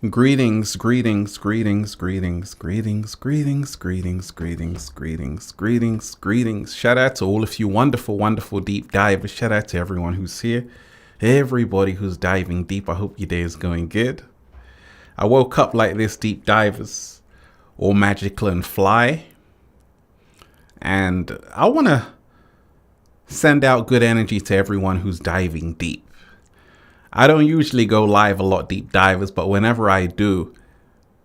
Greetings, greetings, greetings, greetings, greetings, greetings, greetings, greetings, greetings, greetings, greetings. Shout out to all of you wonderful, wonderful deep divers. Shout out to everyone who's here. Everybody who's diving deep. I hope your day is going good. I woke up like this, deep divers, all magical and fly. And I want to send out good energy to everyone who's diving deep. I don't usually go live a lot, deep divers, but whenever I do,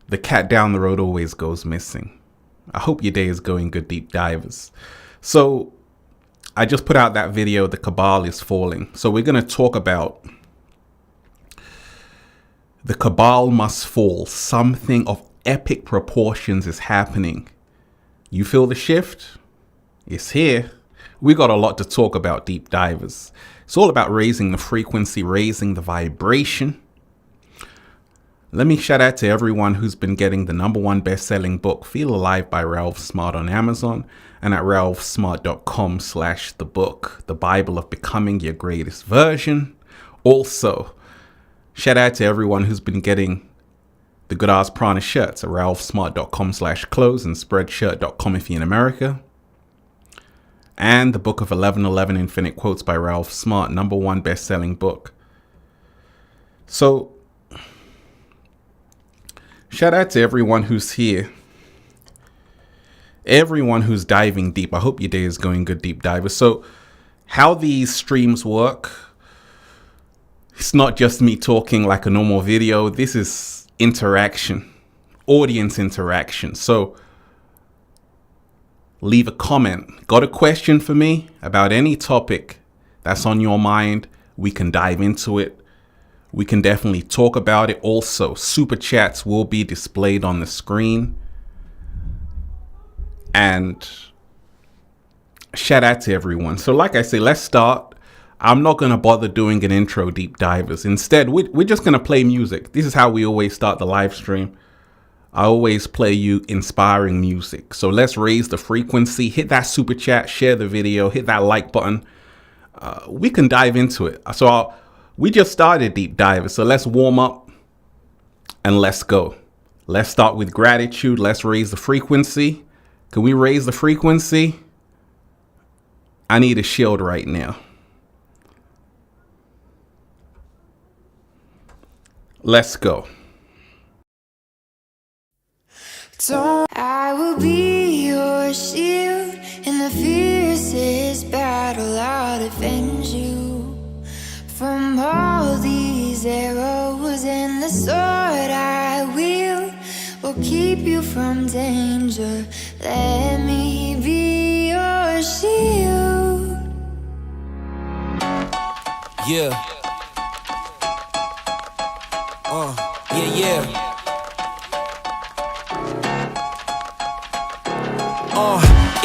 the cat down the road always goes missing. I hope your day is going good, deep divers. So I just put out that video, the Cabal is falling. So we're going to talk about the Cabal must fall. Something of epic proportions is happening. You feel the shift? It's here. We got a lot to talk about, deep divers. It's all about raising the frequency, raising the vibration. Let me shout out to everyone who's been getting the #1 best-selling book, Feel Alive by Ralph Smart on Amazon and at ralphsmart.com/the-book, The Bible of Becoming Your Greatest Version. Also, shout out to everyone who's been getting the Good Ass Prana shirts at ralphsmart.com/clothes and spreadshirt.com if you're in America. And the book of 1111 Infinite Quotes by Ralph Smart, #1 best-selling book. So, shout out to everyone who's here. Everyone who's diving deep. I hope your day is going good, deep divers. So, how these streams work, it's not just me talking like a normal video. This is interaction, audience interaction. So, leave a comment. Got a question for me about any topic that's on your mind? We can dive into it. We can definitely talk about it. Also, super chats will be displayed on the screen. And shout out to everyone. So like I say, let's start. I'm not going to bother doing an intro, deep divers. Instead, we're just going to play music. This is how we always start the live stream. I always play you inspiring music. So let's raise the frequency. Hit that super chat, share the video, hit that like button. We can dive into it. So we just started, deep divers. So let's warm up and let's go. Let's start with gratitude. Let's raise the frequency. Can we raise the frequency? I need a shield right now. Let's go. I will be your shield in the fiercest battle. I'll defend you from all these arrows, and the sword I will keep you from danger. Let me be your shield. Yeah. Yeah.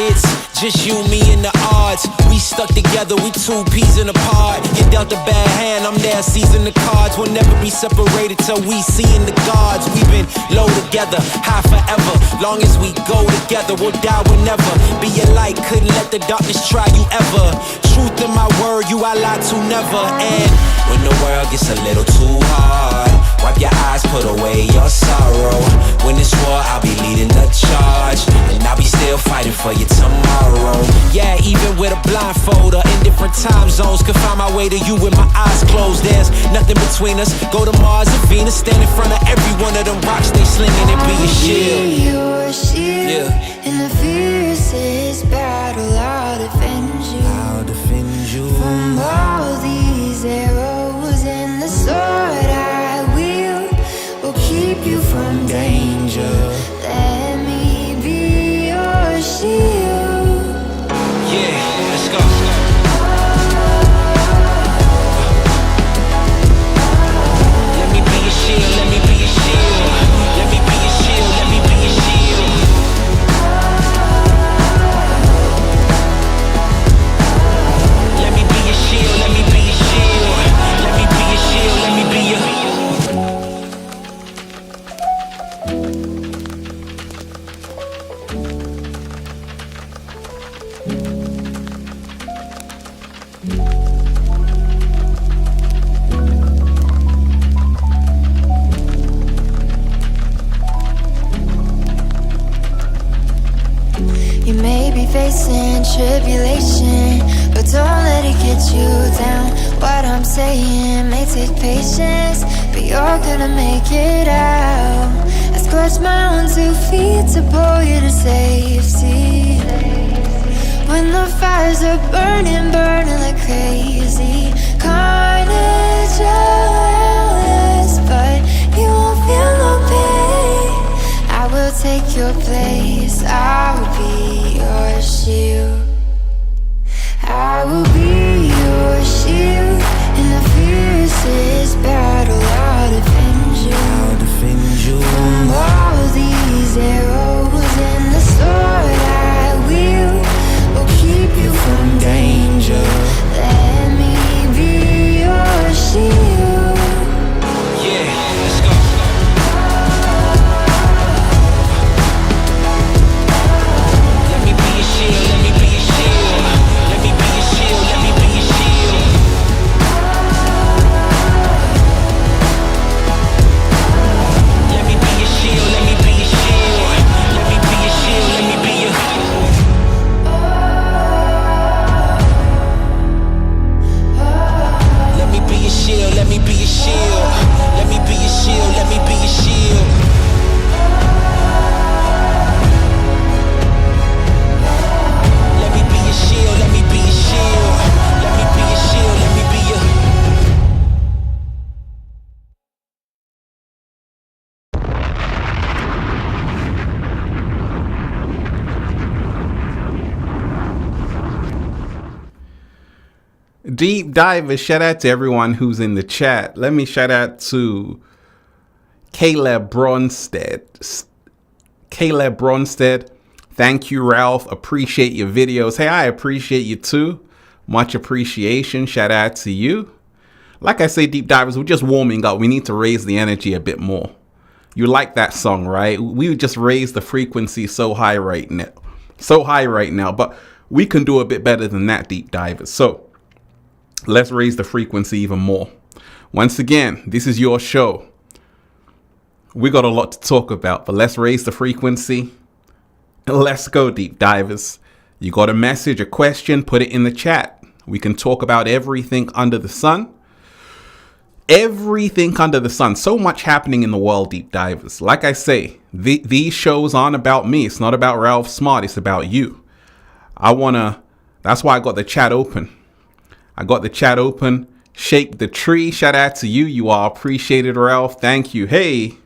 It's just you, me, and the odds. We stuck together, we two peas in a pod. You dealt a bad hand, I'm there seizing the cards. We'll never be separated till we seeing the gods. We've been low together, high forever. Long as we go together, we'll die whenever. Be a light, couldn't let the darkness try you ever. Truth in my word, you I lie to never. And when the world gets a little too hard, wipe your eyes, put away your sorrow. When it's war, I'll be leading the charge, and I'll be still fighting for you tomorrow. Yeah, even with a blindfold or in different time zones, could find my way to you with my eyes closed. There's nothing between us. Go to Mars and Venus, stand in front of every one of them rocks they slinging and be a shield. Be your shield in the fiercest battle. I'll defend you. I'll defend you from all these arrows, and the sword I will keep you from danger. Let me be your shield. Yeah, let's go. Let me be your shield, let me be your shield. Let me be your shield, let me be your shield. may be facing tribulation, but don't let it get you down. What I'm saying may take patience, but you're gonna make it out. I scratch my own 2 feet to pull you to safety. When the fires are burning, burning like crazy, carnage around, but you won't feel no pain. I will take your place, I will be your shield. I will be your shield. In the fiercest battle, I'll defend you. I'll defend you from all these arrows, and the sword I will keep you from danger. Let me be your shield. Yeah, let's go. Let me be your shield, let me be your shield. Let me be your shield, let me be your shield. Let me be your shield, let me be your shield. Let me be your shield, let me be your Let me be your shield, let me be your shield. Let me be your shield, let me be your shield. Let me be your shield, let me be your shield. Let me be your shield, let me be your Deep divers, shout out to everyone who's in the chat. Let me shout out to Caleb Bronstead. Caleb Bronstead, thank you, Ralph. Appreciate your videos. Hey, I appreciate you too. Much appreciation. Shout out to you. Like I say, deep divers, we're just warming up. We need to raise the energy a bit more. You like that song, right? We just raised the frequency so high right now. So high right now. But we can do a bit better than that, deep divers. So let's raise the frequency even more. Once again, this is your show. We got a lot to talk about, but let's raise the frequency. Let's go, deep divers. You got a message, a question, put it in the chat. We can talk about everything under the sun. Everything under the sun. So much happening in the world, deep divers. Like I say, these shows aren't about me. It's not about Ralph Smart. It's about you. That's why I got the chat open. I got the chat open. Shake the tree. Shout out to you. You are appreciated, Ralph. Thank you. Hey.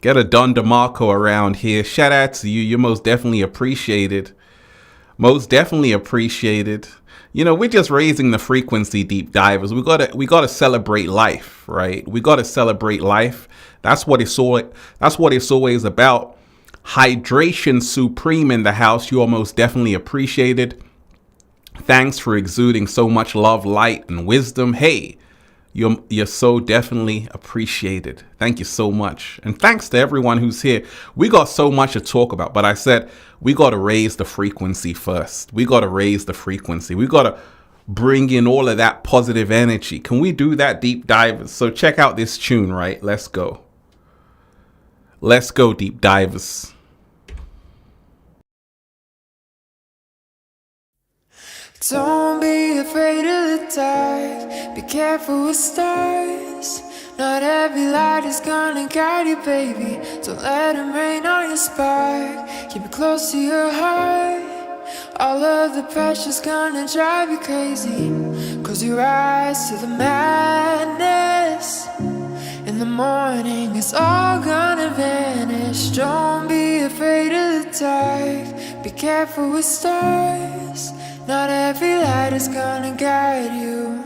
Get a Don DeMarco around here. Shout out to you. You're most definitely appreciated. Most definitely appreciated. You know, we're just raising the frequency, deep divers. We gotta celebrate life, right? We gotta celebrate life. That's what it's always about. Hydration supreme in the house. You are most definitely appreciated. Thanks for exuding so much love, light, and wisdom. Hey, you're so definitely appreciated. Thank you so much. And thanks to everyone who's here. We got so much to talk about, but I said we got to raise the frequency first. We got to raise the frequency. We got to bring in all of that positive energy. Can we do that, deep divers? So check out this tune, right? Let's go. Let's go, deep divers. Don't be afraid of the dark. Be careful with stars. Not every light is gonna guide you, baby. Don't let them rain on your spark. Keep it close to your heart. All of the pressure's gonna drive you crazy. Close your eyes to the madness. In the morning it's all gonna vanish. Don't be afraid of the dark. Be careful with stars. Not every light is gonna guide you.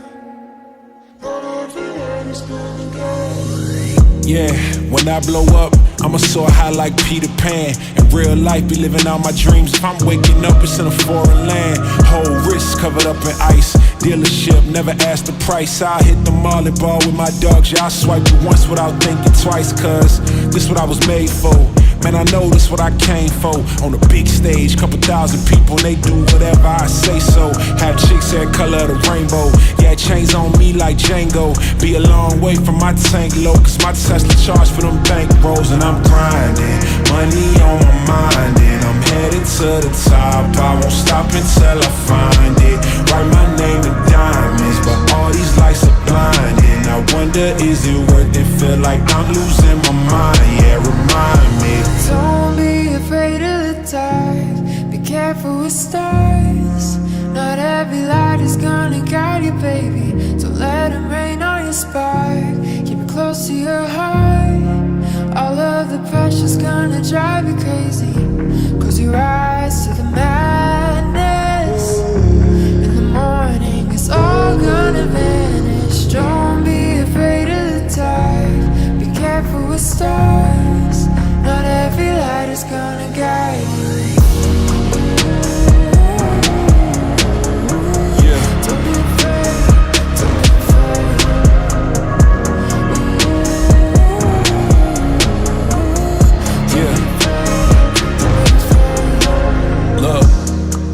Not every light is gonna guide you. Yeah, when I blow up, I'ma soar high like Peter Pan. In real life, be living out my dreams. If I'm waking up, it's in a foreign land. Whole wrist covered up in ice. Dealership, never asked the price. I hit the mall and ball with my dogs. Yeah, I swipe you once without thinking twice. Cause this what I was made for. Man, I know that's what I came for. On the big stage, couple thousand people, and they do whatever I say so. Have chicks that color of the rainbow. Yeah, chains on me like Django. Be a long way from my tank low, cause my Tesla charge for them bank rolls. And I'm grinding, money on my mind, and I'm headed to the top. I won't stop until I find it. Write my name in diamonds, but all these lights are blinding. I wonder, is it worth it? Feel like I'm losing my mind, yeah, remind me. Don't be afraid of the dark. Be careful with stars. Not every light is gonna guide you, baby. Don't let them rain on your spark. Keep it close to your heart. All of the pressure's gonna drive you crazy. Close your eyes to the madness. In the morning, it's all gonna vanish. Don't be afraid of the dark. Be careful with stars. Not every light is gonna guide you. Don't be afraid, don't be afraid. Look,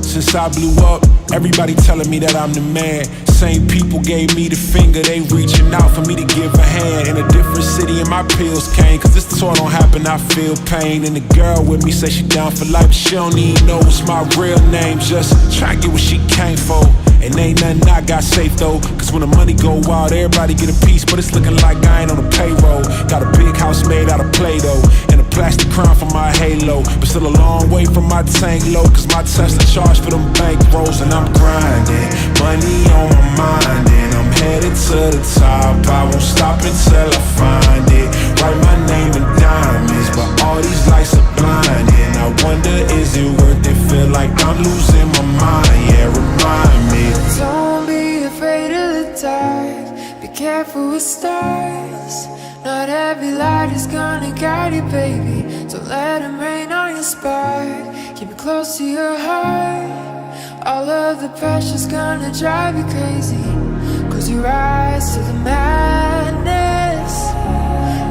since I blew up, everybody telling me that I'm the man. Same people gave me the finger, they reaching out for me to give a hand. In a different city and my pills came, cause this tour don't happen, I feel pain. And the girl with me say she down for life, but she don't even know it's my real name. Just try to get what she came for. And ain't nothing I got safe though, cause when the money go wild, everybody get a piece. But it's looking like I ain't on the payroll. Got a big house made out of Play-Doh, and a plastic crown for my halo. But still a long way from my tank low, cause my Tesla charge for them bank rolls. And I'm grinding, money on my mind, and I'm headed to the top. I won't stop until I find it. Write my name in diamonds, but all these lights are blinding. I wonder, is it worth it? Feel like I'm losing my mind, yeah, remind me. Don't be afraid of the dark. Be careful with stars. Not every light is gonna guide you, baby. Don't let them rain on your spark. Keep it close to your heart. All of the pressure's gonna drive you crazy. Close your eyes to the madness.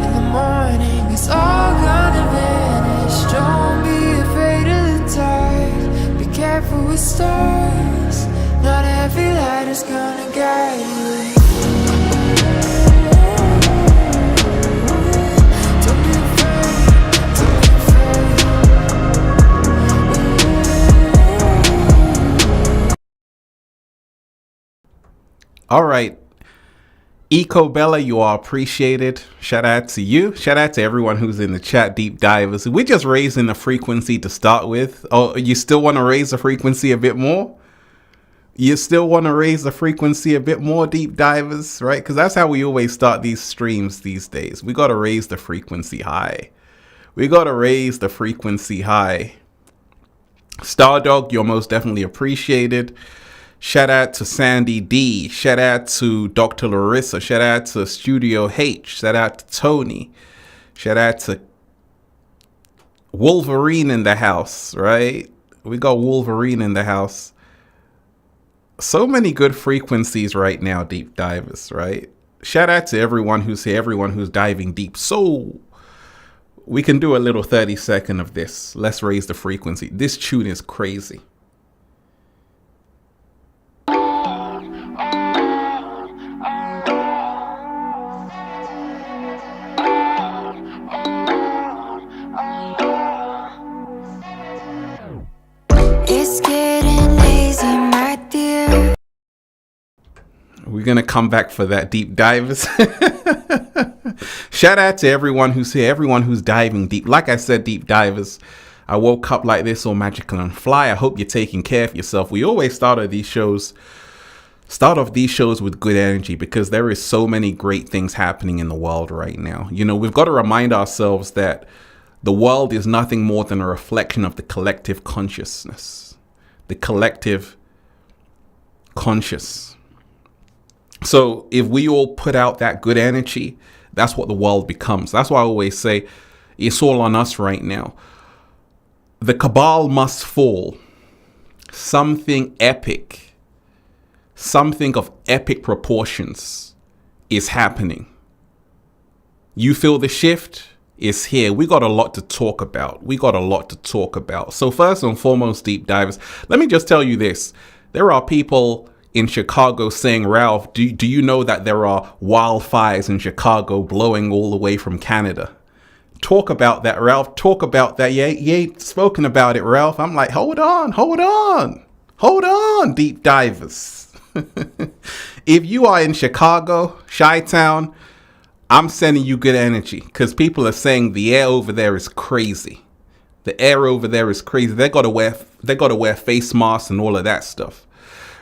In the morning, it's all gonna vanish. Don't be afraid of the dark. Be careful with stars. Not every light is gonna guide you. Don't be afraid, don't be afraid. All right. Eco Bella, you are appreciated. Shout out to you. Shout out to everyone who's in the chat, deep divers. We're just raising the frequency to start with. Oh, you still want to raise the frequency a bit more? You still want to raise the frequency a bit more, deep divers, right? Because that's how we always start these streams these days. We got to raise the frequency high. We got to raise the frequency high. Stardog, you're most definitely appreciated. Shout out to Sandy D. Shout out to Dr. Larissa. Shout out to Studio H. Shout out to Tony. Shout out to Wolverine in the house, right? We got Wolverine in the house. So many good frequencies right now, deep divers, right? Shout out to everyone who's here, everyone who's diving deep. So we can do a little 30-second of this. Let's raise the frequency. This tune is crazy. It's getting easy, my dear. We're going to come back for that, deep divers. Shout out to everyone who's here, everyone who's diving deep. Like I said, deep divers, I woke up like this, all magical and fly. I hope you're taking care of yourself. We always start off these shows with good energy because there is so many great things happening in the world right now. You know, we've got to remind ourselves that the world is nothing more than a reflection of the collective consciousness, the collective conscious. So if we all put out that good energy, that's what the world becomes. That's why I always say it's all on us right now. The Cabal must fall. Something epic, something of epic proportions is happening. You feel the shift? is here. We got a lot to talk about. So first and foremost, deep divers, let me just tell you this. There are people in Chicago saying, Ralph, do you know that there are wildfires in Chicago blowing all the way from Canada? Talk about that, Ralph. Talk about that. You ain't spoken about it, Ralph. I'm like, hold on, deep divers. If you are in Chicago, Chi-Town, I'm sending you good energy, because people are saying the air over there is crazy. They got to wear face masks and all of that stuff,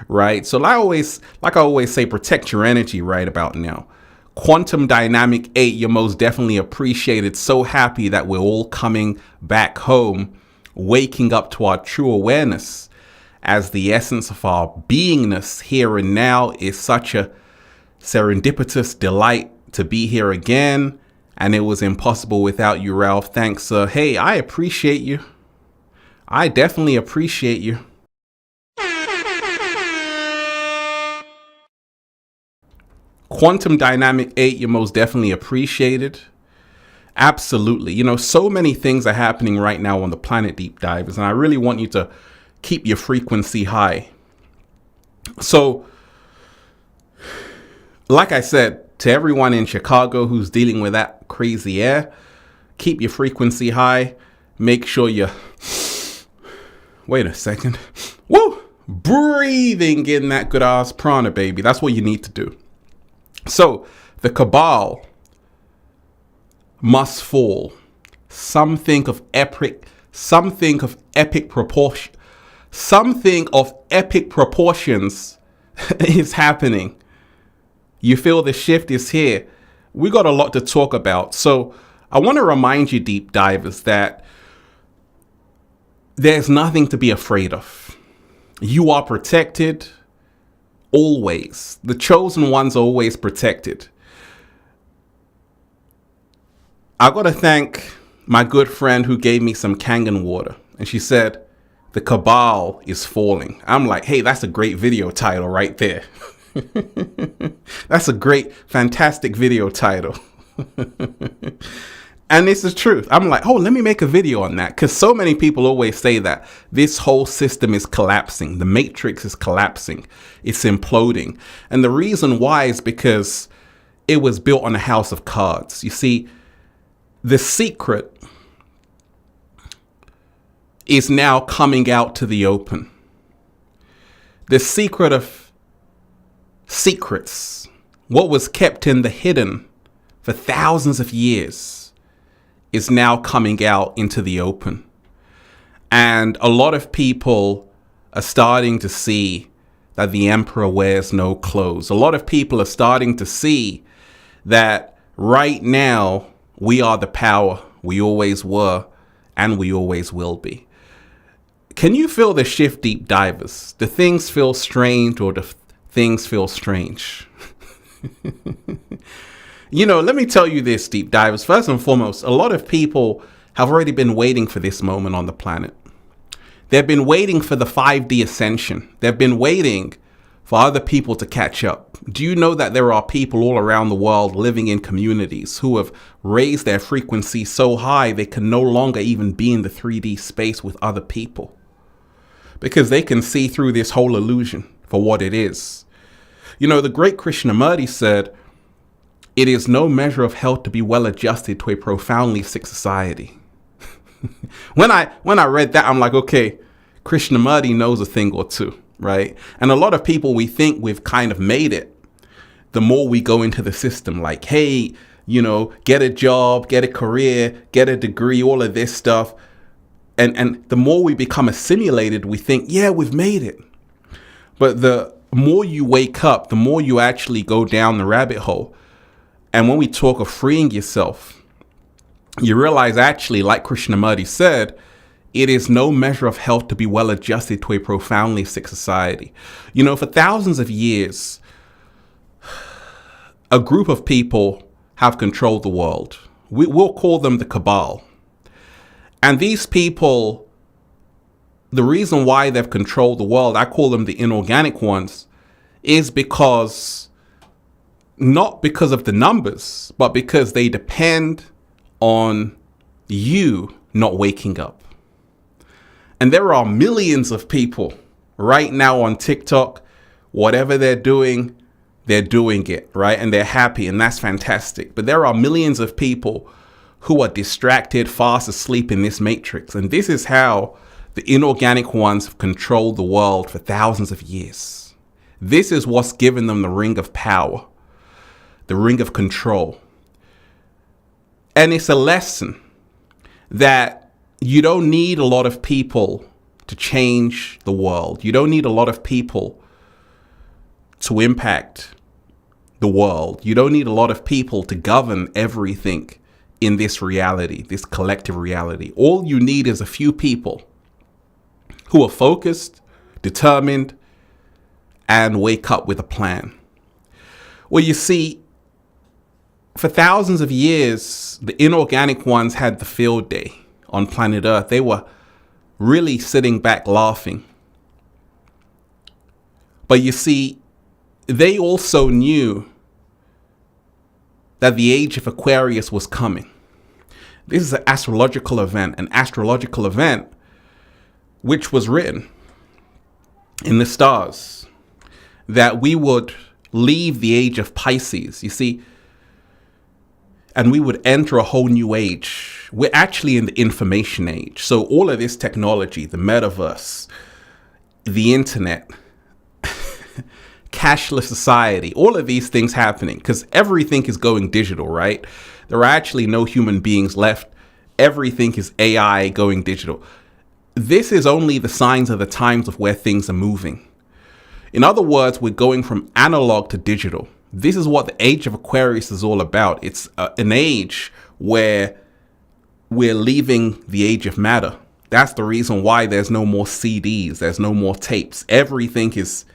right? So like I always say, protect your energy right about now. Quantum Dynamic 8, you're most definitely appreciated. So happy that we're all coming back home, waking up to our true awareness as the essence of our beingness here and now. Is such a serendipitous delight to be here again, and it was impossible without you, Ralph. Thanks, sir. Hey, I appreciate you. I definitely appreciate you. Quantum Dynamic 8, you're most definitely appreciated. Absolutely. You know, so many things are happening right now on the planet, deep divers, and I really want you to keep your frequency high. So, like I said, to everyone in Chicago who's dealing with that crazy air, keep your frequency high. Make sure you, wait a second, breathing in that good ass prana, baby. That's what you need to do. So the Cabal must fall. Something of epic proportions is happening. You feel the shift is here. We got a lot to talk about. So I want to remind you, deep divers, that there's nothing to be afraid of. You are protected always. The chosen ones are always protected. I got to thank my good friend who gave me some Kangen water. And she said, the Cabal is falling. I'm like, hey, that's a great video title right there. That's a great, fantastic video title. And this is truth. I'm like, oh, let me make a video on that. Because so many people always say that this whole system is collapsing. The matrix is collapsing. It's imploding. And the reason why is because it was built on a house of cards. You see, the secret is now coming out to the open. The secret of secrets, what was kept in the hidden for thousands of years, is now coming out into the open. And a lot of people are starting to see that the emperor wears no clothes. A lot of people are starting to see that right now we are the power. We always were, and we always will be. Can you feel the shift, deep divers? Do things feel strange, or do things feel strange? You know, let me tell you this, deep divers. First and foremost, a lot of people have already been waiting for this moment on the planet. They've been waiting for the 5D ascension. They've been waiting for other people to catch up. Do you know that there are people all around the world living in communities who have raised their frequency so high they can no longer even be in the 3D space with other people? Because they can see through this whole illusion for what it is. You know, the great Krishnamurti said, it is no measure of health to be well adjusted to a profoundly sick society. When I read that, I'm like, okay, Krishnamurti knows a thing or two, right? And a lot of people, we think we've kind of made it. The more we go into the system, like, hey, you know, get a job, get a career, get a degree, all of this stuff. And the more we become assimilated, we think, yeah, we've made it. But the more you wake up, the more you actually go down the rabbit hole. And when we talk of freeing yourself, you realize actually, like Krishnamurti said, it is no measure of health to be well adjusted to a profoundly sick society. You know, for thousands of years, a group of people have controlled the world. We'll call them the Cabal. And these people, the reason why they've controlled the world, I call them the inorganic ones, is because, not because of the numbers, but because they depend on you not waking up. And there are millions of people right now on TikTok, whatever they're doing it, right? And they're happy, and that's fantastic. But there are millions of people who are distracted, fast asleep in this matrix. And this is how the inorganic ones have controlled the world for thousands of years. This is what's given them the ring of power, the ring of control. And it's a lesson that you don't need a lot of people to change the world. You don't need a lot of people to impact the world. You don't need a lot of people to govern everything in this reality, this collective reality. All you need is a few people who are focused, determined, and wake up with a plan. Well, you see, for thousands of years, the inorganic ones had the field day on planet Earth. They were really sitting back laughing. But you see, they also knew that the age of Aquarius was coming. This is an astrological event which was written in the stars, that we would leave the age of Pisces, you see, and we would enter a whole new age. We're actually in the information age. So all of this technology, the metaverse, the internet, cashless society, all of these things happening because everything is going digital, right? There are actually no human beings left. Everything is AI going digital. This is only the signs of the times of where things are moving. In other words, we're going from analog to digital. This is what the age of Aquarius is all about. It's an age where we're leaving the age of matter. That's the reason why there's no more CDs. There's no more tapes. Everything is,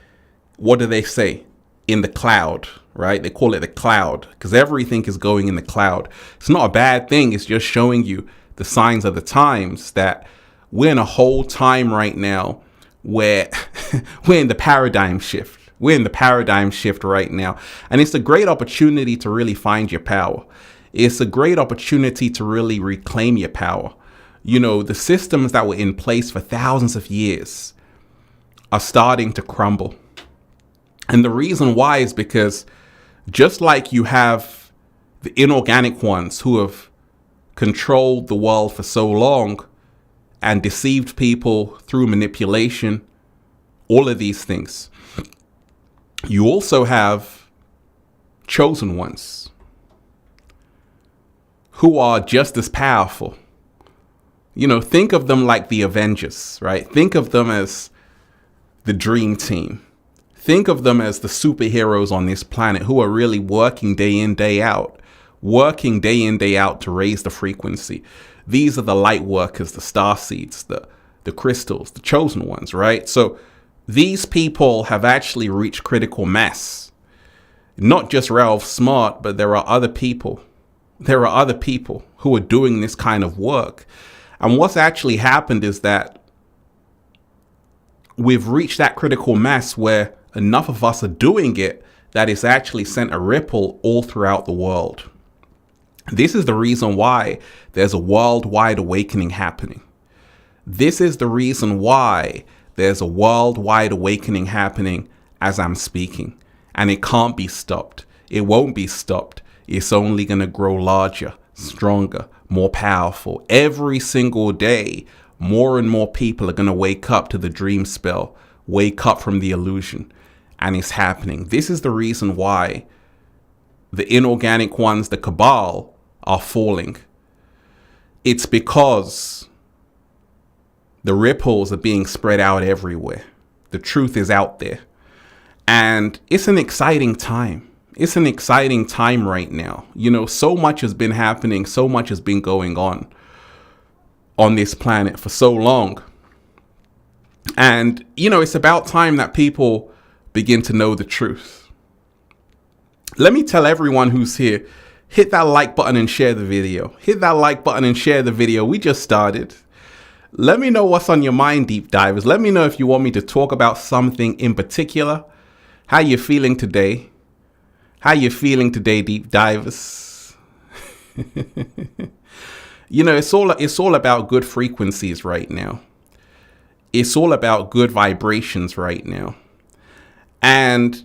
what do they say? In the cloud, right? They call it the cloud because everything is going in the cloud. It's not a bad thing. It's just showing you the signs of the times that we're in a whole time right now where we're in the paradigm shift. We're in the paradigm shift right now. And it's a great opportunity to really find your power. It's a great opportunity to really reclaim your power. You know, the systems that were in place for thousands of years are starting to crumble. And the reason why is because just like you have the inorganic ones who have controlled the world for so long and deceived people through manipulation, all of these things, you also have chosen ones who are just as powerful. You know, think of them like the Avengers, right? Think of them as the dream team. Think of them as the superheroes on this planet who are really working day in, day out to raise the frequency. These are the light workers, the star seeds, the crystals, the chosen ones, right? So these people have actually reached critical mass. Not just Ralph Smart, but there are other people. There are other people who are doing this kind of work. And what's actually happened is that we've reached that critical mass where enough of us are doing it that it's actually sent a ripple all throughout the world. This is the reason why there's a worldwide awakening happening. This is the reason why there's a worldwide awakening happening as I'm speaking. And it can't be stopped. It won't be stopped. It's only going to grow larger, stronger, more powerful. Every single day, more and more people are going to wake up to the dream spell, wake up from the illusion. And it's happening. This is the reason why the inorganic ones, the Cabal, are falling. It's because the ripples are being spread out everywhere. The truth is out there. And it's an exciting time. It's an exciting time right now. You know, so much has been happening. So much has been going on this planet for so long. And, you know, it's about time that people begin to know the truth. Let me tell everyone who's here, hit that like button and share the video. Hit that like button and share the video. We just started. Let me know what's on your mind, deep divers. Let me know if you want me to talk about something in particular. How you feeling today? How you feeling today, deep divers? You know, it's all about good frequencies right now. It's all about good vibrations right now. And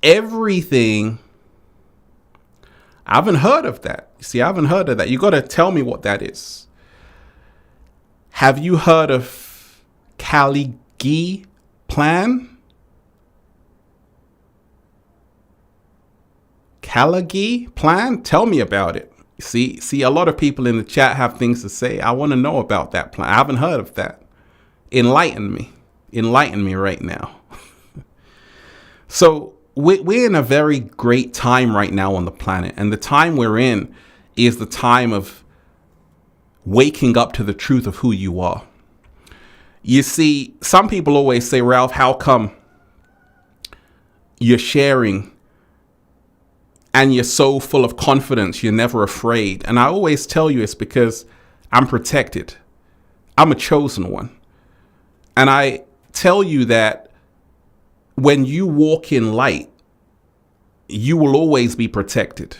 everything, I haven't heard of that. See, I haven't heard of that. You got to tell me what that is. Have you heard of Caligee plan? Caligee plan? Tell me about it. See, a lot of people in the chat have things to say. I want to know about that plan. I haven't heard of that. Enlighten me right now. So we're in a very great time right now on the planet. And the time we're in is the time of waking up to the truth of who you are. You see, some people always say, Ralph, how come you're sharing and you're so full of confidence, you're never afraid? And I always tell you it's because I'm protected. I'm a chosen one. And I tell you that when you walk in light, you will always be protected.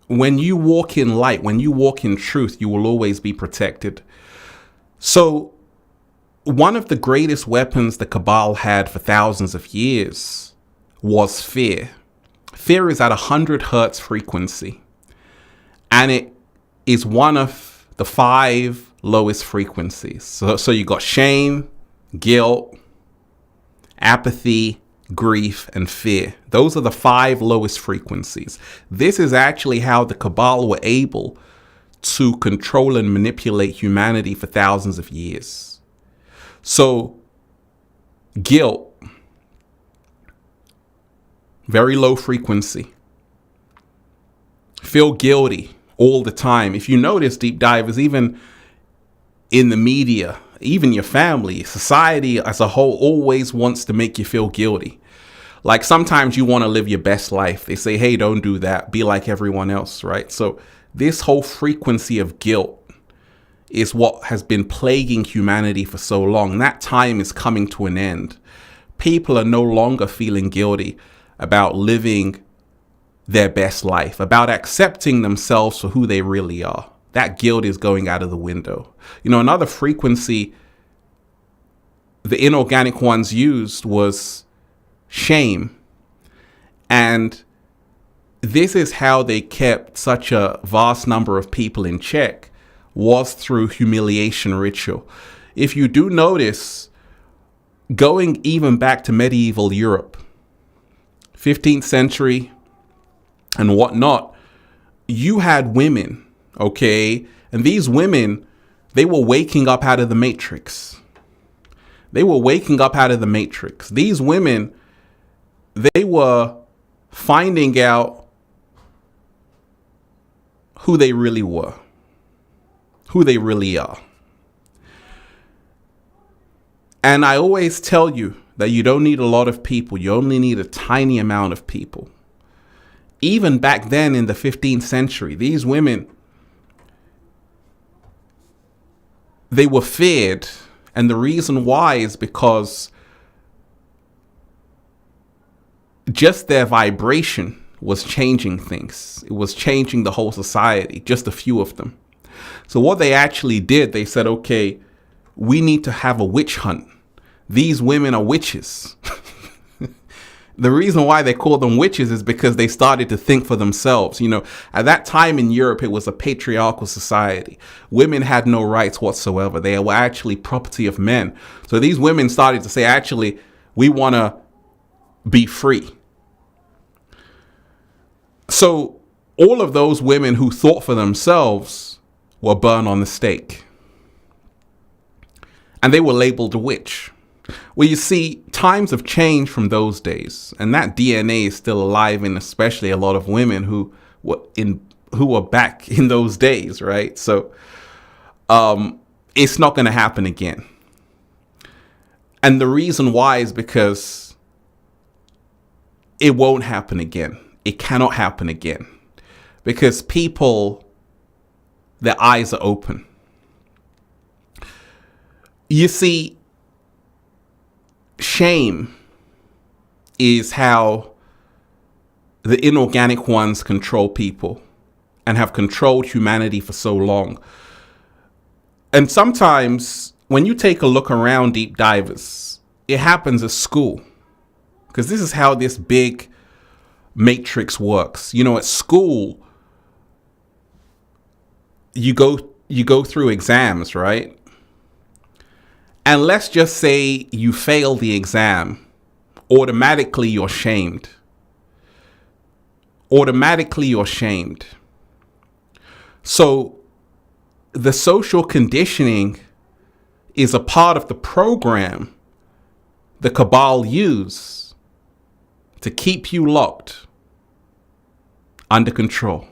When you walk in light, when you walk in truth, you will always be protected. So one of the greatest weapons the Cabal had for thousands of years was fear. Fear is at 100 hertz frequency, and it is one of the 5 lowest frequencies. So you got shame, guilt, apathy, grief, and fear. Those are the 5 lowest frequencies. This is actually how the Cabal were able to control and manipulate humanity for thousands of years. So guilt, very low frequency. Feel guilty all the time. If you notice, deep divers, even in the media, even your family, society as a whole always wants to make you feel guilty. Like sometimes you want to live your best life. They say, hey, don't do that. Be like everyone else, right? So this whole frequency of guilt is what has been plaguing humanity for so long. That time is coming to an end. People are no longer feeling guilty about living their best life, about accepting themselves for who they really are. That guilt is going out of the window. You know, another frequency the inorganic ones used was shame. And this is how they kept such a vast number of people in check, was through humiliation ritual. If you do notice, going even back to medieval Europe, 15th century and whatnot, you had women, okay? And these women, they were waking up out of the matrix. They were waking up out of the matrix. These women, they were finding out who they really were, who they really are. And I always tell you that you don't need a lot of people. You only need a tiny amount of people. Even back then in the 15th century, these women, they were feared. And the reason why is because just their vibration was changing things. It was changing the whole society, just a few of them. So what they actually did, they said, okay, we need to have a witch hunt. These women are witches. The reason why they call them witches is because they started to think for themselves. You know, at that time in Europe, it was a patriarchal society. Women had no rights whatsoever. They were actually property of men. So these women started to say, actually, we want to be free. So all of those women who thought for themselves were burned on the stake. And they were labeled a witch. Well, you see, times have changed from those days, and that DNA is still alive in especially a lot of women who were back in those days, right? So it's not going to happen again. And the reason why is because it won't happen again. It cannot happen again. Because people their eyes are open. You see, shame is how the inorganic ones control people and have controlled humanity for so long. And sometimes when you take a look around, deep divers, it happens at school. Because this is how this big matrix works. You know, at school, you go through exams, right? And let's just say you fail the exam. Automatically, you're shamed. Automatically, you're shamed. So the social conditioning is a part of the program the Cabal use to keep you locked under control.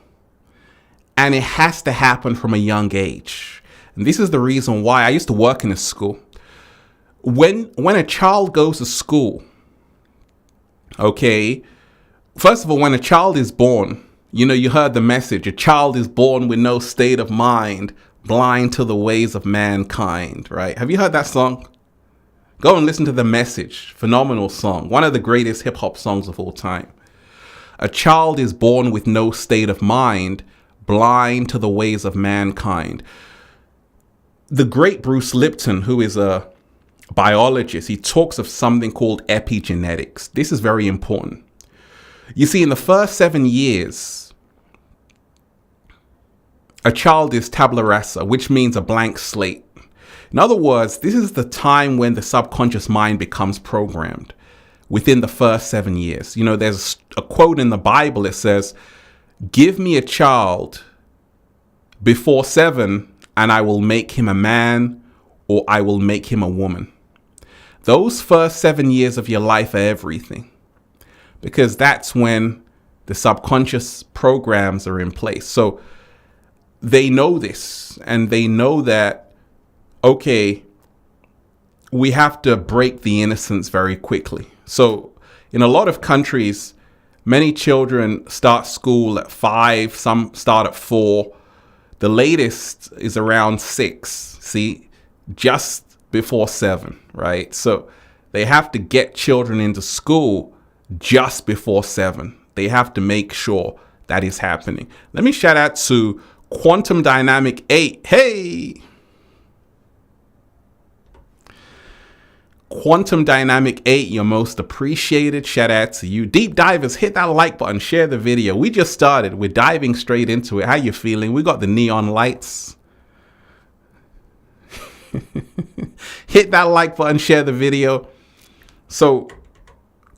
And it has to happen from a young age. And this is the reason why I used to work in a school. When a child goes to school, okay, first of all, when a child is born, you know, you heard the message, a child is born with no state of mind, blind to the ways of mankind, right? Have you heard that song? Go and listen to The Message. Phenomenal song. One of the greatest hip hop songs of all time. A child is born with no state of mind, blind to the ways of mankind. The great Bruce Lipton, who is a biologist, he talks of something called epigenetics. This is very important. You see, in the first 7 years, a child is tabula rasa, which means a blank slate. In other words, this is the time when the subconscious mind becomes programmed within the first 7 years. You know, there's a quote in the Bible that says, "Give me a child before 7 and I will make him a man or I will make him a woman." Those first 7 years of your life are everything, because that's when the subconscious programs are in place. So they know this, and they know that, okay, we have to break the innocence very quickly. So in a lot of countries, many children start school at 5, some start at 4. The latest is around 6, see, just before 7, right? So they have to get children into school just before 7. They have to make sure that is happening. Let me shout out to Quantum Dynamic 8. Hey! Quantum Dynamic 8, your most appreciated. Shout out to you. Deep divers, hit that like button, share the video. We just started. We're diving straight into it. How you feeling? We got the neon lights. Hit that like button, share the video. So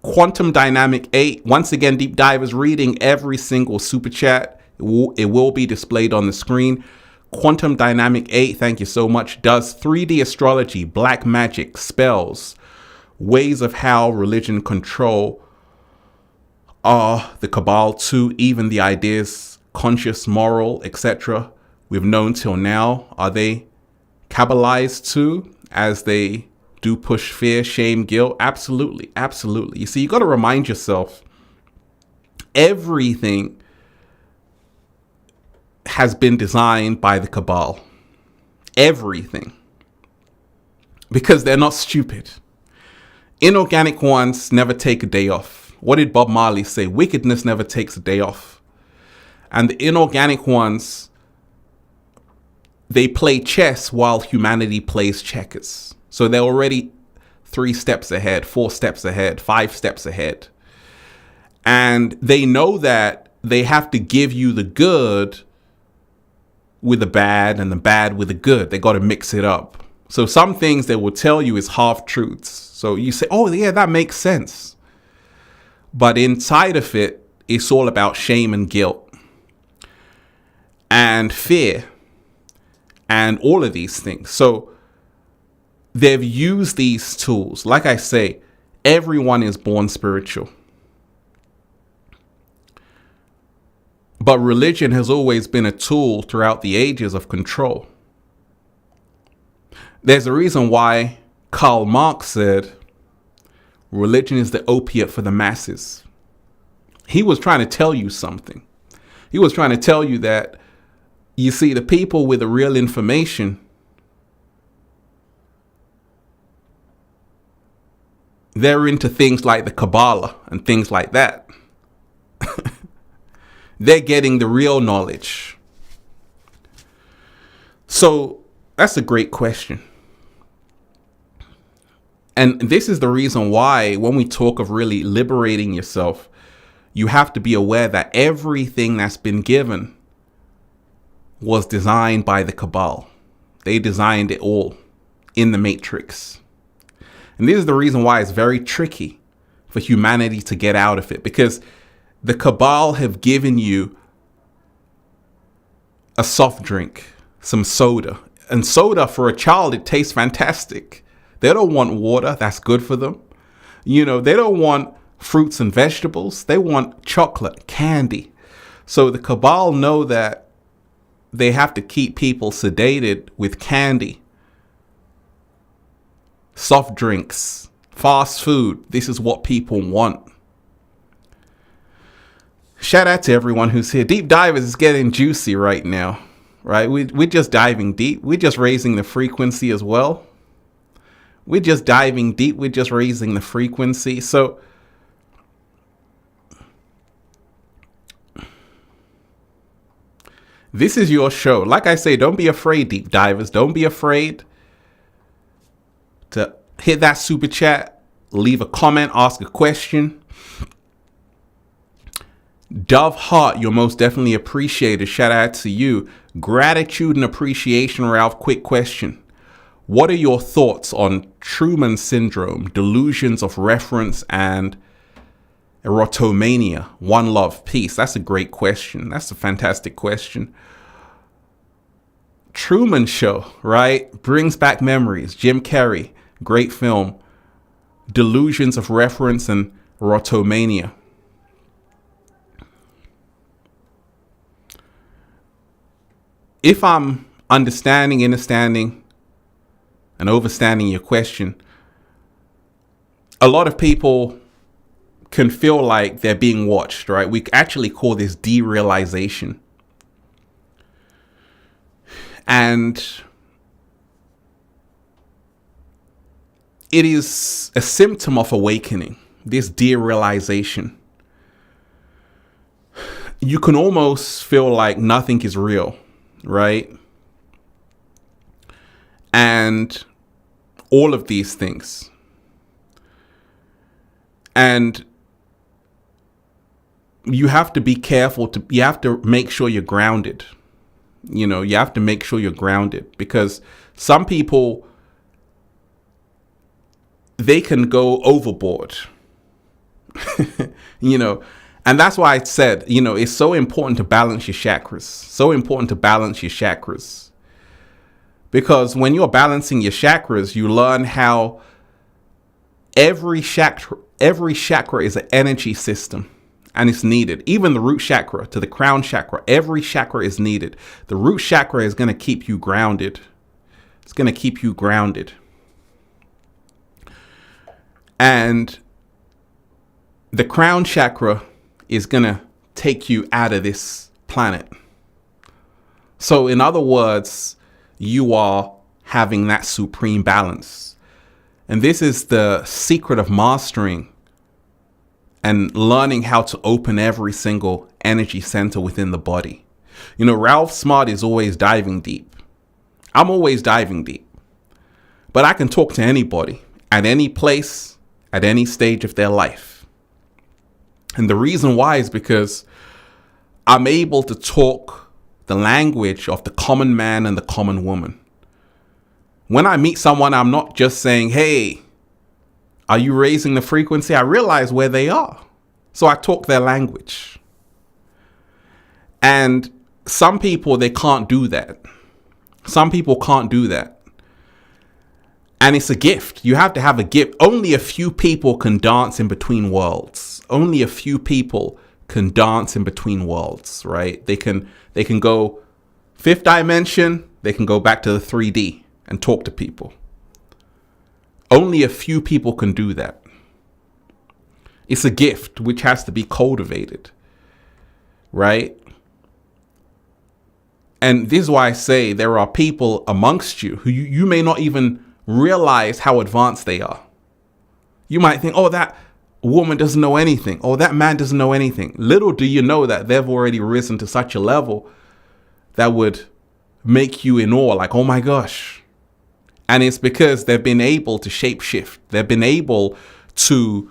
Quantum Dynamic 8, once again, deep divers, reading every single super chat. It will be displayed on the screen. Quantum Dynamic 8, thank you so much, does 3D astrology, black magic, spells, ways of how religion control the Cabal too, even the ideas, conscious, moral, etc. we've known till now. Are they Cabalized too, as they do push fear, shame, guilt? Absolutely, absolutely. You see, you got to remind yourself, everything has been designed by the Cabal. Everything. Because they're not stupid. Inorganic ones never take a day off. What did Bob Marley say? Wickedness never takes a day off. And the inorganic ones, they play chess while humanity plays checkers. So they're already 3 steps ahead, 4 steps ahead, 5 steps ahead. And they know that they have to give you the good with the bad and the bad with the good. They got to mix it up. So some things they will tell you is half truths. So you say, oh yeah, that makes sense. But inside of it, it's all about shame and guilt and fear and all of these things. So they've used these tools. Like I say, everyone is born spiritual. But religion has always been a tool throughout the ages of control. There's a reason why Karl Marx said religion is the opiate for the masses. He was trying to tell you something. He was trying to tell you that You see, the people with the real information, they're into things like the Kabbalah and things like that. They're getting the real knowledge. So that's a great question. And this is the reason why when we talk of really liberating yourself, you have to be aware that everything that's been given was designed by the Cabal. They designed it all in the Matrix. And this is the reason why it's very tricky for humanity to get out of it, because the Cabal have given you a soft drink, some soda. And soda for a child, it tastes fantastic. They don't want water. That's good for them. They don't want fruits and vegetables. They want chocolate, candy. So the Cabal know that they have to keep people sedated with candy, soft drinks, fast food. This is what people want. Shout out to everyone who's here. Deep Divers is getting juicy right now, right? We're just diving deep. We're just raising the frequency as well. We're just diving deep. We're just raising the frequency. So this is your show. Like I say, don't be afraid, Deep Divers. Don't be afraid to hit that super chat, leave a comment, ask a question. Dove Heart, you're most definitely appreciated. Shout out to you. Gratitude and appreciation, Ralph. Quick question. What are your thoughts on Truman Syndrome, delusions of reference, and erotomania? One love, peace. That's a great question. That's a fantastic question. Truman Show, right? Brings back memories. Jim Carrey, great film. Delusions of reference and erotomania. If I'm understanding, and overstanding your question, a lot of people can feel like they're being watched, right? We actually call this derealization. And it is a symptom of awakening, this derealization. You can almost feel like nothing is real, right? And all of these things. And you have to be careful you have to make sure you're grounded. You have to make sure you're grounded, because some people, they can go overboard, and that's why I said, it's so important to balance your chakras. So important to balance your chakras. Because when you're balancing your chakras, you learn how every chakra is an energy system, and it's needed. Even the root chakra to the crown chakra, every chakra is needed. The root chakra is going to keep you grounded. It's going to keep you grounded. And the crown chakra is going to take you out of this planet. So in other words, you are having that supreme balance. And this is the secret of mastering and learning how to open every single energy center within the body. Ralph Smart is always diving deep. I'm always diving deep. But I can talk to anybody at any place, at any stage of their life. And the reason why is because I'm able to talk the language of the common man and the common woman. When I meet someone, I'm not just saying, hey, are you raising the frequency? I realize where they are. So I talk their language. And some people, they can't do that. Some people can't do that. And it's a gift. You have to have a gift. Only a few people can dance in between worlds. Only a few people can dance in between worlds, right? They can go fifth dimension, they can go back to the 3D and talk to people. Only a few people can do that. It's a gift which has to be cultivated, right? And this is why I say there are people amongst you who you may not even realize how advanced they are. You might think, oh, that woman doesn't know anything. Oh, that man doesn't know anything. Little do you know that they've already risen to such a level that would make you in awe, like, oh my gosh. And it's because they've been able to shapeshift. They've been able to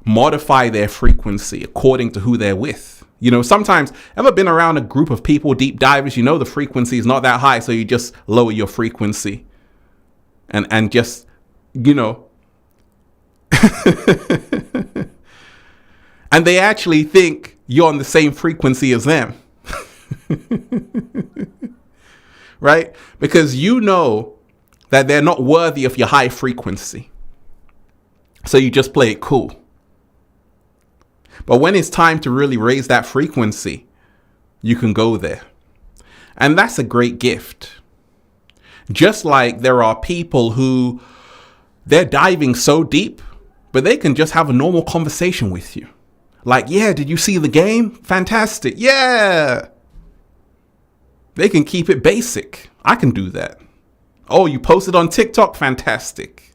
modify their frequency according to who they're with. You know, sometimes, ever been around a group of people, deep divers, you know the frequency is not that high, so you just lower your frequency and just, you know. And they actually think you're on the same frequency as them. Right? Because you know that they're not worthy of your high frequency. So you just play it cool. But when it's time to really raise that frequency, you can go there. And that's a great gift. Just like there are people who they're diving so deep, but they can just have a normal conversation with you. Like, yeah, did you see the game? Fantastic. Yeah. They can keep it basic. I can do that. Oh, you posted on TikTok? Fantastic.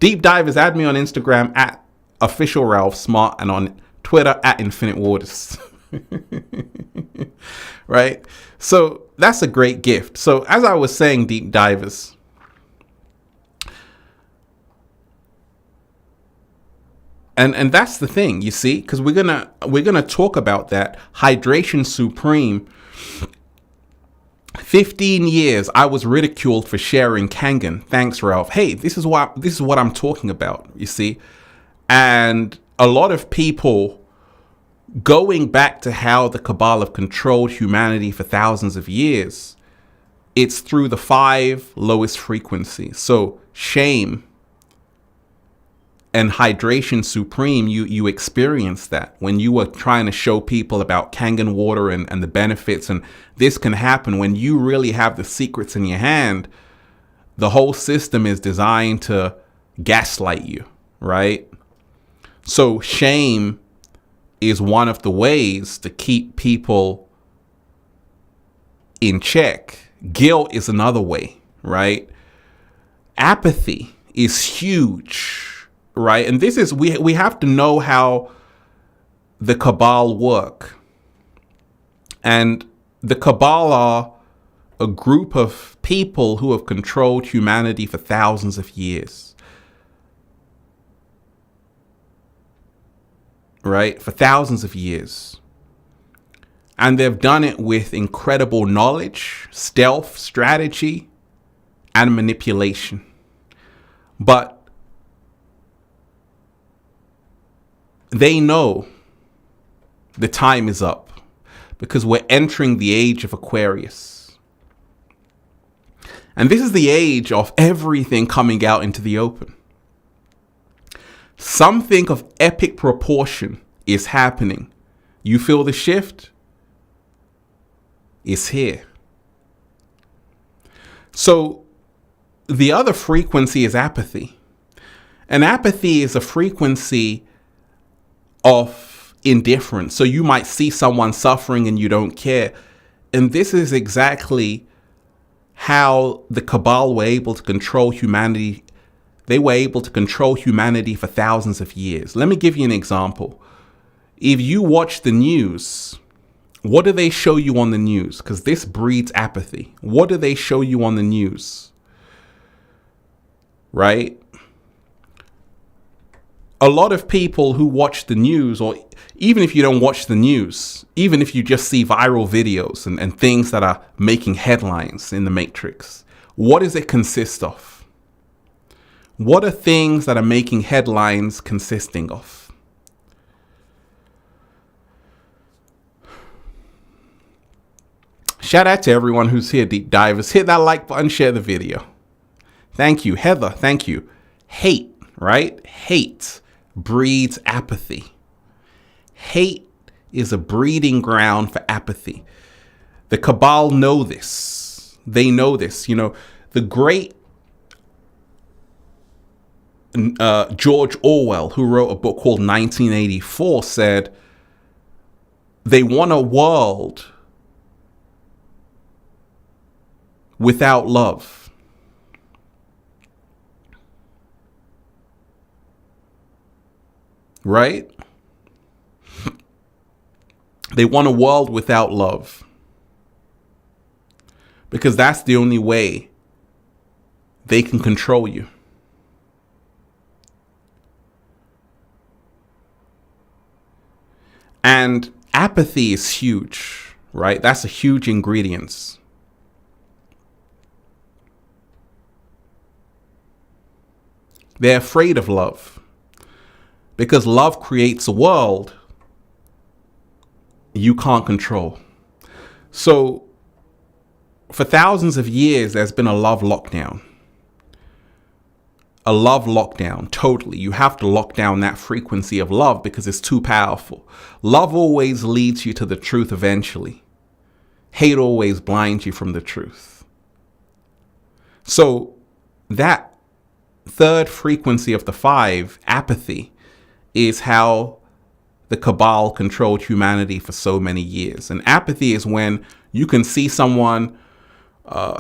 Deep divers, add me on Instagram at official Ralph Smart and on Twitter at Infinite Waters. Right? So that's a great gift. So as I was saying, deep divers, and that's the thing, you see, because we're gonna talk about that. Hydration Supreme. 15 years I was ridiculed for sharing Kangen. Thanks, Ralph. Hey, this is what I'm talking about, you see. And a lot of people, going back to how the Cabal have controlled humanity for thousands of years, it's through the 5 lowest frequencies. So shame and Hydration Supreme, you experienced that when you were trying to show people about Kangen water and the benefits. And this can happen when you really have the secrets in your hand. The whole system is designed to gaslight you, right? So shame is one of the ways to keep people in check. Guilt is another way, right? Apathy is huge, right? And this is, we have to know how the Cabal work. And the Cabal are a group of people who have controlled humanity for thousands of years. Right? For thousands of years. And they've done it with incredible knowledge, stealth, strategy, and manipulation. But they know the time is up because we're entering the age of Aquarius. And this is the age of everything coming out into the open. Something of epic proportion is happening. You feel the shift? It's here. So the other frequency is apathy. And apathy is a frequency of indifference. So you might see someone suffering and you don't care. And this is exactly how the Cabal were able to control humanity. They were able to control humanity for thousands of years. Let me give you an example. If you watch the news, what do they show you on the news? Because this breeds apathy. What do they show you on the news? Right? A lot of people who watch the news, or even if you don't watch the news, even if you just see viral videos and things that are making headlines in the Matrix, what does it consist of? What are things that are making headlines consisting of? Shout out to everyone who's here, deep divers. Hit that like button, share the video. Thank you, Heather. Thank you. Hate, right? Hate breeds apathy. Hate is a breeding ground for apathy. The Cabal know this. They know this. You know, the great George Orwell, who wrote a book called 1984, said they want a world without love. Right? They want a world without love. Because that's the only way they can control you. And apathy is huge, right? That's a huge ingredient. They're afraid of love because love creates a world you can't control. So for thousands of years, there's been a love lockdown. A love lockdown, totally. You have to lock down that frequency of love because it's too powerful. Love always leads you to the truth eventually. Hate always blinds you from the truth. So that third frequency of the 5, apathy, is how the Cabal controlled humanity for so many years. And apathy is when you can see someone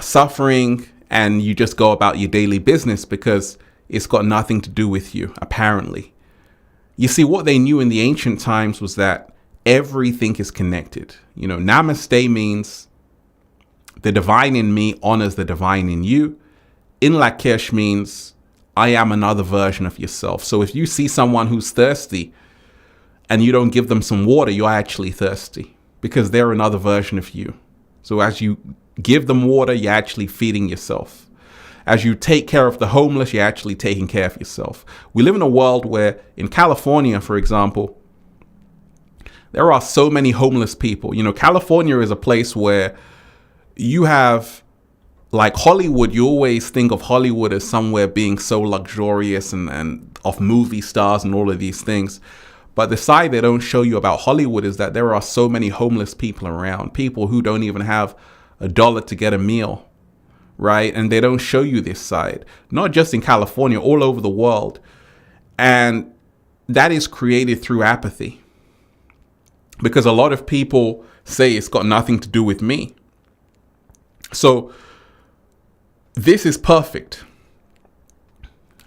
suffering and you just go about your daily business because it's got nothing to do with you, apparently. You see, what they knew in the ancient times was that everything is connected. You know, namaste means the divine in me honors the divine in you. In Lakesh means I am another version of yourself. So if you see someone who's thirsty and you don't give them some water, you're actually thirsty because they're another version of you. So as you give them water, you're actually feeding yourself. As you take care of the homeless, you're actually taking care of yourself. We live in a world where, in California, for example, there are so many homeless people. You know, California is a place where you have, like Hollywood, you always think of Hollywood as somewhere being so luxurious and of movie stars and all of these things. But the side they don't show you about Hollywood is that there are so many homeless people around, people who don't even have $1 to get a meal. Right? And they don't show you this side, not just in California, all over the world. And that is created through apathy. Because a lot of people say it's got nothing to do with me. So this is perfect.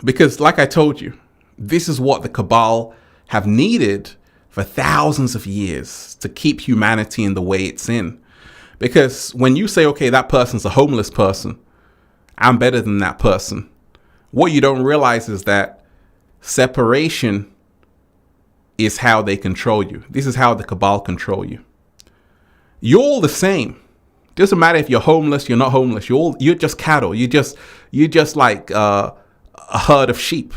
Because like I told you, this is what the Cabal have needed for thousands of years to keep humanity in the way it's in. Because when you say, okay, that person's a homeless person, I'm better than that person, what you don't realize is that separation is how they control you. This is how the Cabal control you. You're all the same. Doesn't matter if you're homeless, you're not homeless. You're just cattle. You're just like a herd of sheep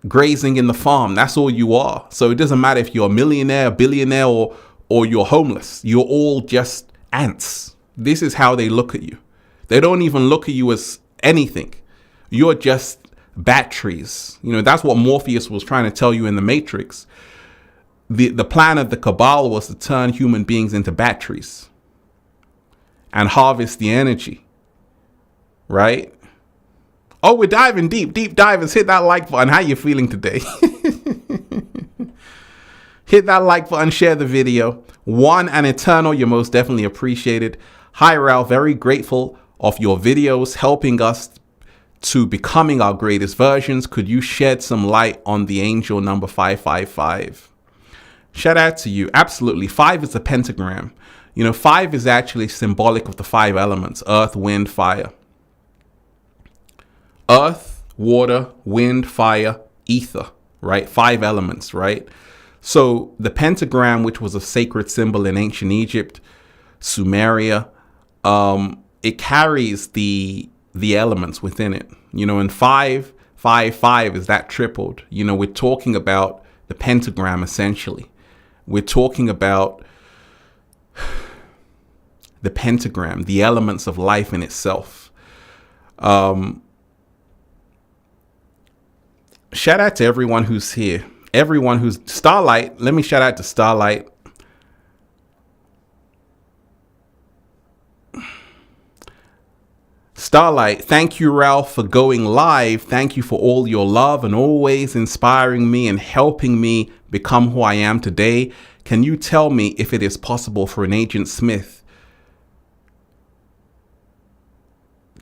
grazing in the farm. That's all you are. So it doesn't matter if you're a millionaire, a billionaire, or you're homeless. You're all just ants. This is how they look at you. They don't even look at you as anything. You're just batteries. You know, that's what Morpheus was trying to tell you in the Matrix. The plan of the Cabal was to turn human beings into batteries and harvest the energy. Right? Oh, we're diving deep. Deep divers, hit that like button. How you feeling today? Hit that like button, share the video. One and Eternal, you're most definitely appreciated. Hi, Ralph, very grateful of your videos, helping us to becoming our greatest versions. Could you shed some light on the angel number 555? Shout out to you. Absolutely. 5 is a pentagram. You know, 5 is actually symbolic of the 5 elements: earth, wind, fire. Earth, water, wind, fire, ether, right? 5 elements, right? So the pentagram, which was a sacred symbol in ancient Egypt, Sumeria, it carries the elements within it. You know, and 5, 5, 5 is that tripled. You know, we're talking about the pentagram essentially. We're talking about the pentagram, the elements of life in itself. Shout out to everyone who's here. Everyone who's Starlight. Let me shout out to Starlight. Starlight, thank you, Ralph, for going live. Thank you for all your love and always inspiring me and helping me become who I am today. Can you tell me if it is possible for an Agent Smith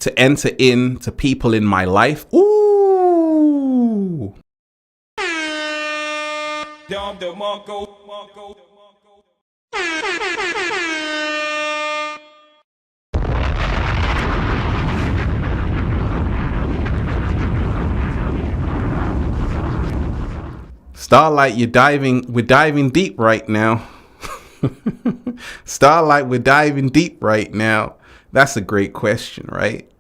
to enter into people in my life. Ooh. Starlight, we're diving deep right now. Starlight, we're diving deep right now. That's a great question, right?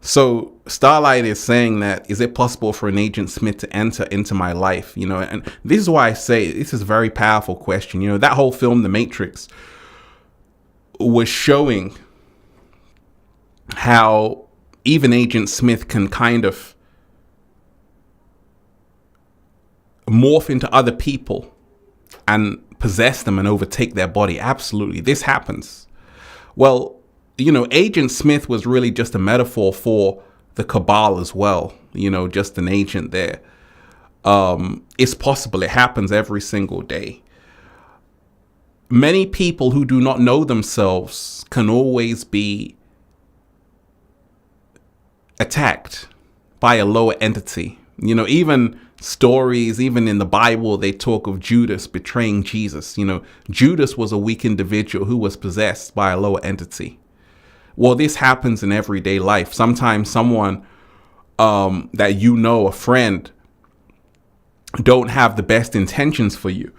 So Starlight is saying that, is it possible for an Agent Smith to enter into my life? You know, and this is why I say this is a very powerful question. You know, that whole film, The Matrix, was showing how even Agent Smith can kind of morph into other people and possess them and overtake their body. Absolutely. This happens. Well, you know, Agent Smith was really just a metaphor for the Cabal as well. You know, just an agent there. It's possible. It happens every single day. Many people who do not know themselves can always be attacked by a lower entity. You know, even stories, even in the Bible, they talk of Judas betraying Jesus. You know, Judas was a weak individual who was possessed by a lower entity. Well, this happens in everyday life. Sometimes someone that you know, a friend, don't have the best intentions for you.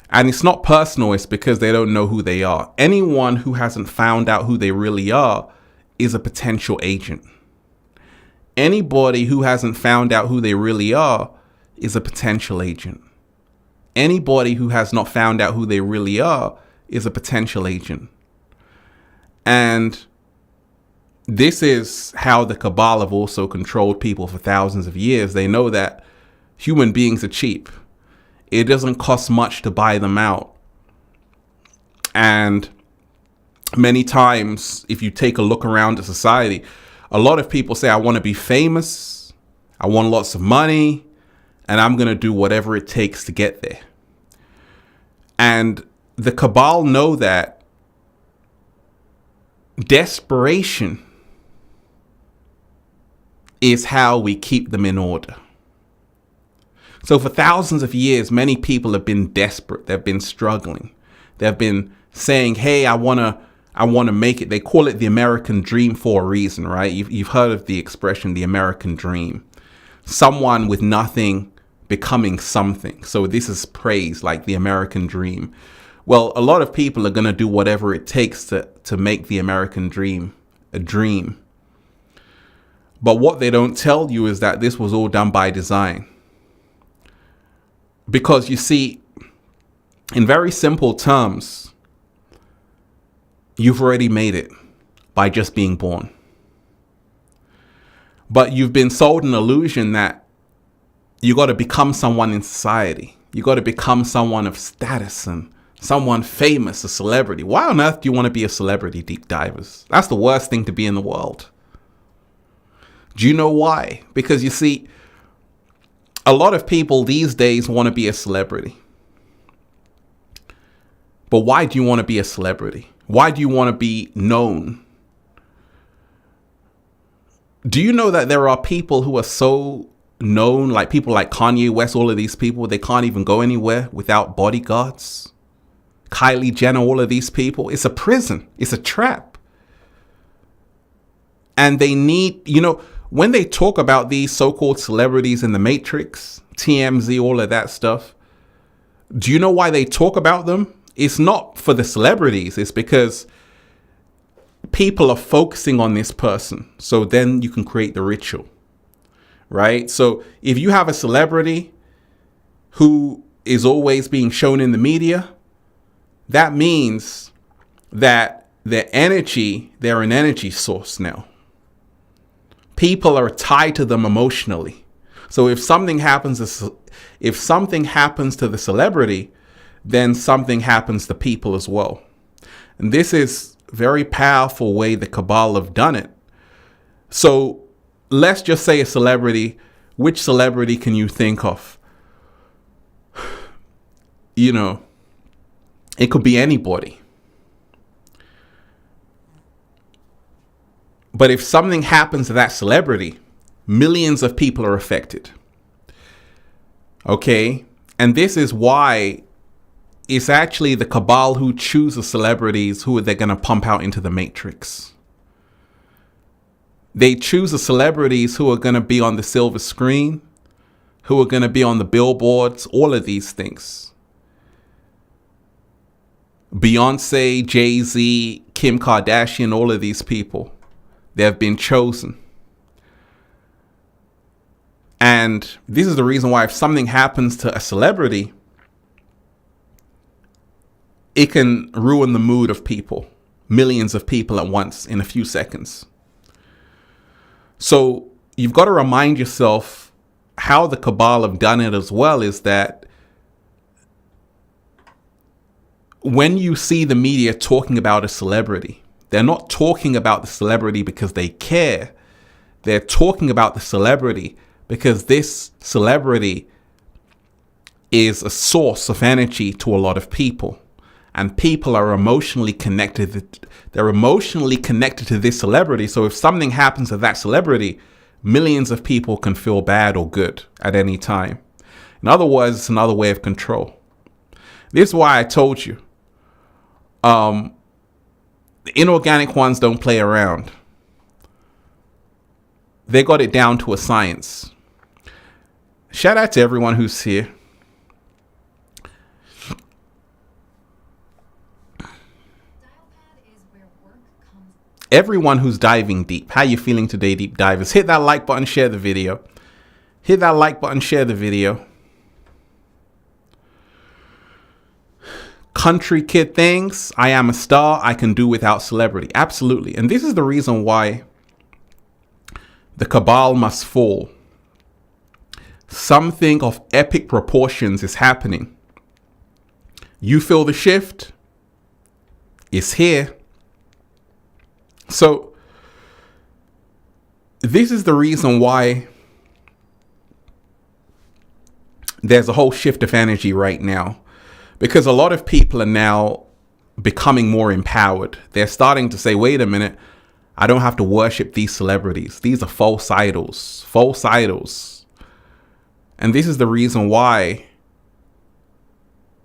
And it's not personal, it's because they don't know who they are. Anyone who hasn't found out who they really are is a potential agent. Anybody who hasn't found out who they really are is a potential agent. Anybody who has not found out who they really are is a potential agent. And this is how the Cabal have also controlled people for thousands of years. They know that human beings are cheap. It doesn't cost much to buy them out. And many times, if you take a look around at society, a lot of people say, I want to be famous, I want lots of money, and I'm going to do whatever it takes to get there. And the Cabal know that desperation is how we keep them in order. So for thousands of years, many people have been desperate. They've been struggling. They've been saying, hey, I want to make it. They call it the American dream for a reason, right? You've heard of the expression, the American dream. Someone with nothing becoming something. So this is praise, like the American dream. Well, a lot of people are going to do whatever it takes to make the American dream a dream. But what they don't tell you is that this was all done by design. Because you see, in very simple terms, you've already made it by just being born. But you've been sold an illusion that you got to become someone in society. You got to become someone of status and someone famous, a celebrity. Why on earth do you want to be a celebrity, deep divers? That's the worst thing to be in the world. Do you know why? Because you see, a lot of people these days want to be a celebrity. But why do you want to be a celebrity? Why do you want to be known? Do you know that there are people who are so known, like people like Kanye West, all of these people, they can't even go anywhere without bodyguards? Kylie Jenner, all of these people. It's a prison. It's a trap. And they need, you know, when they talk about these so-called celebrities in the Matrix, TMZ, all of that stuff, do you know why they talk about them? It's not for the celebrities. It's because people are focusing on this person. So then you can create the ritual, right? So if you have a celebrity who is always being shown in the media, that means that they're an energy source now. People are tied to them emotionally. So if something happens to the celebrity, then something happens to people as well. And this is a very powerful way the Cabal have done it. So let's just say a celebrity. Which celebrity can you think of? You know, it could be anybody. But if something happens to that celebrity, millions of people are affected. Okay? And this is why it's actually the cabal who choose the celebrities who they're going to pump out into the matrix. They choose the celebrities who are going to be on the silver screen, who are going to be on the billboards, all of these things. Beyonce, Jay-Z, Kim Kardashian, all of these people, they have been chosen. And this is the reason why if something happens to a celebrity, it can ruin the mood of people, millions of people at once in a few seconds. So you've got to remind yourself how the cabal have done it as well is that when you see the media talking about a celebrity, they're not talking about the celebrity because they care. They're talking about the celebrity because this celebrity is a source of energy to a lot of people. And people are emotionally connected. They're emotionally connected to this celebrity. So if something happens to that celebrity, millions of people can feel bad or good at any time. In other words, it's another way of control. This is why I told you, the inorganic ones don't play around. They got it down to a science. Shout out to everyone who's here. Everyone who's diving deep. How you feeling today, deep divers? Hit that like button, share the video. Hit that like button, share the video. Country kid things. I am a star. I can do without celebrity. Absolutely. And this is the reason why the cabal must fall. Something of epic proportions is happening. You feel the shift? It's here. So this is the reason why there's a whole shift of energy right now, because a lot of people are now becoming more empowered. They're starting to say, wait a minute, I don't have to worship these celebrities. These are false idols, false idols. And this is the reason why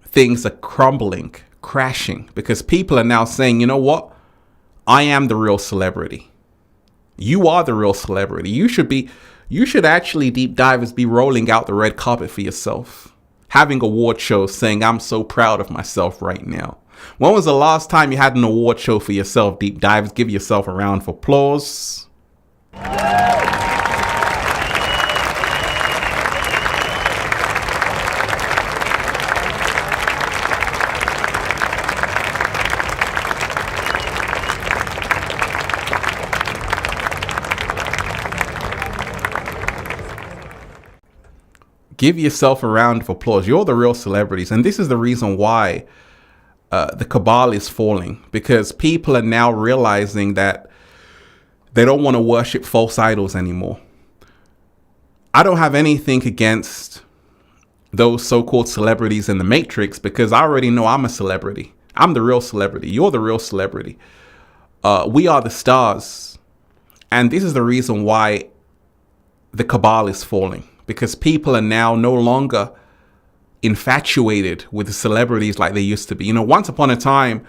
things are crumbling, crashing, because people are now saying, you know what? I am the real celebrity. You are the real celebrity. You should actually, deep divers, be rolling out the red carpet for yourself. Having award shows saying, I'm so proud of myself right now. When was the last time you had an award show for yourself, deep divers? Give yourself a round of applause. Give yourself a round of applause. You're the real celebrities. And this is the reason why the cabal is falling, because people are now realizing that they don't want to worship false idols anymore. I don't have anything against those so-called celebrities in the Matrix, because I already know I'm a celebrity. I'm the real celebrity. You're the real celebrity. We are the stars. And this is the reason why the cabal is falling. Because people are now no longer infatuated with the celebrities like they used to be. You know, once upon a time,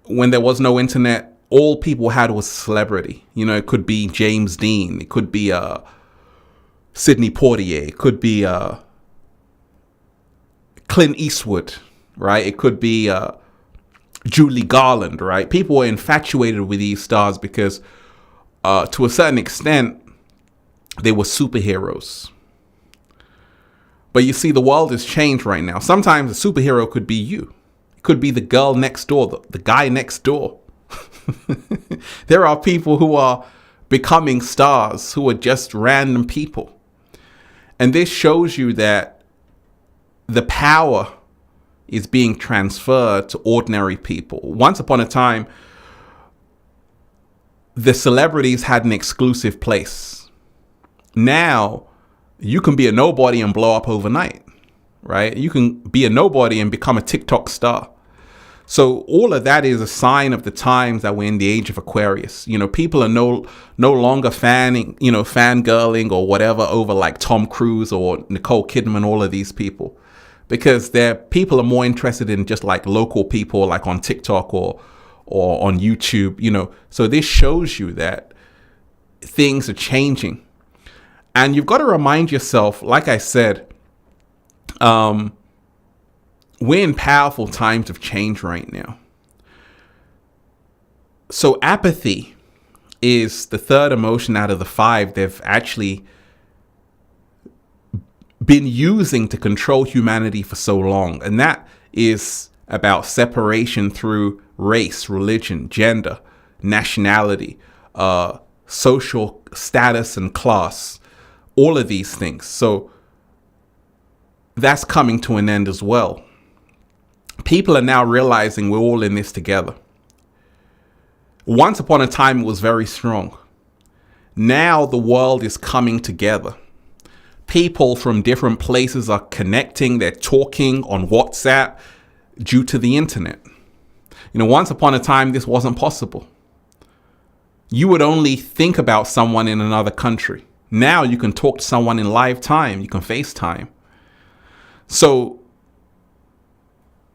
when there was no internet, all people had was celebrity. You know, it could be James Dean. It could be Sidney Poitier. It could be Clint Eastwood, right? It could be Julie Garland, right? People were infatuated with these stars because to a certain extent, they were superheroes. But you see, the world has changed right now. Sometimes a superhero could be you. It could be the girl next door, the guy next door. There are people who are becoming stars who are just random people. And this shows you that the power is being transferred to ordinary people. Once upon a time, the celebrities had an exclusive place. Now, you can be a nobody and blow up overnight, right? You can be a nobody and become a TikTok star. So all of that is a sign of the times that we're in the age of Aquarius. People are no longer fangirling or whatever over like Tom Cruise or Nicole Kidman, all of these people, because people are more interested in just like local people, like on TikTok or on YouTube. So this shows you that things are changing, and you've got to remind yourself, like I said, we're in powerful times of change right now. So apathy is the third emotion out of the 5 they've actually been using to control humanity for so long. And that is about separation through race, religion, gender, nationality, social status and class, all of these things. So that's coming to an end as well. People are now realizing we're all in this together. Once upon a time, it was very strong. Now the world is coming together. People from different places are connecting. They're talking on WhatsApp due to the internet. Once upon a time, this wasn't possible. You would only think about someone in another country. Now you can talk to someone in live time. You can FaceTime. So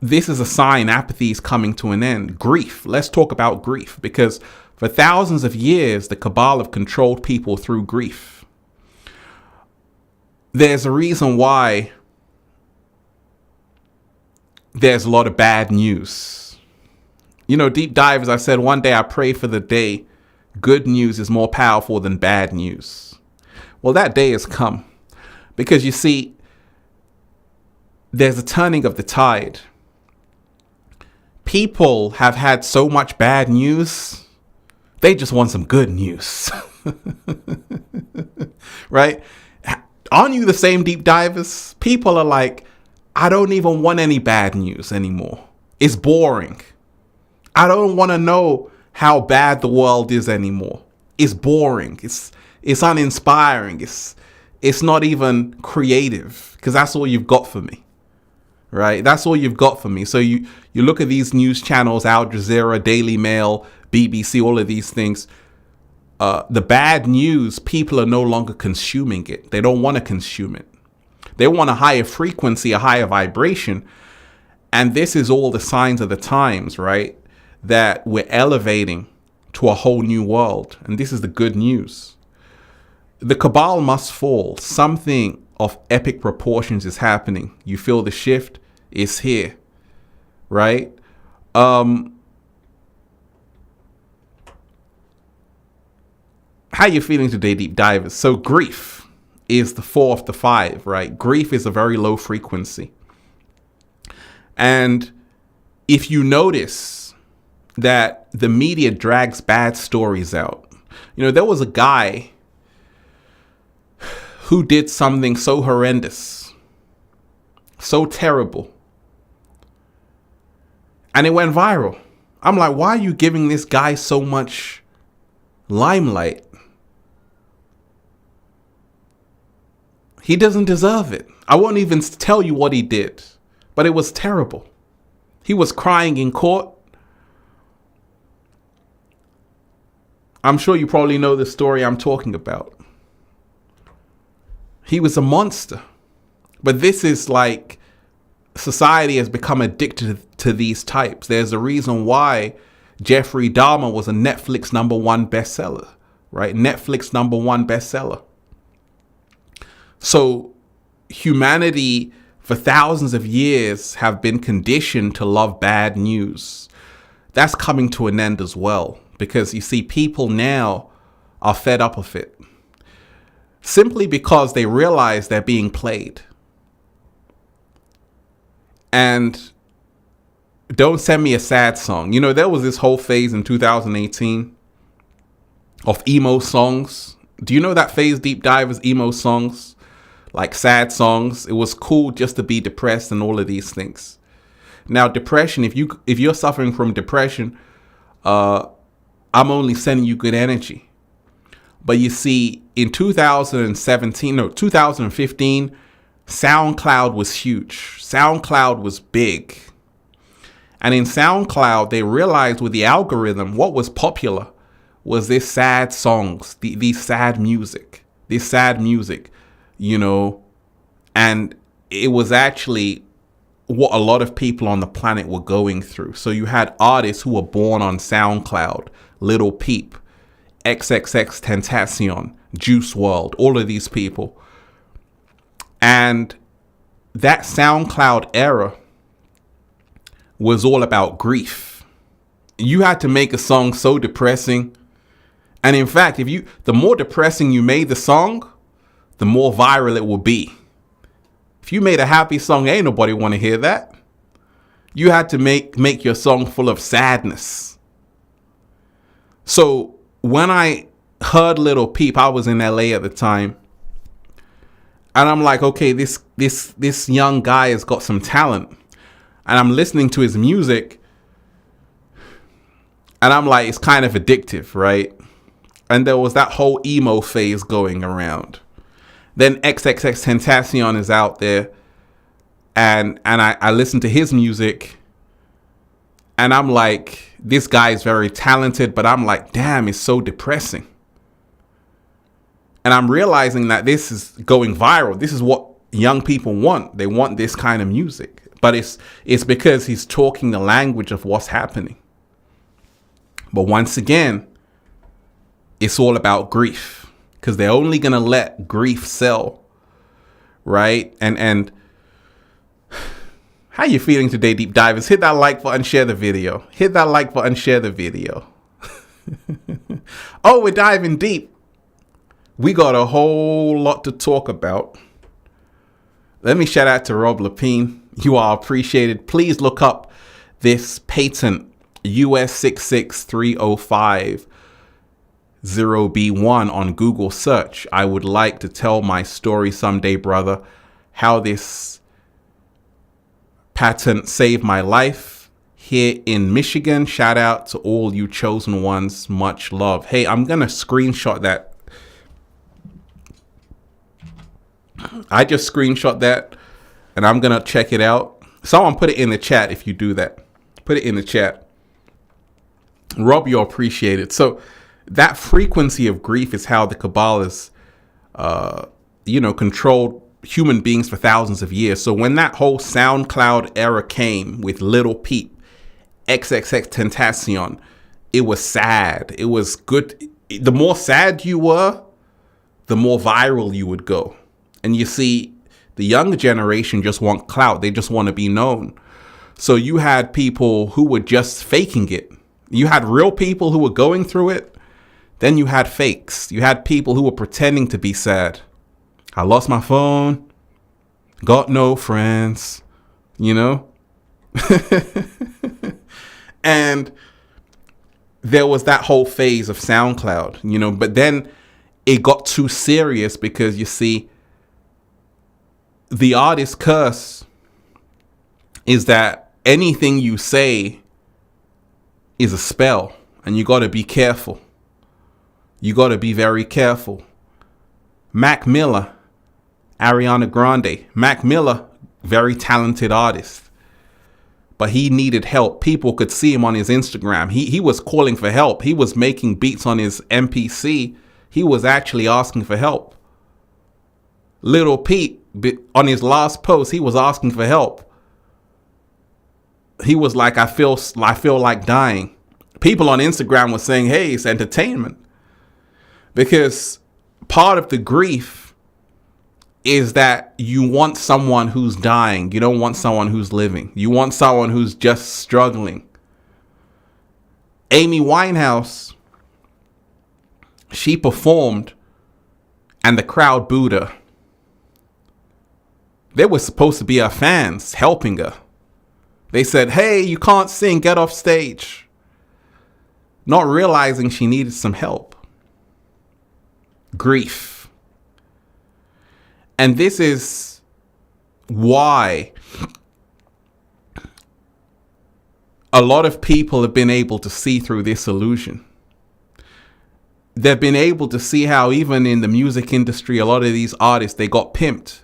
this is a sign apathy is coming to an end. Grief. Let's talk about grief, because for thousands of years, the Cabal have controlled people through grief. There's a reason why there's a lot of bad news. Deep dive, as I said, one day I pray for the day good news is more powerful than bad news. Well, that day has come, because you see, there's a turning of the tide. People have had so much bad news, they just want some good news. Right? Aren't you the same, deep divers? People are like, I don't even want any bad news anymore. It's boring. I don't want to know how bad the world is anymore. It's boring. It's uninspiring. It's not even creative, because that's all you've got for me. Right? That's all you've got for me. So you look at these news channels, Al Jazeera, Daily Mail, BBC, all of these things. The bad news, people are no longer consuming it. They don't want to consume it. They want a higher frequency, a higher vibration. And this is all the signs of the times, right? That we're elevating to a whole new world. And this is the good news. The Cabal must fall. Something of epic proportions is happening. You feel the shift is here, right? How you feeling today, deep divers? So grief is the 4 of the 5, right? Grief is a very low frequency. And if you notice that the media drags bad stories out, there was a guy who did something so horrendous, so terrible, and it went viral. I'm like, why are you giving this guy so much limelight? He doesn't deserve it. I won't even tell you what he did, but it was terrible. He was crying in court. I'm sure you probably know the story I'm talking about. He was a monster. But this is like, society has become addicted to these types. There's a reason why Jeffrey Dahmer was a Netflix #1 bestseller, right? Netflix #1 bestseller. So humanity for thousands of years have been conditioned to love bad news. That's coming to an end as well, because you see, people now are fed up of it. Simply because they realize they're being played. And don't send me a sad song. There was this whole phase in 2018 of emo songs. Do you know that phase, deep divers? Emo songs, like sad songs. It was cool just to be depressed and all of these things. Now, depression, if you're suffering from depression, I'm only sending you good energy. But you see, in 2015, SoundCloud was huge. SoundCloud was big. And in SoundCloud, they realized with the algorithm, what was popular was this sad songs, these sad music, and it was actually what a lot of people on the planet were going through. So you had artists who were born on SoundCloud, Little Peep, XXX Tentacion, Juice WRLD, all of these people. And that SoundCloud era was all about grief. You had to make a song so depressing. And in fact, the more depressing you made the song, the more viral it will be. If you made a happy song, ain't nobody want to hear that. You had to make your song full of sadness. So when I heard Little Peep, I was in LA at the time, and I'm like, okay, this young guy has got some talent, and I'm listening to his music, and I'm like, it's kind of addictive, right? And there was that whole emo phase going around. Then XXX Tentacion is out there, and I listen to his music, and I'm like, this guy is very talented, but I'm like, damn, it's so depressing. And I'm realizing that this is going viral. This is what young people want. They want this kind of music, but it's because he's talking the language of what's happening. But once again, it's all about grief. Because they're only going to let grief sell, right? And how you feeling today, deep divers? Hit that like button, share the video. Hit that like button, share the video. Oh, we're diving deep. We got a whole lot to talk about. Let me shout out to Rob Lapine. You are appreciated. Please look up this patent US 66305. 0B1 on Google search. I would like to tell my story someday, brother, how this patent saved my life here in Michigan. Shout out to all you chosen ones. Much love. Hey, I'm going to screenshot that. I just screenshot that and I'm going to check it out. Someone put it in the chat if you do that. Put it in the chat. Rob, you're appreciated. So that frequency of grief is how the Cabal has, controlled human beings for thousands of years. So when that whole SoundCloud era came with Little Peep, XXX Tentacion, it was sad. It was good. The more sad you were, the more viral you would go. And you see, the younger generation just want clout. They just want to be known. So you had people who were just faking it. You had real people who were going through it. Then you had fakes. You had people who were pretending to be sad. I lost my phone. Got no friends. And there was that whole phase of SoundCloud, but then it got too serious because you see, the artist's curse is that anything you say is a spell, and you got to be careful. You got to be very careful. Mac Miller, Ariana Grande. Mac Miller, very talented artist, but he needed help. People could see him on his Instagram. He was calling for help. He was making beats on his MPC. He was actually asking for help. Little Pete, on his last post, he was asking for help. He was like, I feel like dying. People on Instagram were saying, hey, it's entertainment. Because part of the grief is that you want someone who's dying. You don't want someone who's living. You want someone who's just struggling. Amy Winehouse, she performed and the crowd booed her. They were supposed to be her fans helping her. They said, hey, you can't sing, get off stage. Not realizing she needed some help. Grief. And this is why a lot of people have been able to see through this illusion. They've been able to see how even in the music industry, a lot of these artists, they got pimped.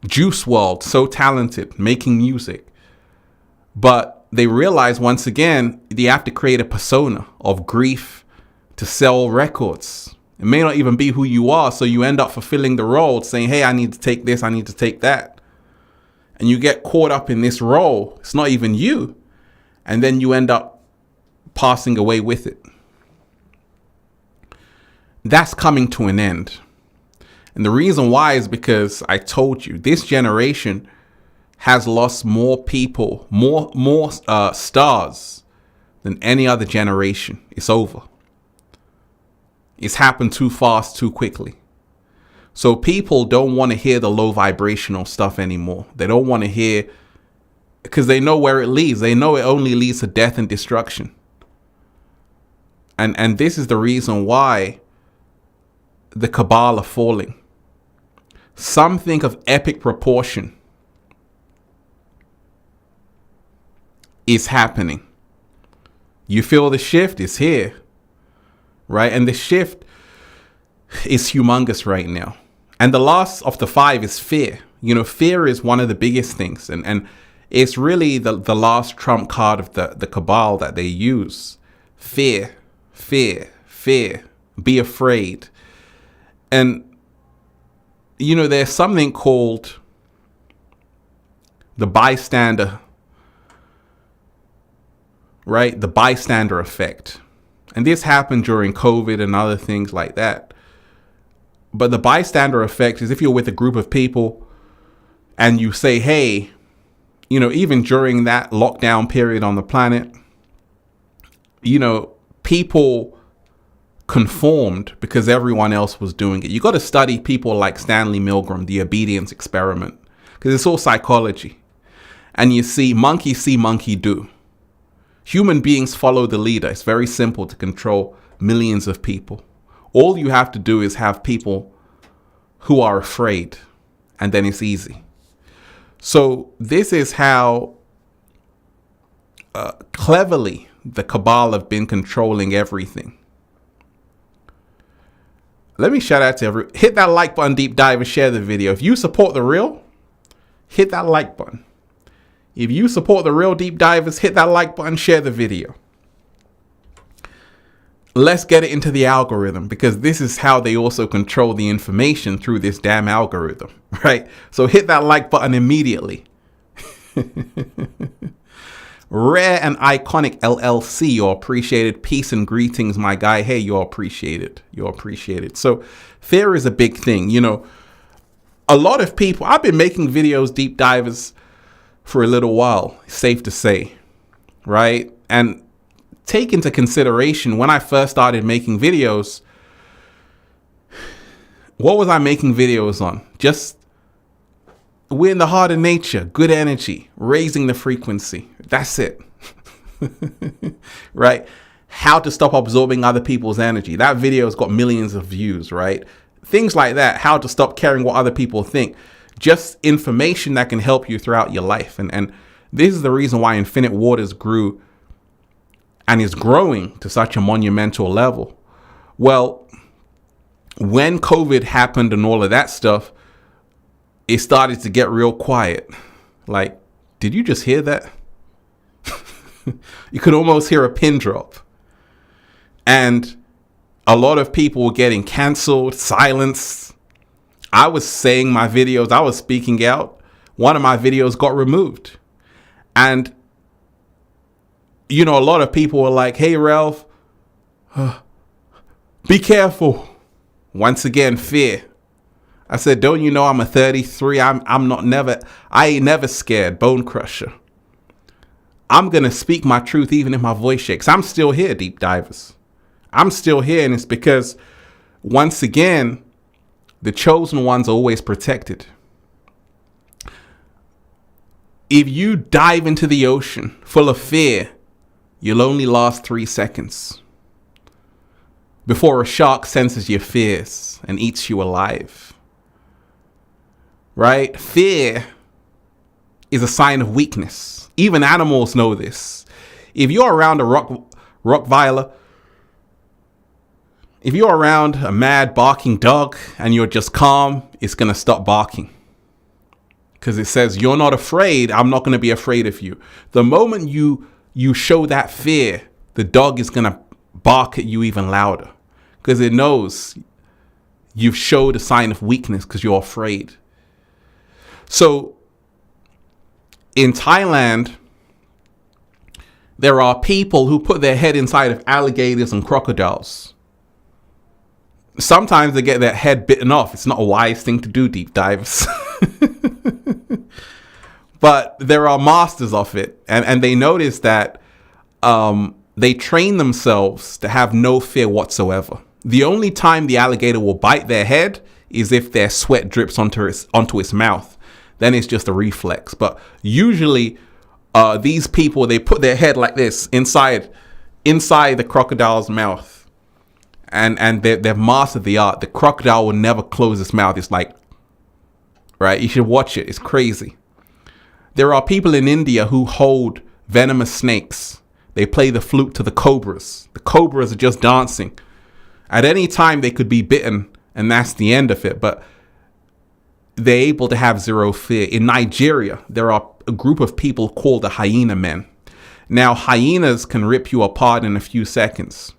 Juice WRLD, so talented, making music. But they realize once again, they have to create a persona of grief to sell records. It may not even be who you are. So you end up fulfilling the role saying, hey, I need to take this, I need to take that. And you get caught up in this role. It's not even you. And then you end up passing away with it. That's coming to an end. And the reason why is because I told you, this generation has lost more people, more stars than any other generation. It's over. It's happened too fast, too quickly. So people don't want to hear the low vibrational stuff anymore. They don't want to hear, because they know where it leads. They know it only leads to death and destruction. And this is the reason why the Cabal are falling. Something of epic proportion is happening. You feel the shift is here, right? And the shift is humongous right now. And the last of the 5 is fear. You know, fear is one of the biggest things. And it's really the last trump card of the Cabal that they use. Fear, fear, fear. Be afraid. And, you know, there's something called the bystander, right? The bystander effect. And this happened during COVID and other things like that. But the bystander effect is if you're with a group of people and you say, hey, you know, even during that lockdown period on the planet, you know, people conformed because everyone else was doing it. You got to study people like Stanley Milgram, the obedience experiment, because it's all psychology. And you see monkey do. Human beings follow the leader. It's very simple to control millions of people. All you have to do is have people who are afraid, and then it's easy. So this is how cleverly the Cabal have been controlling everything. Let me shout out to everyone. Hit that like button, deep dive, and share the video. If you support the real, hit that like button. If you support the real deep divers, hit that like button, share the video. Let's get it into the algorithm, because this is how they also control the information through this damn algorithm, right? So hit that like button immediately. Rare and Iconic LLC, you're appreciated. Peace and greetings, my guy. Hey, you're appreciated. You're appreciated. So fear is a big thing. You know, a lot of people, I've been making videos, deep divers, for a little while, safe to say, right? And take into consideration, when I first started making videos, what was I making videos on? Just, we're in the heart of nature, good energy, raising the frequency. That's it. Right? How to stop absorbing other people's energy. That video has got millions of views, right? Things like that. How to stop caring what other people think. Just information that can help you throughout your life. And this is the reason why Infinite Waters grew and is growing to such a monumental level. Well, when COVID happened and all of that stuff, it started to get real quiet. Like, did you just hear that? You could almost hear a pin drop. And a lot of people were getting canceled, silenced. I was saying my videos, I was speaking out. One of my videos got removed. And, you know, a lot of people were like, hey, Ralph, be careful. Once again, fear. I said, don't you know I'm a 33? I ain't never scared. Bone crusher. I'm going to speak my truth even if my voice shakes. I'm still here, deep divers. I'm still here. And it's because, once again, the chosen ones are always protected. If you dive into the ocean full of fear, you'll only last 3 seconds before a shark senses your fears and eats you alive. Right? Fear is a sign of weakness. Even animals know this. If you're around a Rottweiler, if you're around a mad barking dog and you're just calm, it's going to stop barking. because it says, you're not afraid, I'm not going to be afraid of you. The moment you show that fear, the dog is going to bark at you even louder, because it knows you've showed a sign of weakness because you're afraid. So in Thailand, there are people who put their head inside of alligators and crocodiles. Sometimes they get their head bitten off. It's not a wise thing to do, deep divers. But there are masters of it. And they notice that they train themselves to have no fear whatsoever. The only time the alligator will bite their head is if their sweat drips onto its mouth. Then it's just a reflex. But usually these people, they put their head like this inside the crocodile's mouth. And they've mastered the art. The crocodile will never close its mouth. It's like, right? You should watch it. It's crazy. There are people in India who hold venomous snakes. They play the flute to the cobras. The cobras are just dancing. At any time, they could be bitten, and that's the end of it. But they're able to have zero fear. In Nigeria, there are a group of people called the hyena men. Now, hyenas can rip you apart in a few seconds.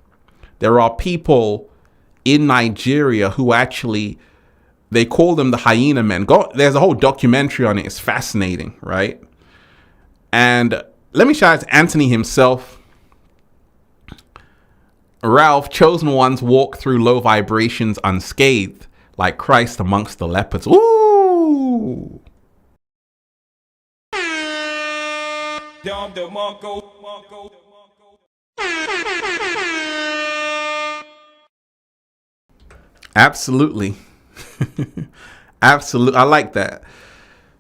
There are people in Nigeria who actually, they call them the hyena men. There's a whole documentary on it. It's fascinating, right? And let me shout out to Anthony himself. Ralph, chosen ones walk through low vibrations unscathed, like Christ amongst the leopards. Ooh! Absolutely. Absolutely. I like that.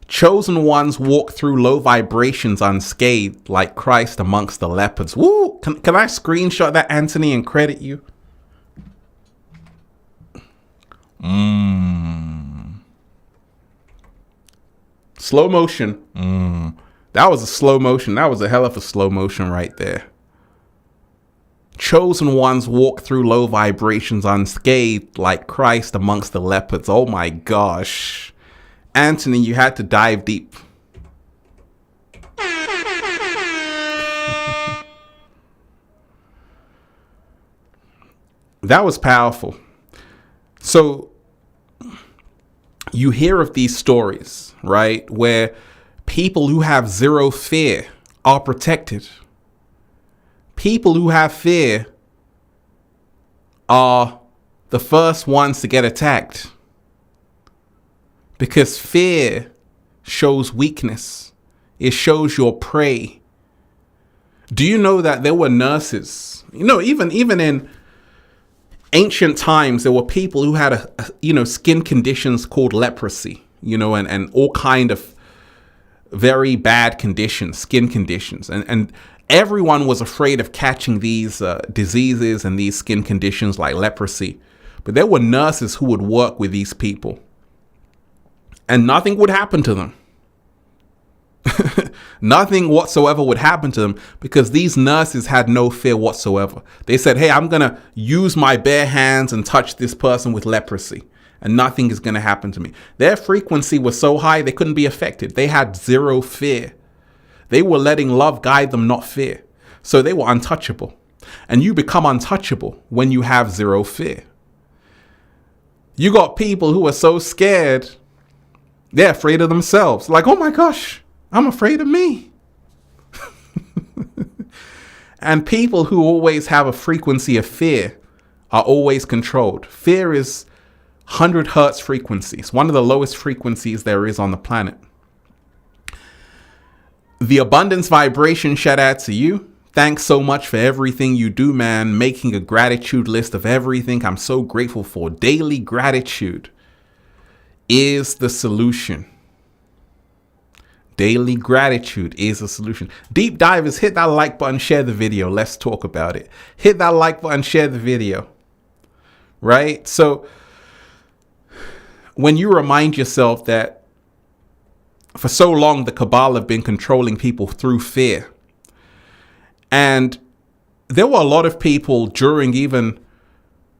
Chosen ones walk through low vibrations unscathed, like Christ amongst the leopards. Woo! Can I screenshot that, Anthony, and credit you? Slow motion. That was a slow motion. That was a hell of a slow motion right there. Chosen ones walk through low vibrations unscathed, like Christ amongst the leopards. Oh my gosh. Anthony, you had to dive deep. That was powerful. So you hear of these stories, right, where people who have zero fear are protected. People who have fear are the first ones to get attacked. Because fear shows weakness. It shows your prey. Do you know that there were nurses? You know, even in ancient times, there were people who had skin conditions called leprosy, and all kind of very bad conditions, skin conditions. And everyone was afraid of catching these diseases and these skin conditions like leprosy. But there were nurses who would work with these people. And nothing would happen to them. Nothing whatsoever would happen to them because these nurses had no fear whatsoever. They said, hey, I'm going to use my bare hands and touch this person with leprosy, and nothing is going to happen to me. Their frequency was so high they couldn't be affected. They had zero fear. They were letting love guide them, not fear. So they were untouchable. And you become untouchable when you have zero fear. You got people who are so scared, they're afraid of themselves. Like, oh my gosh, I'm afraid of me. And people who always have a frequency of fear are always controlled. Fear is 100 hertz frequencies, one of the lowest frequencies there is on the planet. The abundance vibration, shout out to you. Thanks so much for everything you do, man. Making a gratitude list of everything I'm so grateful for. Daily gratitude is the solution. Daily gratitude is a solution. Deep divers, hit that like button, share the video. Let's talk about it. Hit that like button, share the video. Right? So when you remind yourself that for so long the Cabal have been controlling people through fear, and there were a lot of people during even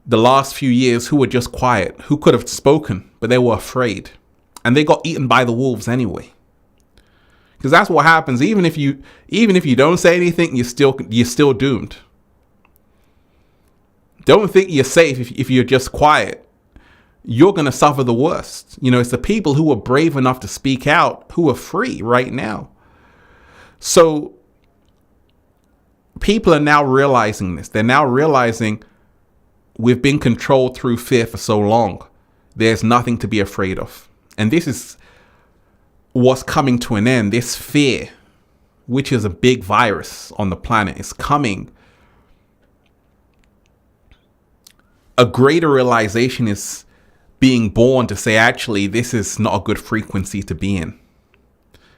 the last few years who were just quiet, who could have spoken, but they were afraid. and they got eaten by the wolves anyway. Because that's what happens. Even if you don't say anything, you're still doomed. Don't think you're safe if you're just quiet. You're going to suffer the worst. You know, it's the people who are brave enough to speak out who are free right now. So people are now realizing this. They're now realizing we've been controlled through fear for so long. There's nothing to be afraid of. And this is what's coming to an end. This fear, which is a big virus on the planet, is coming. A greater realization is being born to say, actually, this is not a good frequency to be in.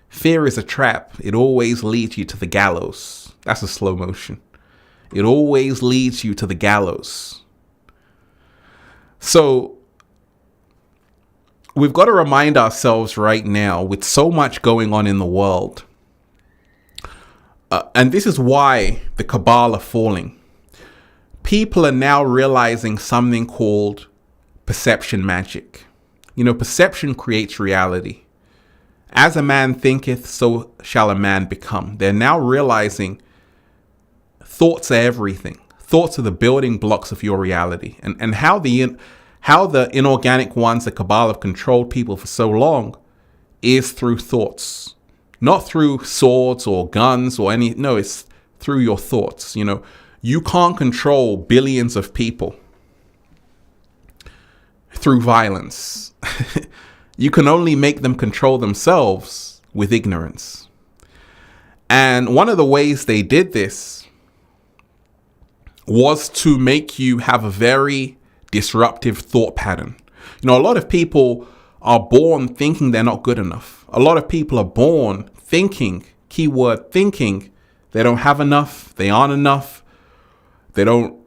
Fear is a trap. It always leads you to the gallows. That's a slow motion. It always leads you to the gallows. So we've got to remind ourselves right now, with so much going on in the world, and this is why the Cabal are falling. People are now realizing something called perception magic. You know, perception creates reality. As a man thinketh, so shall a man become. They're now realizing thoughts are everything. Thoughts are the building blocks of your reality. And how the inorganic ones, the Cabal, have controlled people for so long is through thoughts. Not through swords or guns or no, it's through your thoughts. You know, you can't control billions of people through violence. You can only make them control themselves with ignorance. And one of the ways they did this was to make you have a very disruptive thought pattern. You know, a lot of people are born thinking they're not good enough. A lot of people are born thinking, keyword thinking, they don't have enough, they aren't enough, they don't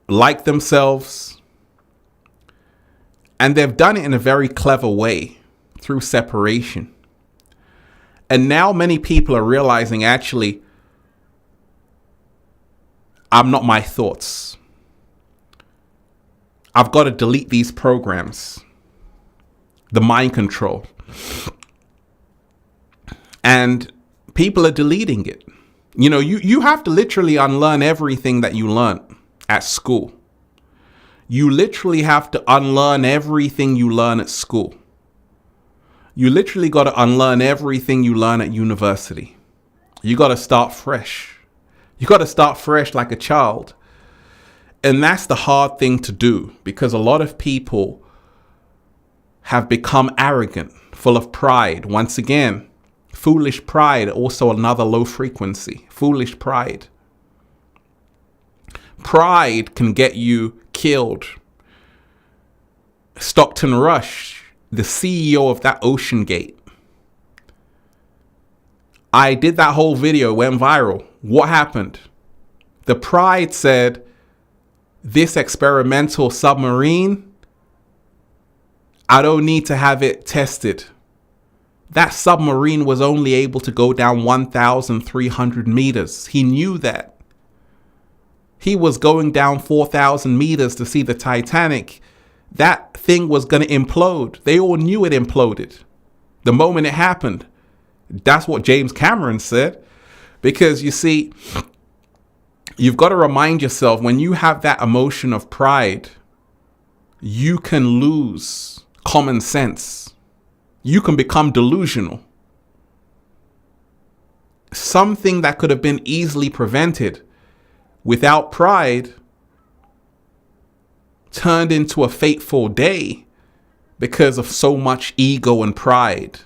like themselves. And they've done it in a very clever way through separation. And now many people are realizing, actually, I'm not my thoughts. I've got to delete these programs. The mind control. And people are deleting it. You know, you have to literally unlearn everything that you learned at school. You literally have to unlearn everything you learn at school. You literally got to unlearn everything you learn at university. You got to start fresh. You got to start fresh like a child. And that's the hard thing to do, because a lot of people have become arrogant, full of pride. Once again, foolish pride, also another low frequency. Foolish pride. Pride can get you killed. Stockton Rush, the CEO of that Ocean Gate. I did that whole video, went viral. What happened? The pride said, this experimental submarine, I don't need to have it tested. That submarine was only able to go down 1,300 meters. He knew that. He was going down 4,000 meters to see the Titanic. That thing was going to implode. They all knew it imploded the moment it happened. That's what James Cameron said. Because you see, you've got to remind yourself, when you have that emotion of pride, you can lose common sense. You can become delusional. Something that could have been easily prevented without pride turned into a fateful day because of so much ego and pride.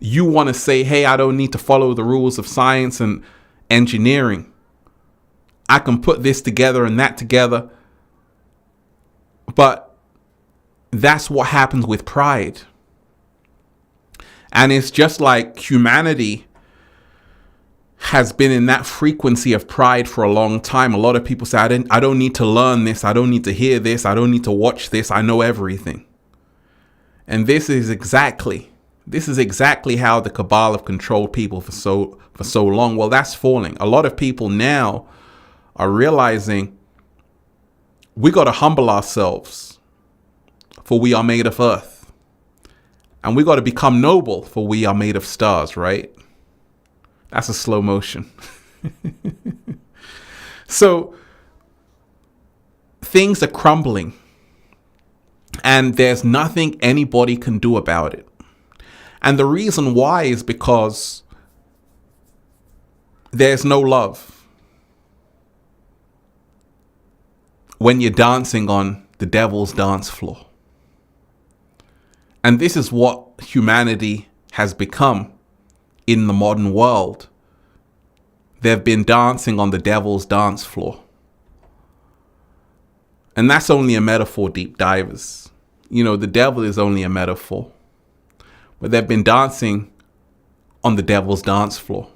You want to say, hey, I don't need to follow the rules of science and engineering. I can put this together and that together. But that's what happens with pride. And it's just like humanity has been in that frequency of pride for a long time. A lot of people say, I don't need to learn this. I don't need to hear this. I don't need to watch this. I know everything. And this is exactly how the Cabal have controlled people for so long. Well, that's falling. A lot of people now are realizing we got to humble ourselves, for we are made of earth. And we got to become noble, for we are made of stars, right? That's a slow motion. So things are crumbling, and there's nothing anybody can do about it. And the reason why is because there's no love when you're dancing on the devil's dance floor. And this is what humanity has become in the modern world. They've been dancing on the devil's dance floor. And that's only a metaphor, deep divers. You know, the devil is only a metaphor. But they've been dancing on the devil's dance floor.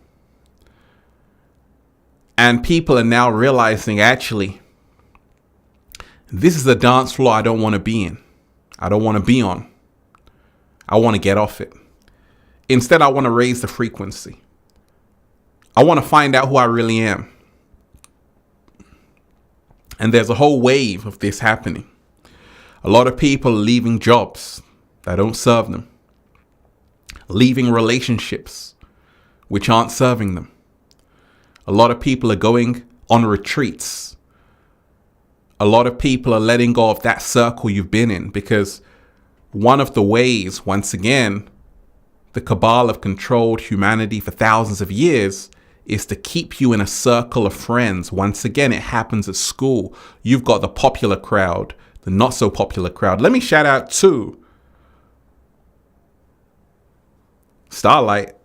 And people are now realizing, actually, this is a dance floor I don't want to be in. I don't want to be on. I want to get off it. Instead, I want to raise the frequency. I want to find out who I really am. And there's a whole wave of this happening. A lot of people are leaving jobs that don't serve them. Leaving relationships which aren't serving them. A lot of people are going on retreats. A lot of people are letting go of that circle you've been in, because one of the ways, once again, the Cabal have controlled humanity for thousands of years is to keep you in a circle of friends. Once again, it happens at school. You've got the popular crowd, the not so popular crowd. Let me shout out to Starlight.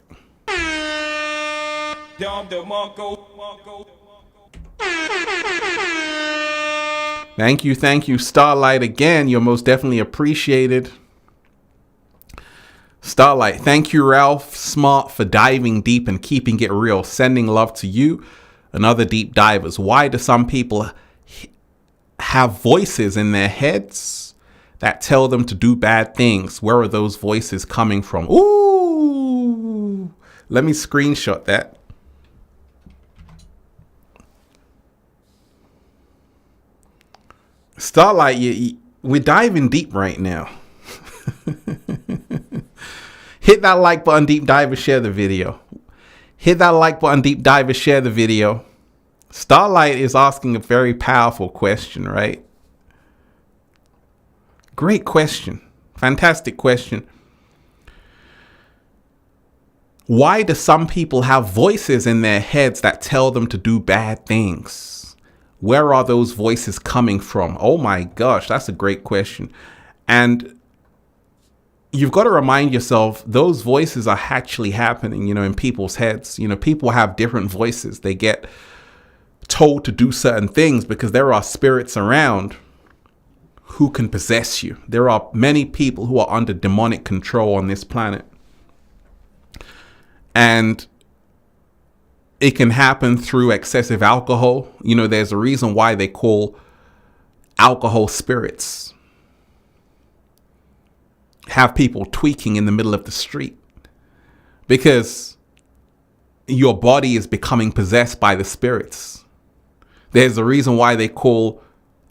Thank you, Starlight. Again, you're most definitely appreciated. Starlight, thank you, Ralph Smart, for diving deep and keeping it real. Sending love to you and other deep divers. Why do some people have voices in their heads that tell them to do bad things? Where are those voices coming from? Ooh, let me screenshot that. Starlight, we're diving deep right now. Hit that like button, deep diver, share the video. Hit that like button, deep diver, share the video. Starlight is asking a very powerful question, right? Great question. Fantastic question. Why do some people have voices in their heads that tell them to do bad things? Where are those voices coming from? Oh my gosh, that's a great question. And you've got to remind yourself, those voices are actually happening, in people's heads. People have different voices. They get told to do certain things because there are spirits around who can possess you. There are many people who are under demonic control on this planet. And it can happen through excessive alcohol. There's a reason why they call alcohol spirits. Have people tweaking in the middle of the street because your body is becoming possessed by the spirits. There's a reason why they call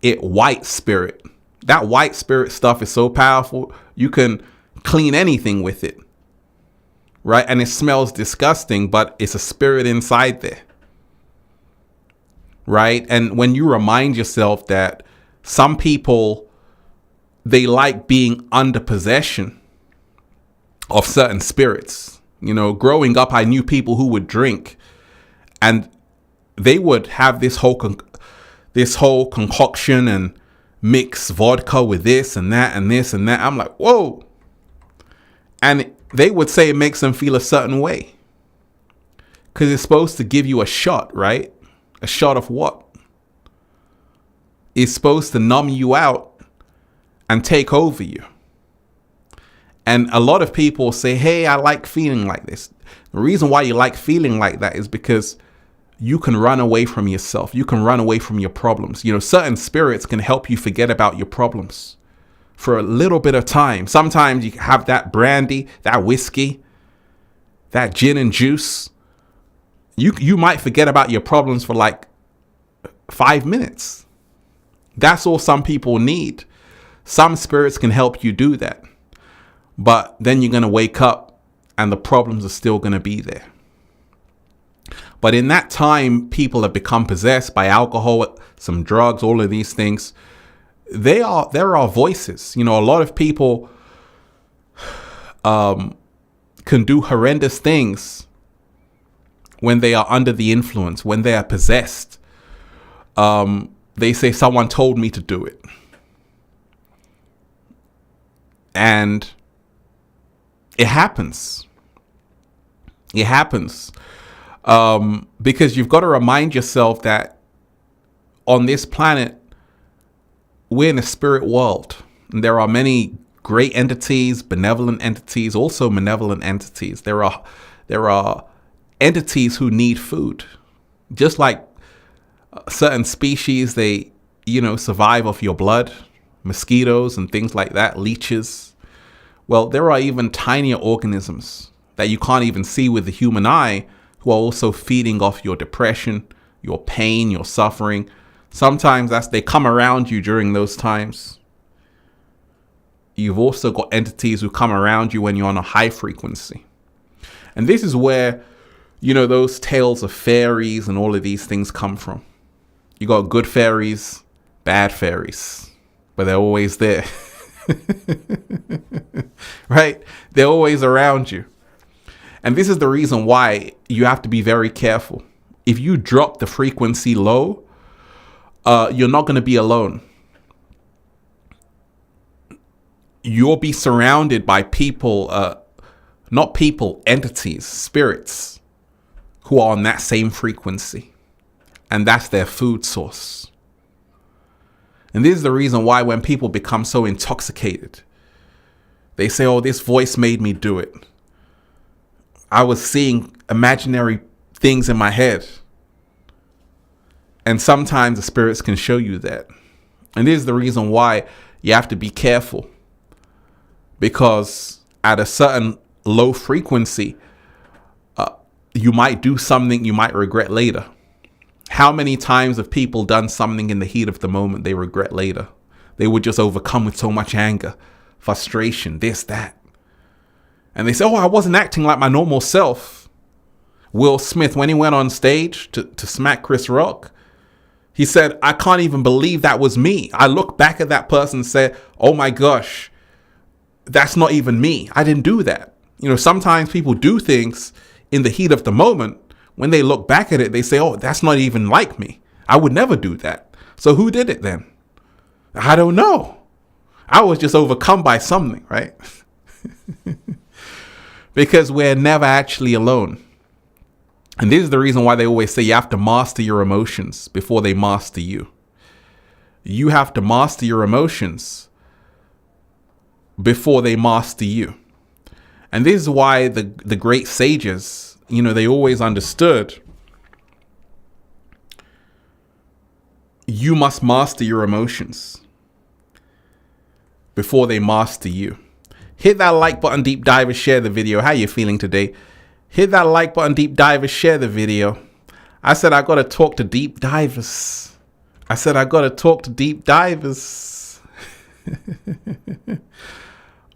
it white spirit. That white spirit stuff is so powerful. You can clean anything with it, right? And it smells disgusting, but it's a spirit inside there, right? And when you remind yourself that some people, they like being under possession of certain spirits. Growing up, I knew people who would drink and they would have this whole concoction and mix vodka with this and that and this and that. I'm like, whoa. And they would say it makes them feel a certain way because it's supposed to give you a shot, right? A shot of what? It's supposed to numb you out and take over you. And a lot of people say, hey, I like feeling like this. The reason why you like feeling like that is because you can run away from yourself. You can run away from your problems. Certain spirits can help you forget about your problems for a little bit of time. Sometimes you have that brandy, that whiskey, that gin and juice. You might forget about your problems for like 5 minutes. That's all some people need. Some spirits can help you do that. But then you're going to wake up and the problems are still going to be there. But in that time, people have become possessed by alcohol, some drugs, all of these things. There are voices. You know, a lot of people can do horrendous things when they are under the influence, when they are possessed. They say, someone told me to do it. And it happens. It happens. Because you've got to remind yourself that on this planet, we're in a spirit world. And there are many great entities, benevolent entities, also malevolent entities. There are entities who need food. Just like certain species, they, survive off your blood, mosquitoes and things like that, leeches. Well, there are even tinier organisms that you can't even see with the human eye who are also feeding off your depression, your pain, your suffering. Sometimes they come around you during those times. You've also got entities who come around you when you're on a high frequency. And this is where, those tales of fairies and all of these things come from. You got good fairies, bad fairies, but they're always there. Right? They're always around you. And this is the reason why you have to be very careful. If you drop the frequency low, you're not going to be alone. You'll be surrounded by people, not people, entities, spirits who are on that same frequency. And that's their food source. And this is the reason why when people become so intoxicated, they say, oh, this voice made me do it. I was seeing imaginary things in my head. And sometimes the spirits can show you that. And this is the reason why you have to be careful. Because at a certain low frequency, you might do something you might regret later. How many times have people done something in the heat of the moment they regret later? They were just overcome with so much anger, frustration, this, that. And they say, oh, I wasn't acting like my normal self. Will Smith, when he went on stage to smack Chris Rock, he said, I can't even believe that was me. I look back at that person and say, oh my gosh, that's not even me. I didn't do that. Sometimes people do things in the heat of the moment. When they look back at it, they say, oh, that's not even like me. I would never do that. So who did it then? I don't know. I was just overcome by something, right? Because we're never actually alone. And this is the reason why they always say you have to master your emotions before they master you. You have to master your emotions before they master you. And this is why the great sages, they always understood you must master your emotions before they master you. Hit that like button, deep divers, share the video. How you feeling today? Hit that like button, deep divers, share the video. I said I got to talk to deep divers.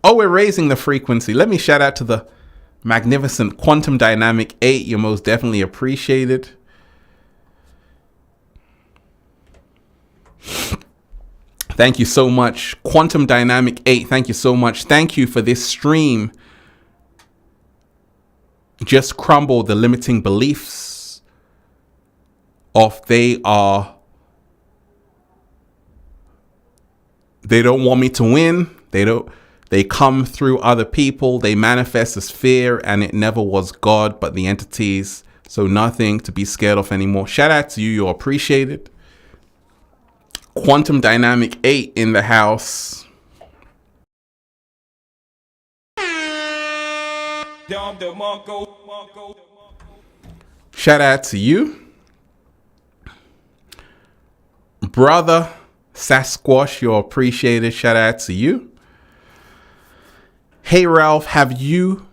Oh, we're raising the frequency. Let me shout out to the magnificent Quantum Dynamic 8. You're most definitely appreciated. Thank you so much. Quantum Dynamic 8, thank you so much. Thank you for this stream. Just crumble the limiting beliefs of they don't want me to win. They come through other people. They manifest as fear, and it never was God, but the entities. So nothing to be scared of anymore. Shout out to you. You're appreciated. Quantum Dynamic 8 in the house. Shout out to you. Brother Sasquatch, you're appreciated. Shout out to you. Hey Ralph, have you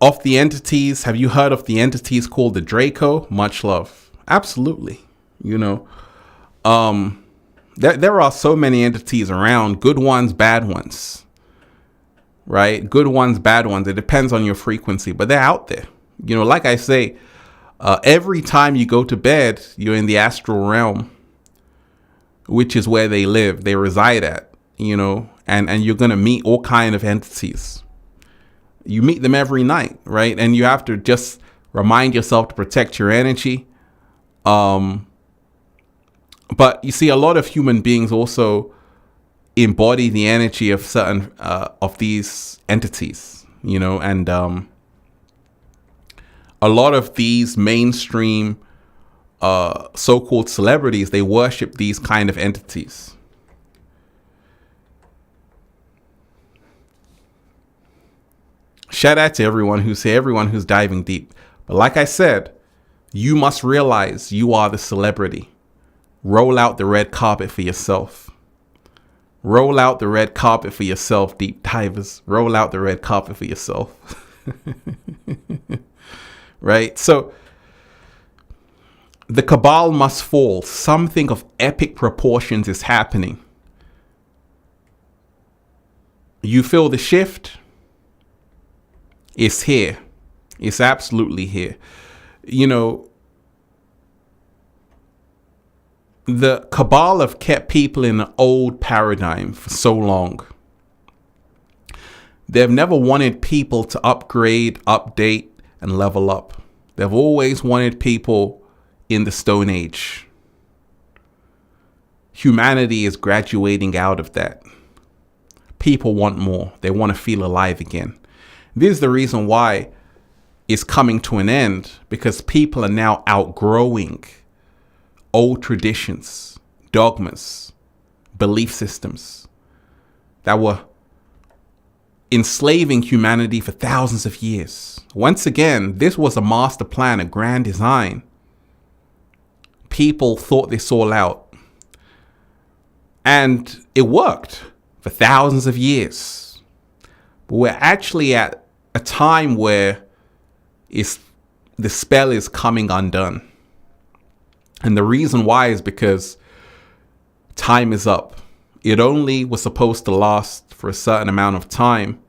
heard of the entities called the Draco? Much love. Absolutely. There are so many entities around, good ones, bad ones, right? Good ones, bad ones. It depends on your frequency, but they're out there. You know, like I say, every time you go to bed, you're in the astral realm, which is where they live, they reside at, you know, and you're going to meet all kind of entities. You meet them every night, right? And you have to just remind yourself to protect your energy. But you see, a lot of human beings also embody the energy of certain of these entities, you know, and a lot of these mainstream so-called celebrities, they worship these kind of entities. Shout out to everyone who's diving deep. But like I said, you must realize you are the celebrity. Roll out the red carpet for yourself. Roll out the red carpet for yourself, deep divers. Roll out the red carpet for yourself. Right? So the cabal must fall. Something of epic proportions is happening. You feel the shift? It's here. It's absolutely here. You know, the cabal have kept people in an old paradigm for so long. They've never wanted people to upgrade, update, and level up. They've always wanted people in the Stone Age. Humanity is graduating out of that. People want more. They want to feel alive again. This is the reason why it's coming to an end, because people are now outgrowing old traditions, dogmas, belief systems that were enslaving humanity for thousands of years. Once again, this was a master plan, a grand design. People thought this all out. And it worked for thousands of years. But we're actually at a time where the spell is coming undone. And the reason why is because time is up. It only was supposed to last for a certain amount of time,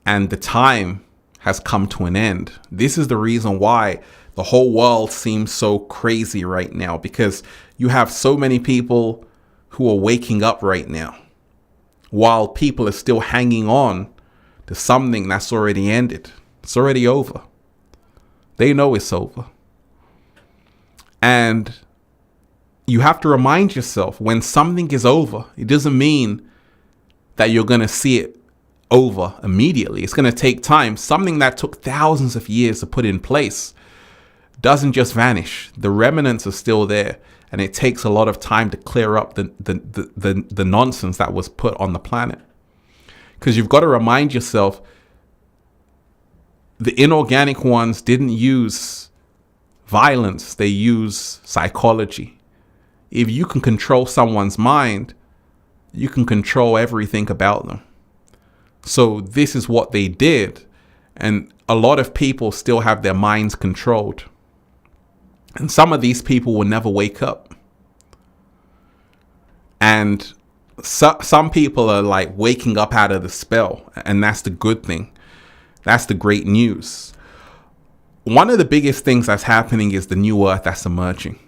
and the time has come to an end. This is the reason why the whole world seems so crazy right now, because you have so many people who are waking up right now, while people are still hanging on to something that's already ended. It's already over. They know it's over. And you have to remind yourself, when something is over, it doesn't mean that you're going to see it over immediately. It's going to take time. Something that took thousands of years to put in place doesn't just vanish. The remnants are still there, and it takes a lot of time to clear up the nonsense that was put on the planet. Because you've got to remind yourself, the inorganic ones didn't use violence, they use psychology. If you can control someone's mind, you can control everything about them. So this is what they did. And a lot of people still have their minds controlled. And some of these people will never wake up. And some people are like waking up out of the spell. And that's the good thing. That's the great news. One of the biggest things that's happening is the new earth that's emerging.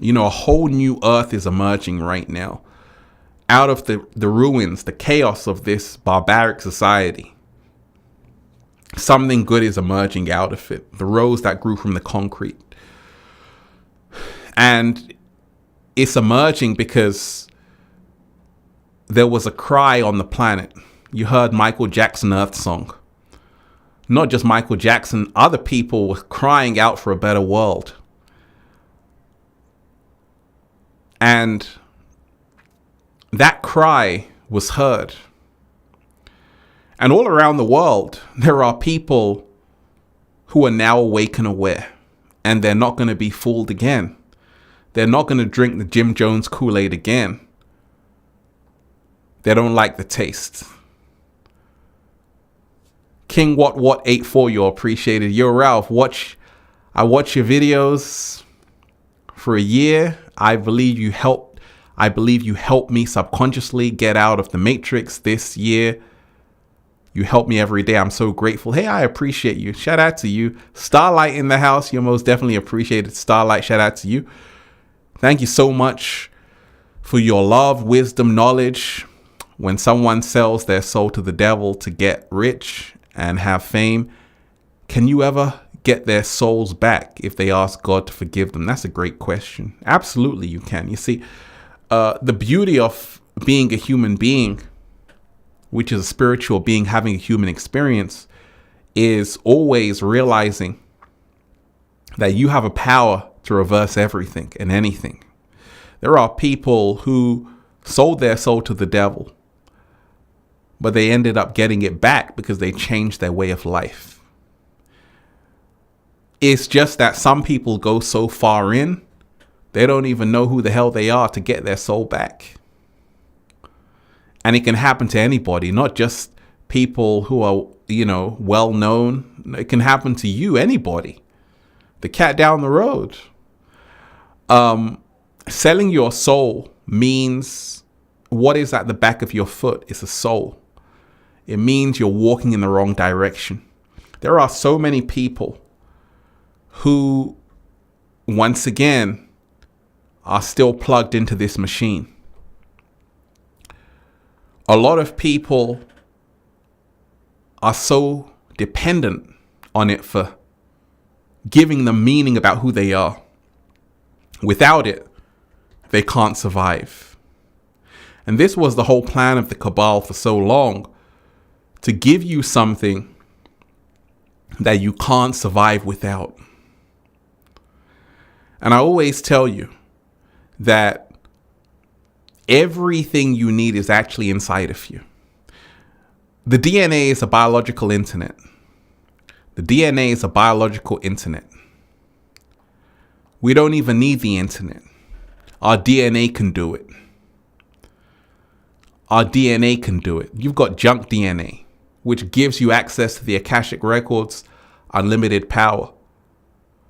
You know, a whole new earth is emerging right now. Out of the ruins, the chaos of this barbaric society. Something good is emerging out of it. The rose that grew from the concrete. And it's emerging because there was a cry on the planet. You heard Michael Jackson Earth Song. Not just Michael Jackson, other people were crying out for a better world. And that cry was heard. And all around the world, there are people who are now awake and aware. And they're not going to be fooled again. They're not going to drink the Jim Jones Kool-Aid again. They don't like the taste. King What 84, you're appreciated. Yo, Ralph, I watch your videos for a year. I believe you helped I believe you helped me subconsciously get out of the matrix this year. You help me every day. I'm so grateful. Hey, I appreciate you. Shout out to you. Starlight in the house. You're most definitely appreciated. Starlight, shout out to you. Thank you so much for your love, wisdom, knowledge. When someone sells their soul to the devil to get rich and have fame, can you ever get their souls back if they ask God to forgive them? That's a great question. Absolutely, you can. You see, the beauty of being a human being, which is a spiritual being having a human experience, is always realizing that you have a power to reverse everything and anything. There are people who sold their soul to the devil, but they ended up getting it back because they changed their way of life. It's just that some people go so far in, they don't even know who the hell they are to get their soul back. And it can happen to anybody, not just people who are, well known. It can happen to you, anybody. The cat down the road. Selling your soul means what is at the back of your foot is a soul. It means you're walking in the wrong direction. There are so many people who, once again, are still plugged into this machine. A lot of people are so dependent on it for giving them meaning about who they are. Without it, they can't survive. And this was the whole plan of the Cabal for so long, to give you something that you can't survive without. And I always tell you that everything you need is actually inside of you. The DNA is a biological internet. The DNA is a biological internet. We don't even need the internet. Our DNA can do it. Our DNA can do it. You've got junk DNA, which gives you access to the Akashic records, unlimited power.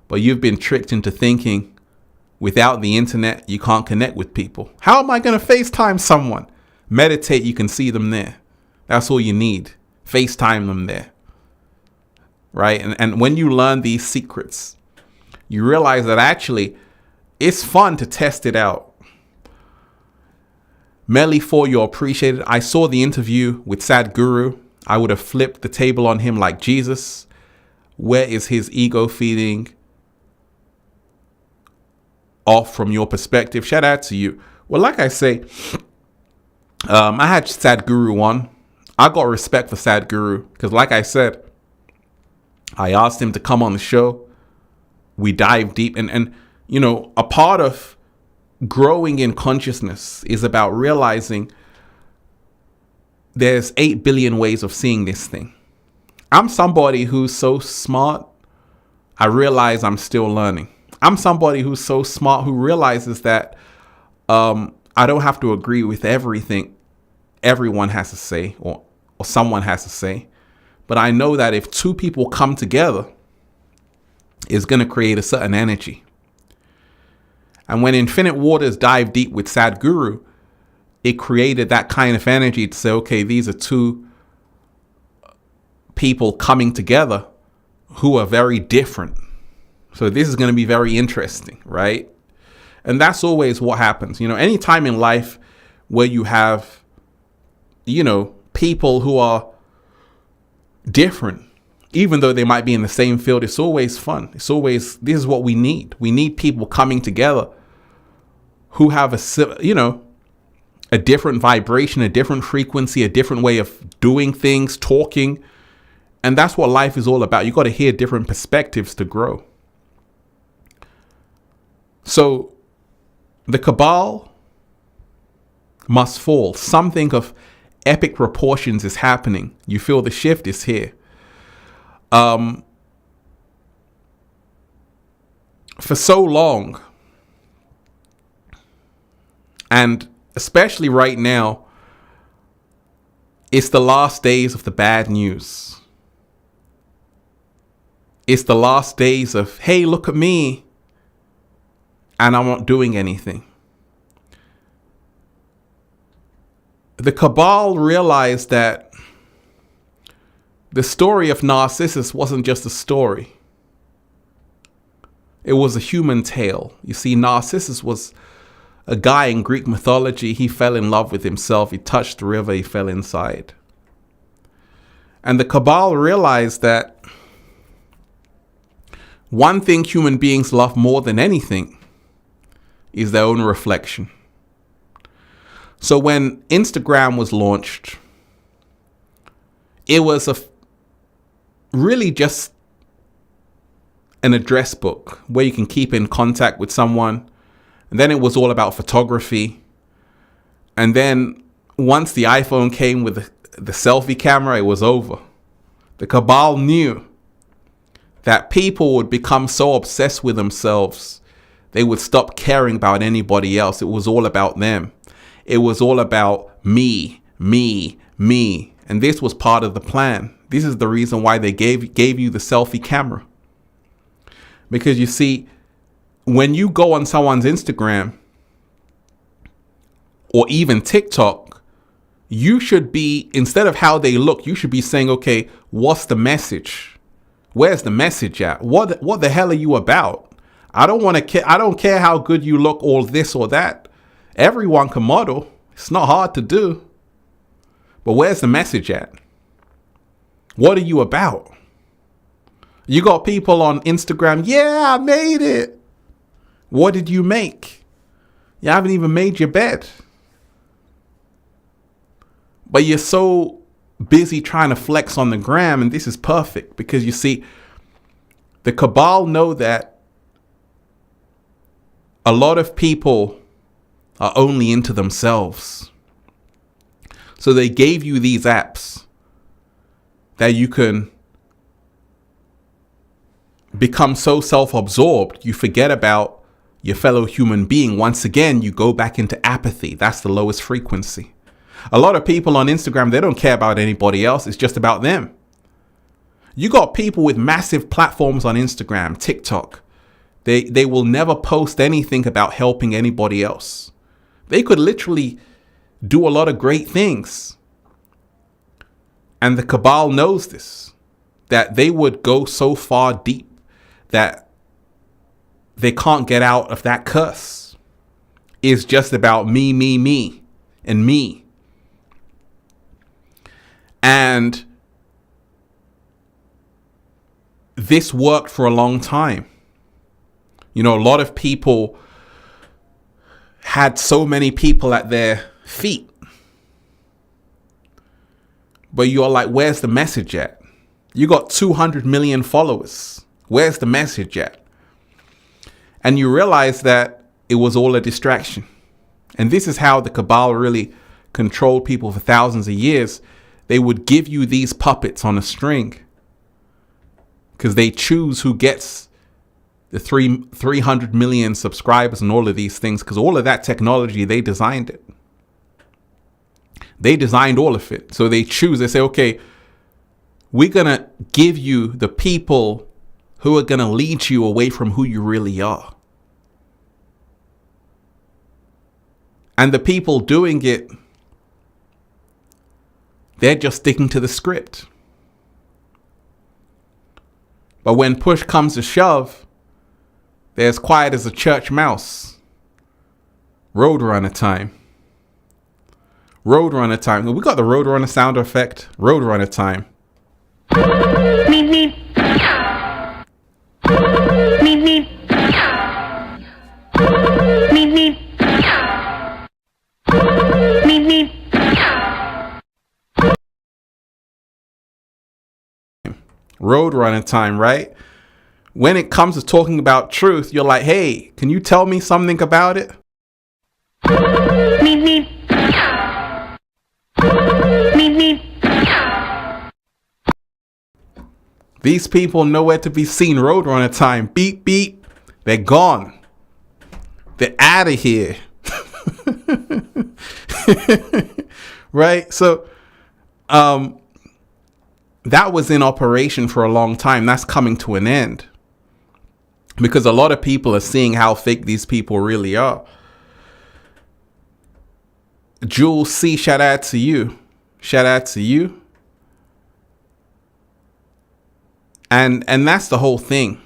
But you've been tricked into thinking without the internet, you can't connect with people. How am I going to FaceTime someone? Meditate, you can see them there. That's all you need. FaceTime them there. Right? And when you learn these secrets, you realize that actually it's fun to test it out. Melly 4, you're appreciated. I saw the interview with Sadhguru. I would have flipped the table on him like Jesus. Where is his ego feeding off from your perspective? Shout out to you. Well, like I say, I had Sadhguru on. I got respect for Sadhguru because, like I said, I asked him to come on the show. We dive deep. And a part of growing in consciousness is about realizing there's 8 billion ways of seeing this thing. I'm somebody who's so smart, I realize I'm still learning. I'm somebody who's so smart who realizes that I don't have to agree with everything everyone has to say or someone has to say. But I know that if two people come together, it's going to create a certain energy. And when Infinite Waters dive deep with Sadhguru, it created that kind of energy to say, okay, these are two people coming together who are very different. So this is going to be very interesting, right? And that's always what happens. Any time in life where you have, people who are different, even though they might be in the same field, it's always fun. This is what we need. We need people coming together who have a different vibration, a different frequency, a different way of doing things, talking. And that's what life is all about. You got to hear different perspectives to grow. So the Cabal must fall. Something of epic proportions is happening. You feel the shift is here. For so long, and especially right now, it's the last days of the bad news. It's the last days of, hey, look at me, and I'm not doing anything. the Cabal realized that the story of Narcissus wasn't just a story. It was a human tale. You see, Narcissus was a guy in Greek mythology. He fell in love with himself. He touched the river. He fell inside. And the Cabal realized that one thing human beings love more than anything is their own reflection. So when Instagram was launched, it was really just an address book where you can keep in contact with someone. And then it was all about photography. And then once the iPhone came with the selfie camera, it was over. The Cabal knew that people would become so obsessed with themselves, they would stop caring about anybody else. It was all about them. It was all about me, me, me. And this was part of the plan. This is the reason why they gave you the selfie camera. Because you see, when you go on someone's Instagram or even TikTok, you should be, instead of how they look, you should be saying, okay, what's the message? Where's the message at? What the hell are you about? I don't care how good you look or this or that. Everyone can model. It's not hard to do. But where's the message at? What are you about? You got people on Instagram, yeah, I made it. What did you make? You haven't even made your bed. But you're so busy trying to flex on the gram, and this is perfect because you see, the Cabal know that a lot of people are only into themselves. So they gave you these apps that you can become so self-absorbed, you forget about your fellow human being. Once again, you go back into apathy. That's the lowest frequency. A lot of people on Instagram, they don't care about anybody else. It's just about them. You got people with massive platforms on Instagram, TikTok. They will never post anything about helping anybody else. They could literally do a lot of great things. And the Cabal knows this, that they would go so far deep that they can't get out of that curse. It's just about me, me, me, and me. And this worked for a long time. You know, a lot of people had so many people at their feet. But you're like, where's the message at? You got 200 million followers. Where's the message at? And you realize that it was all a distraction. And this is how the Cabal really controlled people for thousands of years. They would give you these puppets on a string because they choose who gets the 300 million subscribers and all of these things, because all of that technology, they designed it. They designed all of it. So they choose, they say, okay, we're going to give you the people who are going to lead you away from who you really are. And the people doing it, they're just sticking to the script. But when push comes to shove, they're as quiet as a church mouse. Roadrunner time. Roadrunner time. We got the Roadrunner sound effect. Roadrunner time. Meep, meep. Meep, meep. Meep, meep. Meep, meep. Roadrunner time, right? When it comes to talking about truth, you're like, hey, can you tell me something about it? Meep, meep. Meep, meep. These people nowhere to be seen. Roadrunner time. Beep, beep. They're gone. They're out of here. Right? So, that was in operation for a long time. That's coming to an end. Because a lot of people are seeing how fake these people really are. Jules C, shout out to you. Shout out to you. And that's the whole thing.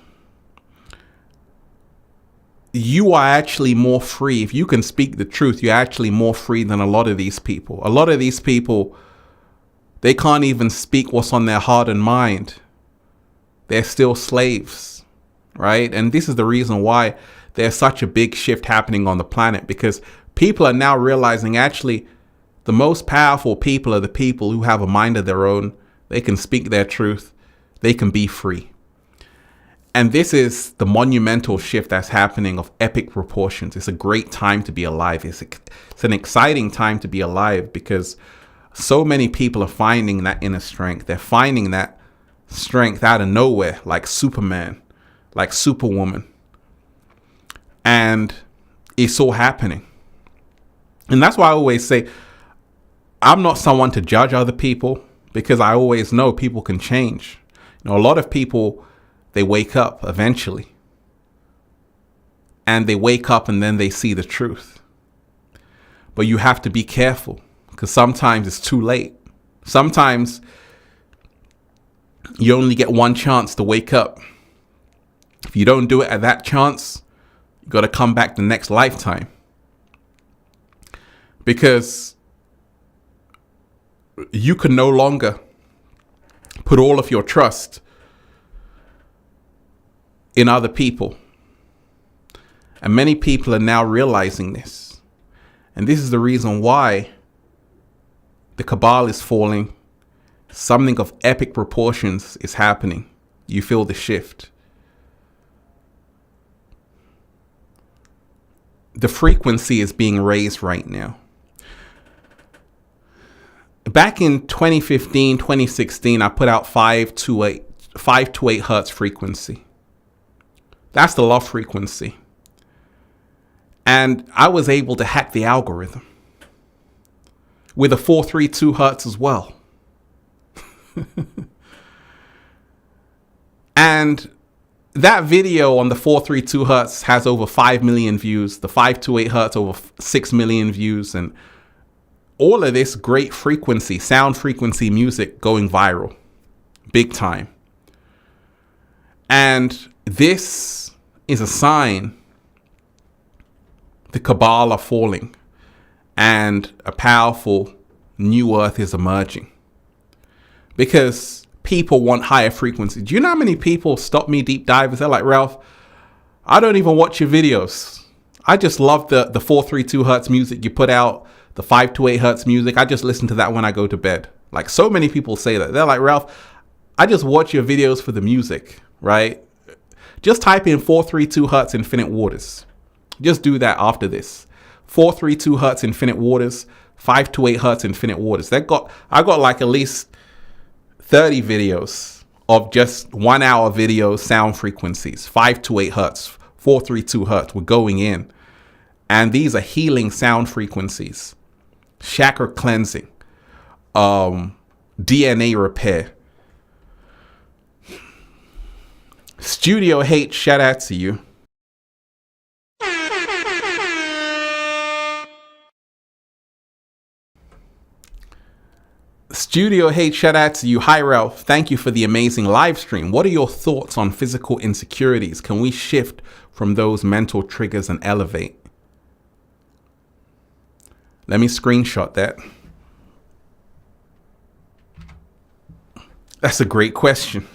You are actually more free. If you can speak the truth, you're actually more free than a lot of these people. A lot of these people, they can't even speak what's on their heart and mind. They're still slaves, right? And this is the reason why there's such a big shift happening on the planet, because people are now realizing actually the most powerful people are the people who have a mind of their own. They can speak their truth. They can be free. And this is the monumental shift that's happening of epic proportions. It's a great time to be alive. It's an exciting time to be alive, because so many people are finding that inner strength. They're finding that strength out of nowhere, like Superman, like Superwoman. And it's all happening. And that's why I always say, I'm not someone to judge other people, because I always know people can change. You know, a lot of people, they wake up eventually, and they wake up and then they see the truth. But you have to be careful, because sometimes it's too late. Sometimes you only get one chance to wake up. If you don't do it at that chance, you got to come back the next lifetime. Because you can no longer put all of your trust in other people. And many people are now realizing this. And this is the reason why the Cabal is falling. Something of epic proportions is happening. You feel the shift. The frequency is being raised right now. Back in 2015, 2016, I put out 528 hertz frequency. That's the love frequency. And I was able to hack the algorithm with a 432 hertz as well. And that video on the 432 hertz has over 5 million views. The 528 hertz over 6 million views. And all of this great frequency, sound frequency music going viral. Big time. And this is a sign the Cabal are falling and a powerful new earth is emerging. Because people want higher frequency. Do you know how many people stop me, deep divers? They're like, Ralph, I don't even watch your videos. I just love the 432 hertz music you put out, the 528 hertz music. I just listen to that when I go to bed. Like, so many people say that. They're like, Ralph, I just watch your videos for the music, right? Just type in 432 hertz infinite waters. Just do that after this. 432 hertz infinite waters, 528 hertz infinite waters. I got like at least 30 videos of just 1 hour video sound frequencies, 528 hertz, 432 hertz. We're going in. And these are healing sound frequencies, chakra cleansing, DNA repair. Studio H, shout out to you. Studio H, shout out to you. Hi Ralph, thank you for the amazing live stream. What are your thoughts on physical insecurities? Can we shift from those mental triggers and elevate? Let me screenshot that. That's a great question.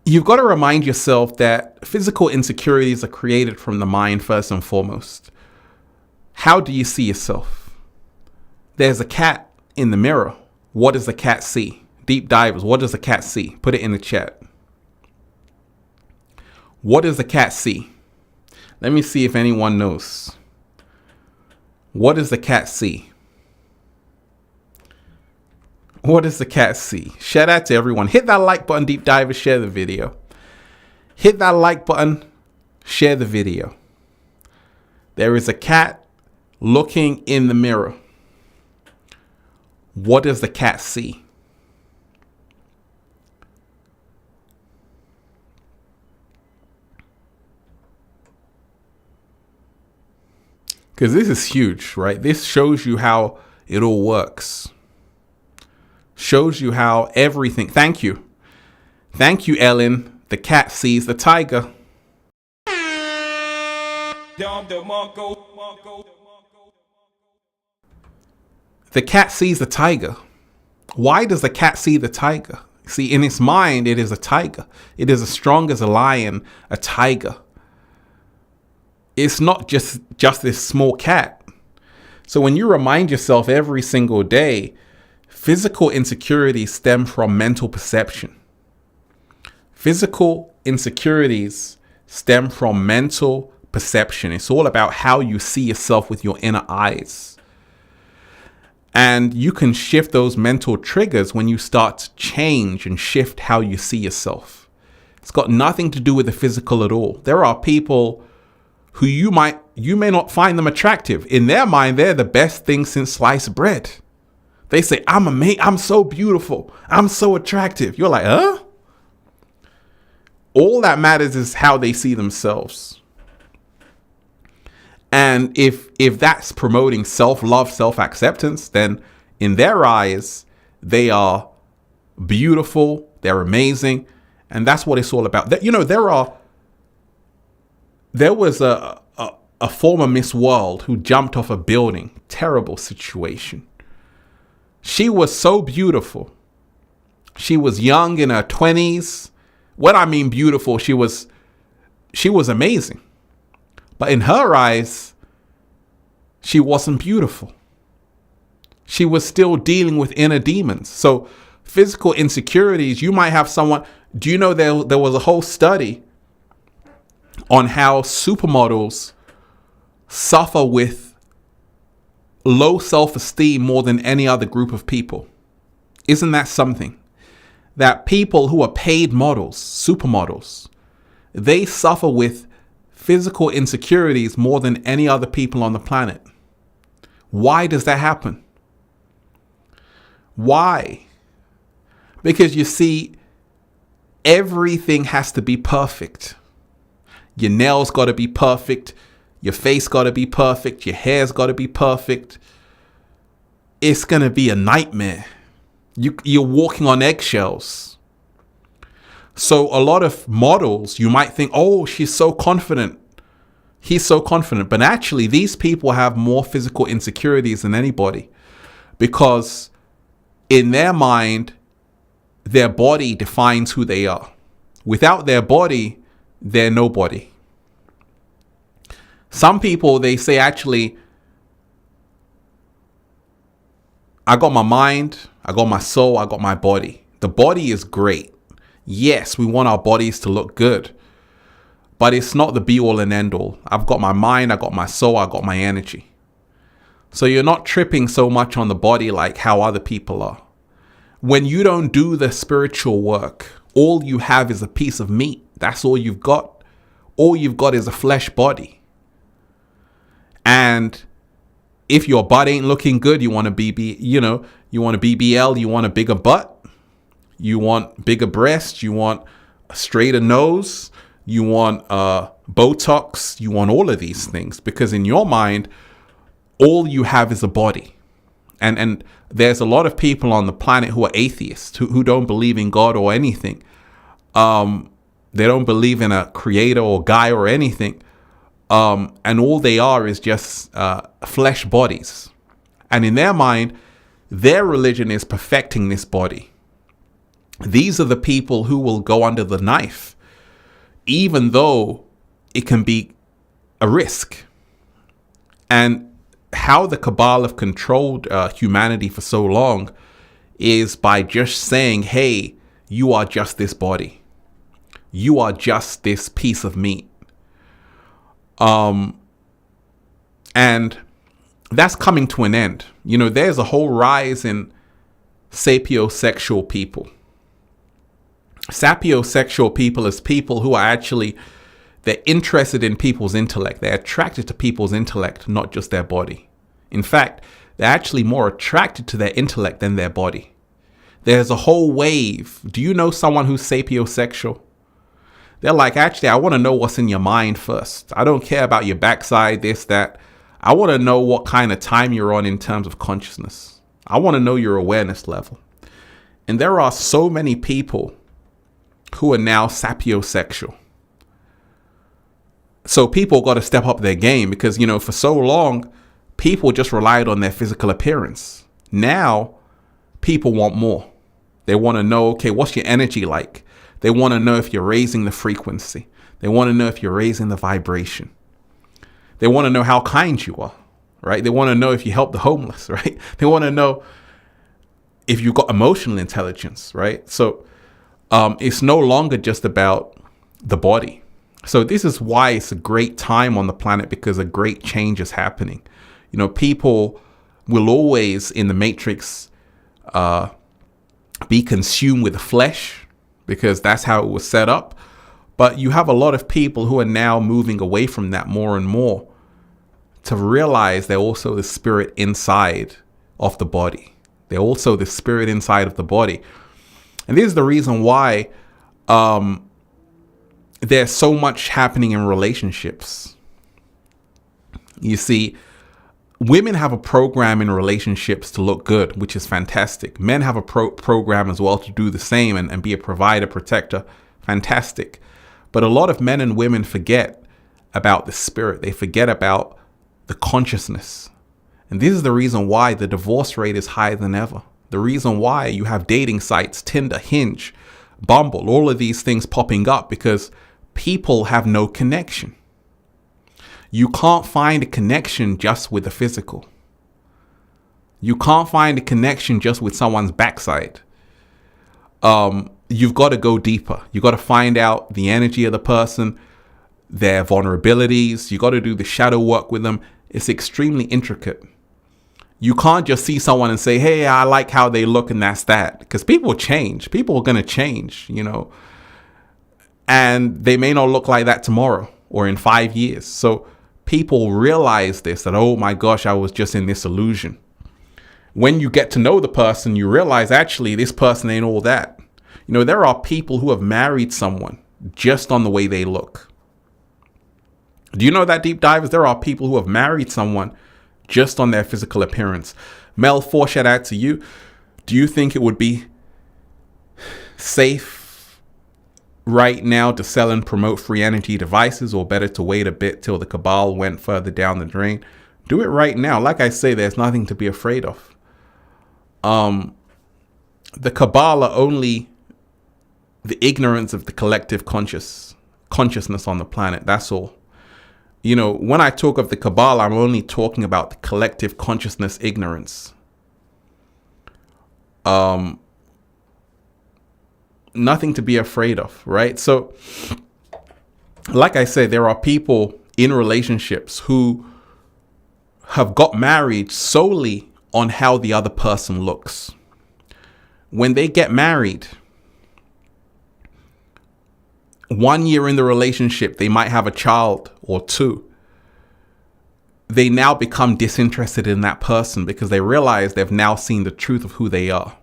You've got to remind yourself that physical insecurities are created from the mind first and foremost. How do you see yourself? There's a cat in the mirror. What does the cat see? Deep divers, what does the cat see? Put it in the chat. What does the cat see? Let me see if anyone knows. What does the cat see? What does the cat see? Shout out to everyone. Hit that like button, deep divers, share the video. Hit that like button, share the video. There is a cat looking in the mirror. What does the cat see? Because this is huge, right? This shows you how it all works. Shows you how everything. Thank you. Thank you, Ellen. The cat sees the tiger. The cat sees the tiger. Why does the cat see the tiger? See, in its mind, it is a tiger. It is as strong as a lion, a tiger. It's not just this small cat. So when you remind yourself every single day, physical insecurities stem from mental perception. Physical insecurities stem from mental perception. It's all about how you see yourself with your inner eyes. And you can shift those mental triggers when you start to change and shift how you see yourself. It's got nothing to do with the physical at all. There are people who you may not find them attractive. In their mind, they're the best thing since sliced bread. They say, I'm so beautiful. I'm so attractive. You're like, huh? All that matters is how they see themselves. And if that's promoting self-love, self-acceptance, then in their eyes, they are beautiful, they're amazing, and that's what it's all about. There was a former Miss World who jumped off a building. Terrible situation. She was so beautiful. She was young, in her 20s. When I mean beautiful, she was amazing. But in her eyes, she wasn't beautiful. She was still dealing with inner demons. So physical insecurities, you might have someone, do you know there was a whole study on how supermodels suffer with low self-esteem more than any other group of people? Isn't that something? That people who are paid models, supermodels, they suffer with physical insecurities more than any other people on the planet. Why does that happen? Why? Because you see, everything has to be perfect. Your nails got to be perfect. Your face got to be perfect. Your hair's got to be perfect. It's going to be a nightmare. You're walking on eggshells. So a lot of models, you might think, oh, she's so confident. He's so confident. But actually, these people have more physical insecurities than anybody, because in their mind, their body defines who they are. Without their body, they're nobody. Some people, they say, actually, I got my mind, I got my soul, I got my body. The body is great. Yes, we want our bodies to look good, but it's not the be all and end all. I've got my mind, I got my soul, I got my energy. So you're not tripping so much on the body like how other people are. When you don't do the spiritual work, all you have is a piece of meat. That's all you've got. All you've got is a flesh body. And if your butt ain't looking good, you want to you want a BBL, you want a bigger butt. You want bigger breasts, you want a straighter nose, you want Botox, you want all of these things, because in your mind, all you have is a body. And there's a lot of people on the planet who are atheists, who don't believe in God or anything. They don't believe in a creator or guy or anything. And all they are is just flesh bodies. And in their mind, their religion is perfecting this body. These are the people who will go under the knife, even though it can be a risk. And how the Cabal have controlled humanity for so long is by just saying, hey, you are just this body. You are just this piece of meat. And that's coming to an end. You know, there's a whole rise in sapiosexual people. Sapiosexual people is people who are actually, they're interested in people's intellect. They're attracted to people's intellect, not just their body. In fact, they're actually more attracted to their intellect than their body. There's a whole wave. Do you know someone who's sapiosexual? They're like, actually, I want to know what's in your mind first. I don't care about your backside, this, that. I want to know what kind of time you're on in terms of consciousness. I want to know your awareness level. And there are so many people who are now sapiosexual. So people got to step up their game because, for so long, people just relied on their physical appearance. Now, people want more. They want to know, okay, what's your energy like? They want to know if you're raising the frequency. They want to know if you're raising the vibration. They want to know how kind you are, right? They want to know if you help the homeless, right? They want to know if you've got emotional intelligence, right? So it's no longer just about the body. So this is why it's a great time on the planet, because a great change is happening. People will always in the matrix be consumed with the flesh because that's how it was set up. But you have a lot of people who are now moving away from that more and more to realize they're also the spirit inside of the body. They're also the spirit inside of the body. And this is the reason why there's so much happening in relationships. You see, women have a program in relationships to look good, which is fantastic. Men have a program as well to do the same and be a provider, protector. Fantastic. But a lot of men and women forget about the spirit. They forget about the consciousness. And this is the reason why the divorce rate is higher than ever. The reason why you have dating sites, Tinder, Hinge, Bumble, all of these things popping up, because people have no connection. You can't find a connection just with the physical. You can't find a connection just with someone's backside. You've got to go deeper. You got to find out the energy of the person, their vulnerabilities. You got to do the shadow work with them. It's extremely intricate. You can't just see someone and say, hey, I like how they look and that's that. Because people change. People are going to change, and they may not look like that tomorrow or in 5 years. So people realize this, that, oh my gosh, I was just in this illusion. When you get to know the person, you realize actually this person ain't all that. There are people who have married someone just on the way they look. Do you know that, deep divers? There are people who have married someone just on their physical appearance. Mel, shout out to you. Do you think it would be safe right now to sell and promote free energy devices, or better to wait a bit till the cabal went further down the drain? Do it right now. Like I say, there's nothing to be afraid of. The cabal are only the ignorance of the collective consciousness on the planet. That's all. When I talk of the cabal, I'm only talking about the collective consciousness ignorance. Nothing to be afraid of, right? So, like I said, there are people in relationships who have got married solely on how the other person looks. When they get married, 1 year in the relationship, they might have a child or two. They now become disinterested in that person because they realize they've now seen the truth of who they are.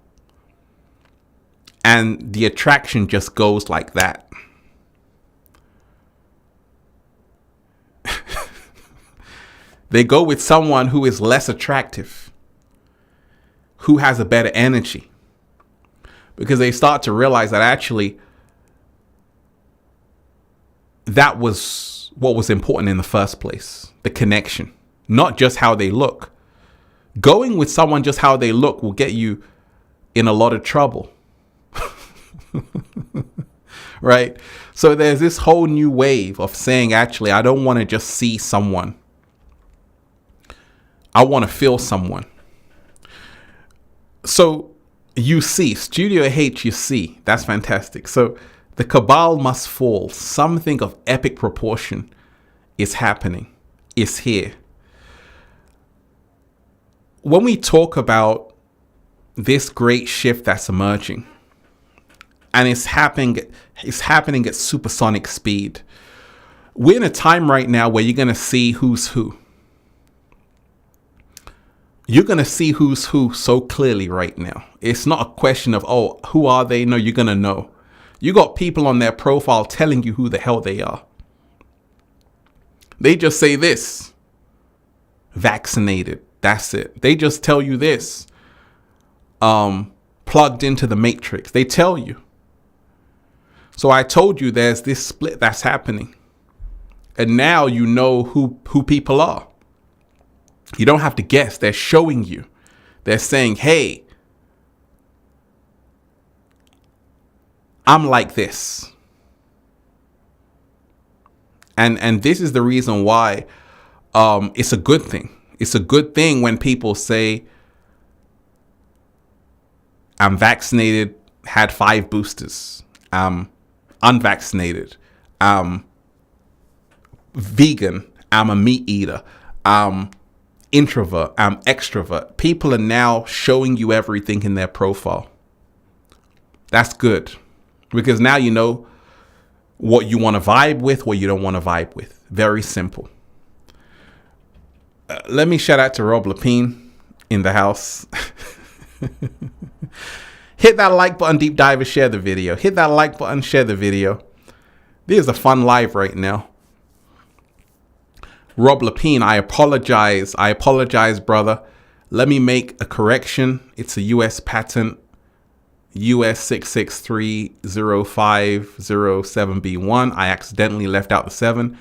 And the attraction just goes like that. They go with someone who is less attractive, who has a better energy, because they start to realize that actually that was what was important in the first place, the connection, not just how they look. Going with someone just how they look will get you in a lot of trouble. Right? So there's this whole new wave of saying, actually, I don't want to just see someone. I want to feel someone. So you see, Studio H, you see, that's fantastic. So the cabal must fall. Something of epic proportion is happening. It's here. When we talk about this great shift that's emerging, and it's happening at supersonic speed, we're in a time right now where you're going to see who's who. You're going to see who's who so clearly right now. It's not a question of, oh, who are they? No, you're going to know. You got people on their profile telling you who the hell they are. They just say this. vaccinated. That's it. They just tell you this. Plugged into the matrix. They tell you. So I told you there's this split that's happening. And now you know who people are. You don't have to guess. They're showing you. They're saying, hey, I'm like this. And this is the reason why it's a good thing. It's a good thing when people say, I'm vaccinated, had 5 boosters. I'm unvaccinated. I'm vegan. I'm a meat eater. I'm introvert. I'm extrovert. People are now showing you everything in their profile. That's good. Because now you know what you want to vibe with, what you don't want to vibe with. Very simple. Let me shout out to Rob Lapine in the house. Hit that like button, deep diver, share the video. Hit that like button, share the video. This is a fun live right now. Rob Lapine, I apologize. I apologize, brother. Let me make a correction. It's a US patent, US 6630507B1. I accidentally left out the 7.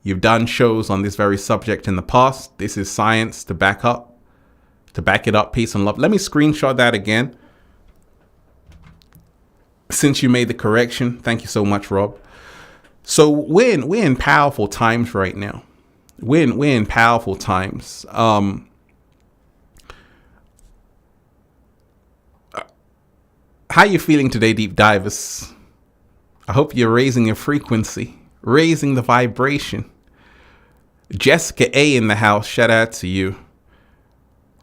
You've done shows on this very subject in the past. This is science to back it up. Peace and love. Let me screenshot that again. Since you made the correction, thank you so much, Rob. So we're in powerful times right now. We're in powerful times. How you feeling today, deep divers? I hope you're raising your frequency, raising the vibration. Jessica A in the house, shout out to you.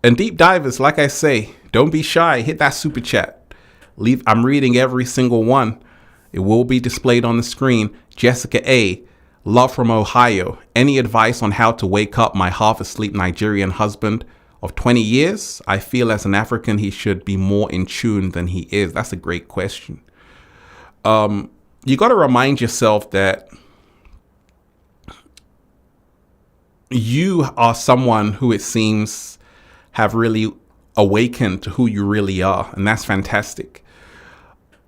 And deep divers, like I say, don't be shy. Hit that super chat. I'm reading every single one. It will be displayed on the screen. Jessica A, love from Ohio. Any advice on how to wake up my half asleep Nigerian husband of 20 years? I feel as an African, he should be more in tune than he is. That's a great question. You got to remind yourself that you are someone who it seems have really awakened to who you really are. And that's fantastic.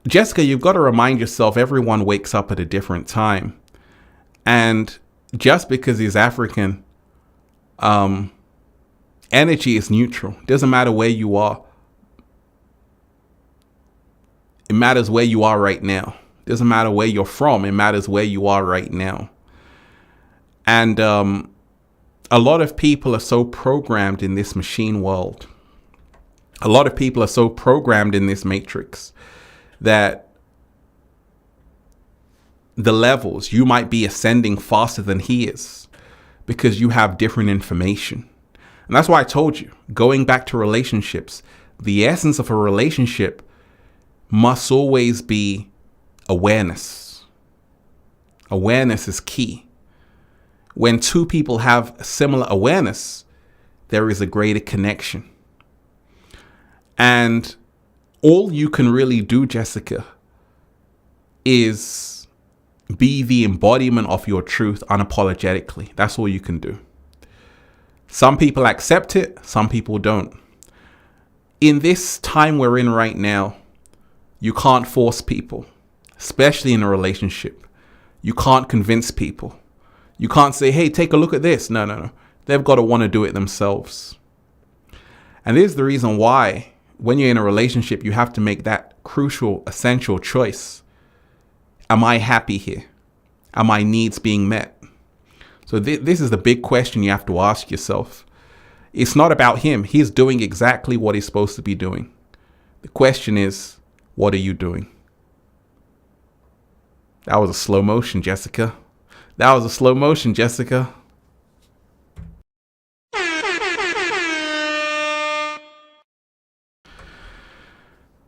Jessica, you've got to remind yourself everyone wakes up at a different time. And just because he's African, energy is neutral. It doesn't matter where you are. It matters where you are right now. It doesn't matter where you're from. It matters where you are right now. And a lot of people are so programmed in this machine world. A lot of people are so programmed in this matrix that the levels, you might be ascending faster than he is because you have different information. And that's why I told you, going back to relationships, the essence of a relationship must always be awareness. Awareness is key. When two people have similar awareness, there is a greater connection. And all you can really do, Jessica, is be the embodiment of your truth unapologetically. That's all you can do. Some people accept it, some people don't. In this time we're in right now, you can't force people, especially in a relationship. You can't convince people. You can't say, hey, take a look at this. No. They've got to want to do it themselves. And this is the reason why when you're in a relationship, you have to make that crucial, essential choice. Am I happy here? Are my needs being met? So this is the big question you have to ask yourself. It's not about him. He's doing exactly what he's supposed to be doing. The question is, what are you doing? That was a slow motion, Jessica. That was a slow motion, Jessica.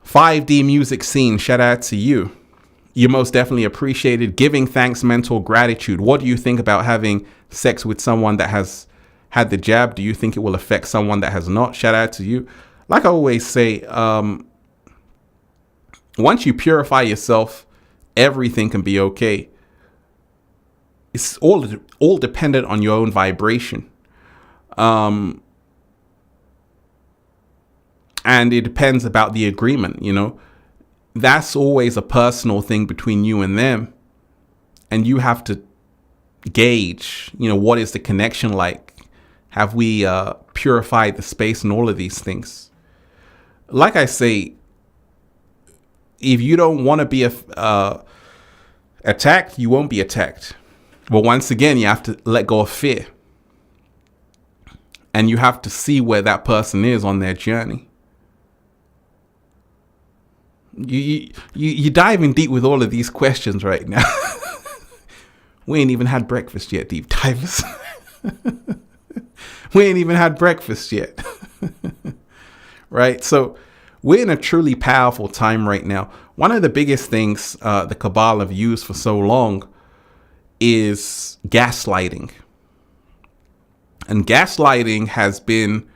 "5D music scene, shout out to you. You most definitely appreciated. Giving thanks, mental gratitude. What do you think about having sex with someone that has had the jab? Do you think it will affect someone that has not? Shout out to you. Like I always say, once you purify yourself, everything can be okay. It's all dependent on your own vibration. And it depends about the agreement, you know. That's always a personal thing between you and them. And you have to gauge, you know, what is the connection like? Have we purified the space and all of these things? Like I say, if you don't want to be attacked, you won't be attacked. But once again, you have to let go of fear. And you have to see where that person is on their journey. You're diving deep with all of these questions right now. We ain't even had breakfast yet, deep divers. We ain't even had breakfast yet. Right? So we're in a truly powerful time right now. One of the biggest things the Cabal have used for so long is gaslighting. And gaslighting has been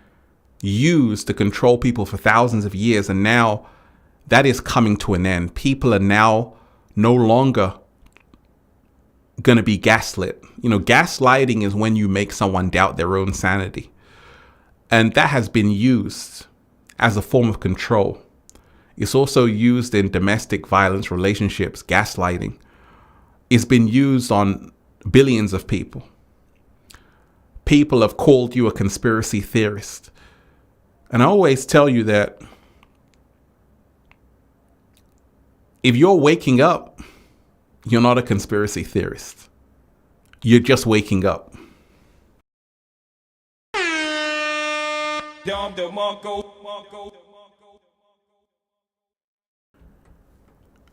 used to control people for thousands of years. And now that is coming to an end. People are now no longer going to be gaslit. You know, gaslighting is when you make someone doubt their own sanity. And that has been used as a form of control. It's also used in domestic violence relationships. Gaslighting it's been used on billions of people. People have called you a conspiracy theorist. And I always tell you that if you're waking up, you're not a conspiracy theorist. You're just waking up.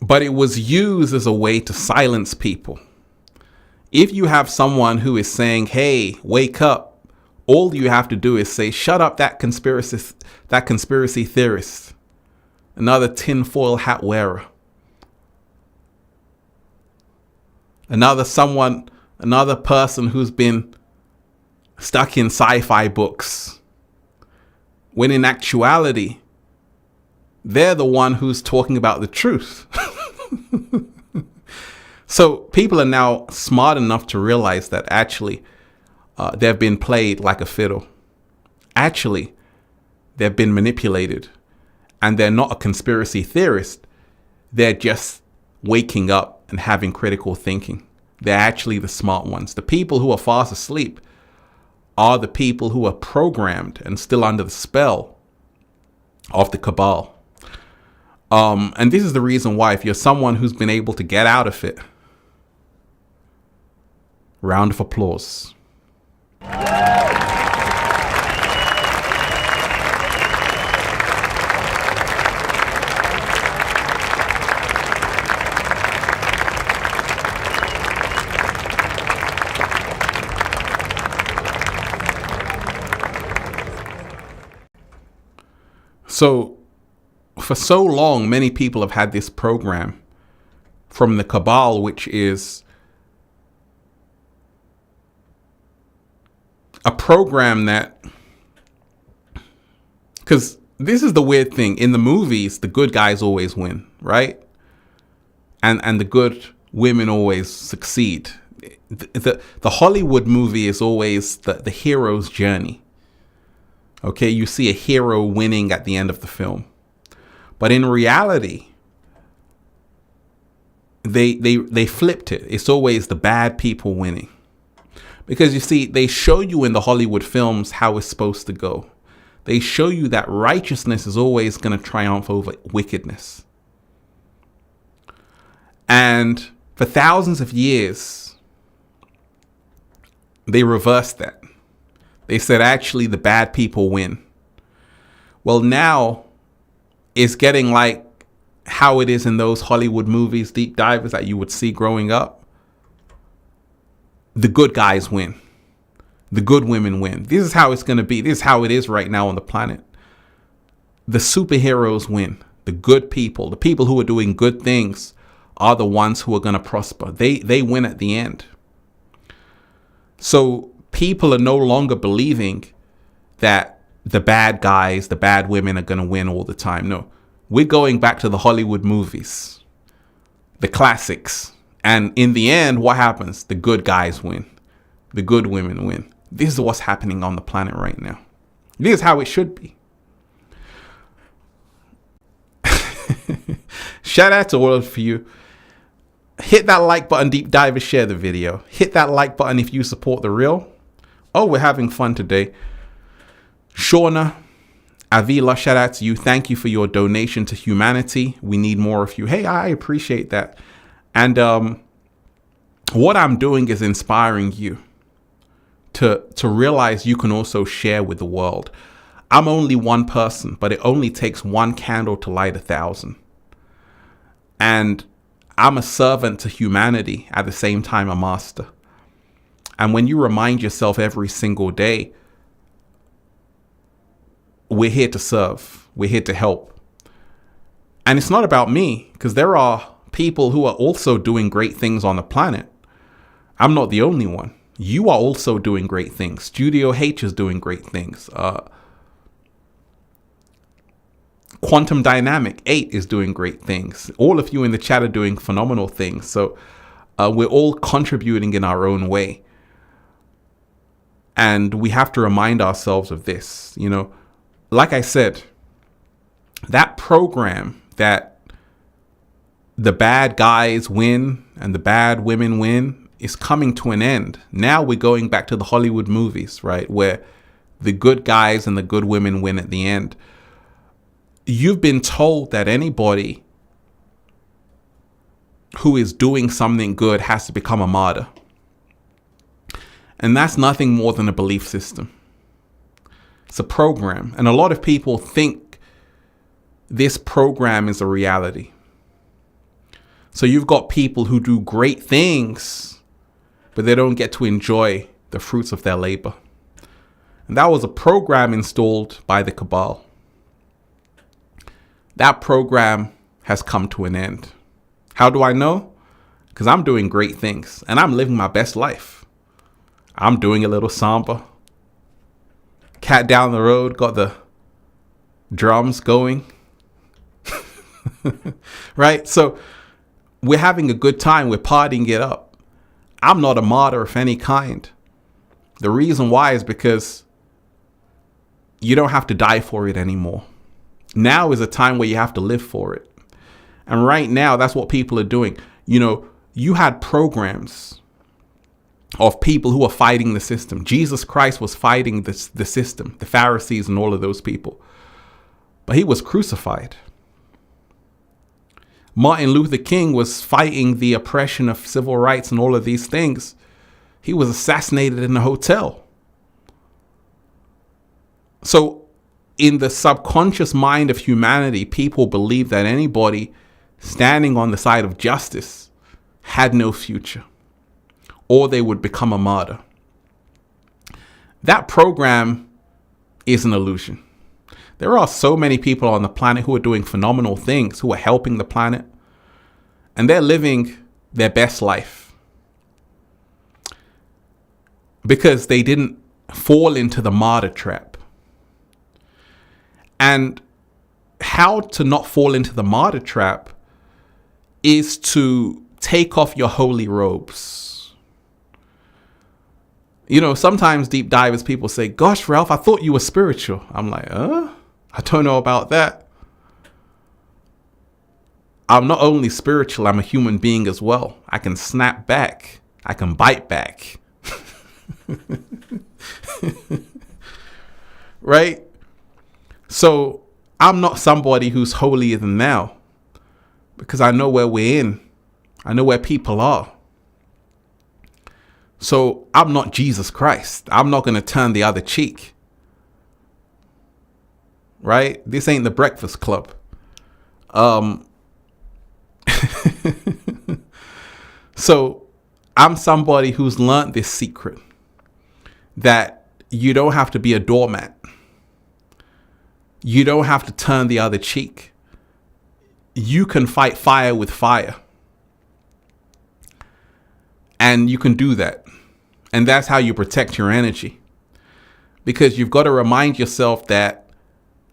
But it was used as a way to silence people. If you have someone who is saying, hey, wake up, all you have to do is say, shut up, that conspiracy theorist, another tinfoil hat wearer, another person who's been stuck in sci-fi books, when in actuality, they're the one who's talking about the truth. So people are now smart enough to realize that actually they've been played like a fiddle. Actually, they've been manipulated, and they're not a conspiracy theorist. They're just waking up and having critical thinking. They're actually the smart ones. The people who are fast asleep are the people who are programmed and still under the spell of the Cabal. And this is the reason why, if you're someone who's been able to get out of it, round of applause. So, for so long, many people have had this program from the Cabal, which is a program that, because this is the weird thing, in the movies, the good guys always win, right? And the good women always succeed. The Hollywood movie is always the hero's journey. Okay, you see a hero winning at the end of the film. But in reality, they flipped it. It's always the bad people winning. Because you see, they show you in the Hollywood films how it's supposed to go. They show you that righteousness is always going to triumph over wickedness. And for thousands of years, they reversed that. They said, actually, the bad people win. Well, now it's getting like how it is in those Hollywood movies, deep divers that you would see growing up. The good guys win. The good women win. This is how it's going to be. This is how it is right now on the planet. The superheroes win. The good people, the people who are doing good things, are the ones who are going to prosper. They win at the end. So people are no longer believing that the bad guys, the bad women are going to win all the time. No, we're going back to the Hollywood movies, the classics. And in the end, what happens? The good guys win. The good women win. This is what's happening on the planet right now. This is how it should be. Shout out to all of you. Hit that like button, deep divers, share the video. Hit that like button if you support the real. Oh, we're having fun today. Shauna, Avila, shout out to you. Thank you for your donation to humanity. We need more of you. Hey, I appreciate that. And what I'm doing is inspiring you to realize you can also share with the world. I'm only one person, but it only takes one candle to light 1,000. And I'm a servant to humanity, at the same time a master. And when you remind yourself every single day, we're here to serve, we're here to help. And it's not about me, because there are people who are also doing great things on the planet. I'm not the only one. You are also doing great things. Studio H is doing great things. Quantum Dynamic 8 is doing great things. All of you in the chat are doing phenomenal things. So we're all contributing in our own way. And we have to remind ourselves of this. You know, like I said, that program that the bad guys win and the bad women win is coming to an end. Now we're going back to the Hollywood movies, right? Where the good guys and the good women win at the end. You've been told that anybody who is doing something good has to become a martyr. And that's nothing more than a belief system. It's a program. And a lot of people think this program is a reality. So you've got people who do great things, but they don't get to enjoy the fruits of their labor. And that was a program installed by the Cabal. That program has come to an end. How do I know? Because I'm doing great things and I'm living my best life. I'm doing a little samba. Cat down the road got the drums going. Right? So we're having a good time. We're partying it up. I'm not a martyr of any kind. The reason why is because you don't have to die for it anymore. Now is a time where you have to live for it. And right now, that's what people are doing. You know, you had programs of people who are fighting the system. Jesus Christ was fighting the system, the Pharisees and all of those people. But he was crucified. Martin Luther King was fighting the oppression of civil rights and all of these things. He was assassinated in a hotel. So in the subconscious mind of humanity, people believe that anybody standing on the side of justice had no future, or they would become a martyr. That program is an illusion. There are so many people on the planet who are doing phenomenal things, who are helping the planet, and they're living their best life because they didn't fall into the martyr trap. And how to not fall into the martyr trap is to take off your holy robes. You know, sometimes deep divers people say, gosh, Ralph, I thought you were spiritual. I'm like, I don't know about that. I'm not only spiritual, I'm a human being as well. I can snap back. I can bite back. Right? So I'm not somebody who's holier than thou, because I know where we're in. I know where people are. So I'm not Jesus Christ. I'm not going to turn the other cheek. Right? This ain't the Breakfast Club. So I'm somebody who's learned this secret, that you don't have to be a doormat. You don't have to turn the other cheek. You can fight fire with fire. And you can do that. And that's how you protect your energy. Because you've got to remind yourself that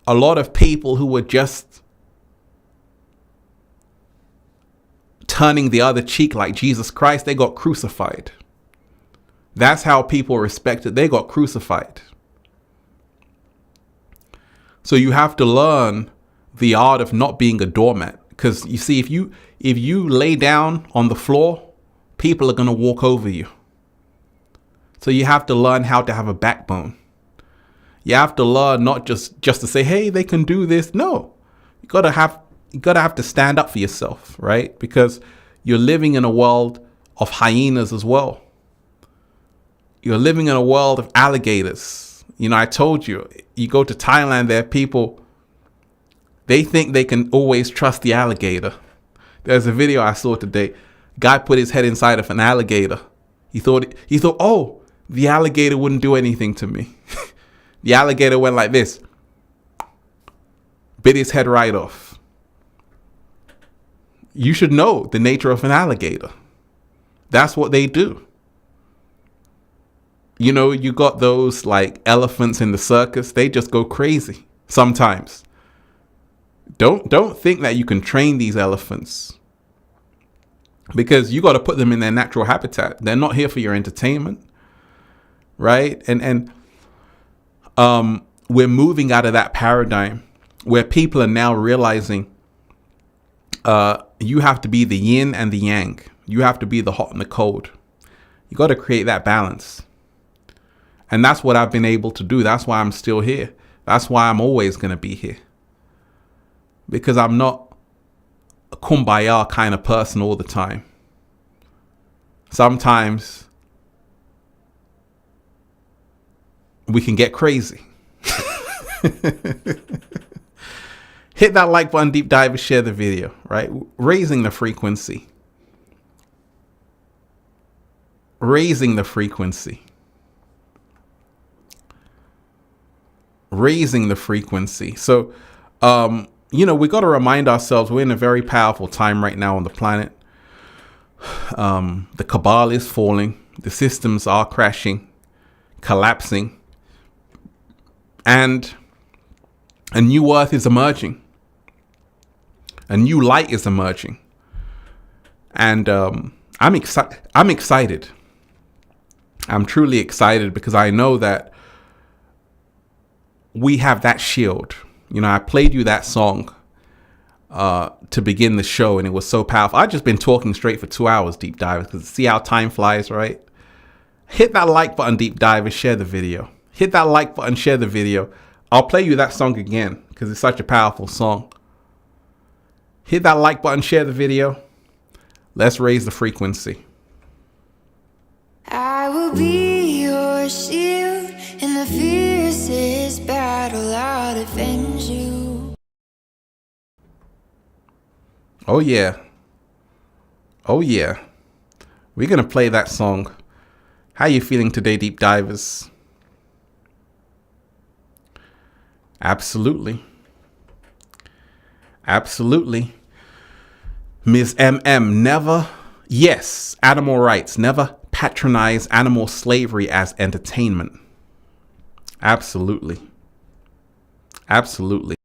a lot of people who were just turning the other cheek like Jesus Christ, they got crucified. That's how people respected. They got crucified. So you have to learn the art of not being a doormat. Because you see, if you lay down on the floor, people are going to walk over you. So you have to learn how to have a backbone. You have to learn not just to say, hey, they can do this. No, you gotta have to stand up for yourself, right? Because you're living in a world of hyenas as well. You're living in a world of alligators. You know, I told you, you go to Thailand, there are people, they think they can always trust the alligator. There's a video I saw today. Guy put his head inside of an alligator. He thought, oh, the alligator wouldn't do anything to me. The alligator went like this, bit his head right off. You should know the nature of an alligator. That's what they do. You know, you got those like elephants in the circus. They just go crazy sometimes. Don't think that you can train these elephants, because you got to put them in their natural habitat. They're not here for your entertainment, right? And we're moving out of that paradigm where people are now realizing you have to be the yin and the yang. You have to be the hot and the cold. You got to create that balance. And that's what I've been able to do. That's why I'm still here. That's why I'm always going to be here. Because I'm not a kumbaya kind of person all the time. Sometimes we can get crazy. Hit that like button, deep dive, and share the video, right? Raising the frequency. Raising the frequency. Raising the frequency. So, you know, we got to remind ourselves we're in a very powerful time right now on the planet. The Cabal is falling. The systems are crashing, collapsing. And a new earth is emerging. A new light is emerging. And I'm excited. I'm truly excited because I know that we have that shield. You know, I played you that song to begin the show, and it was so powerful. I've just been talking straight for 2 hours, deep dive, because see how time flies, right? Hit that like button, deep dive, and share the video. Hit that like button, share the video. I'll play you that song again because it's such a powerful song. Hit that like button, share the video. Let's raise the frequency. I will be your shield in the fiercest battle. I'll defend you. Oh yeah. Oh yeah. We're going to play that song. How you feeling today, deep divers? Absolutely. Absolutely. Ms. MM, never, yes, animal rights, never patronize animal slavery as entertainment. Absolutely. Absolutely.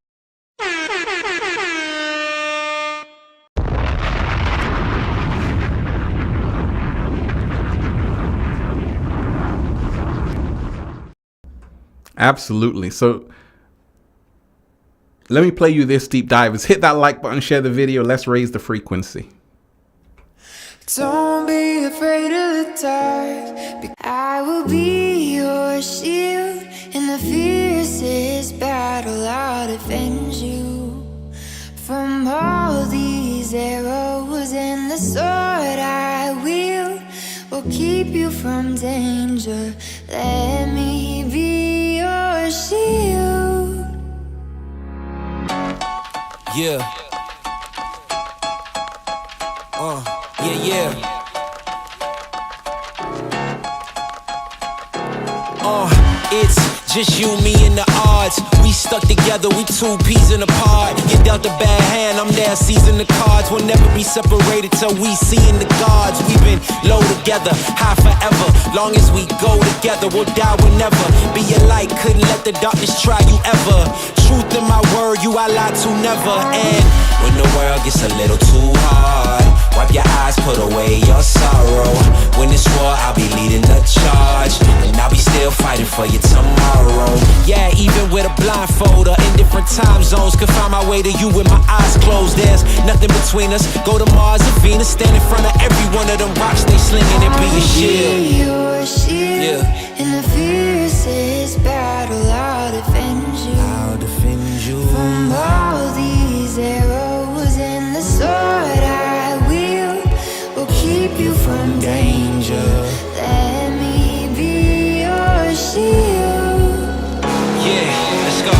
Absolutely. So let me play you this, deep divers. Hit that like button, share the video. Let's raise the frequency. Don't be afraid of the dark. I will be your shield in the fiercest battle. I'll defend you from all these arrows, and the sword I wield will keep you from danger. Let me be your shield. Yeah. Yeah. It's just you, me, and the odds. We stuck together, we two peas in a pod. You dealt a bad hand, I'm there seizing the cards. We'll never be separated till we seeing the gods. We've been low together, high forever. Long as we go together, we'll die whenever. Be a light, couldn't let the darkness try you ever. Truth in my word, you I lie to never. And when the world gets a little too hard, wipe your eyes, put away your sorrow. When it's war, I'll be leading the charge, and I'll be still fighting for you tomorrow. Yeah, even with a blindfold or in different time zones, could find my way to you with my eyes closed. There's nothing between us. Go to Mars or Venus, stand in front of every one of them rocks they slinging and be a shield. Your shield in the fiercest battle, I'll defend you. I'll defend you from all these arrows, and the sword I wield will keep you from danger. Let me be your shield. Yeah, let's go.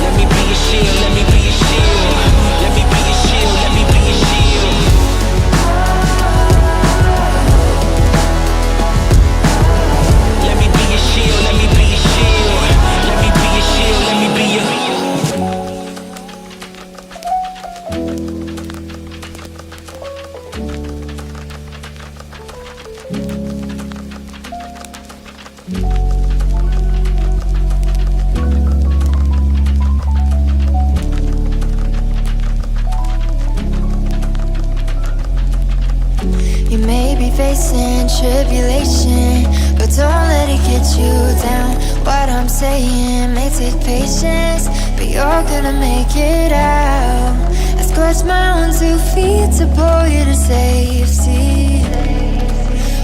Let me be your shield, let me be your shield. Let me be your shield, let me be your shield. Let me be your shield, let me be your shield. Let me be your shield, let me be your. You may be facing tribulation, but don't let it get you down. What I'm saying may take patience, but you're gonna make it out. I scorched my own 2 feet to pull you to safety.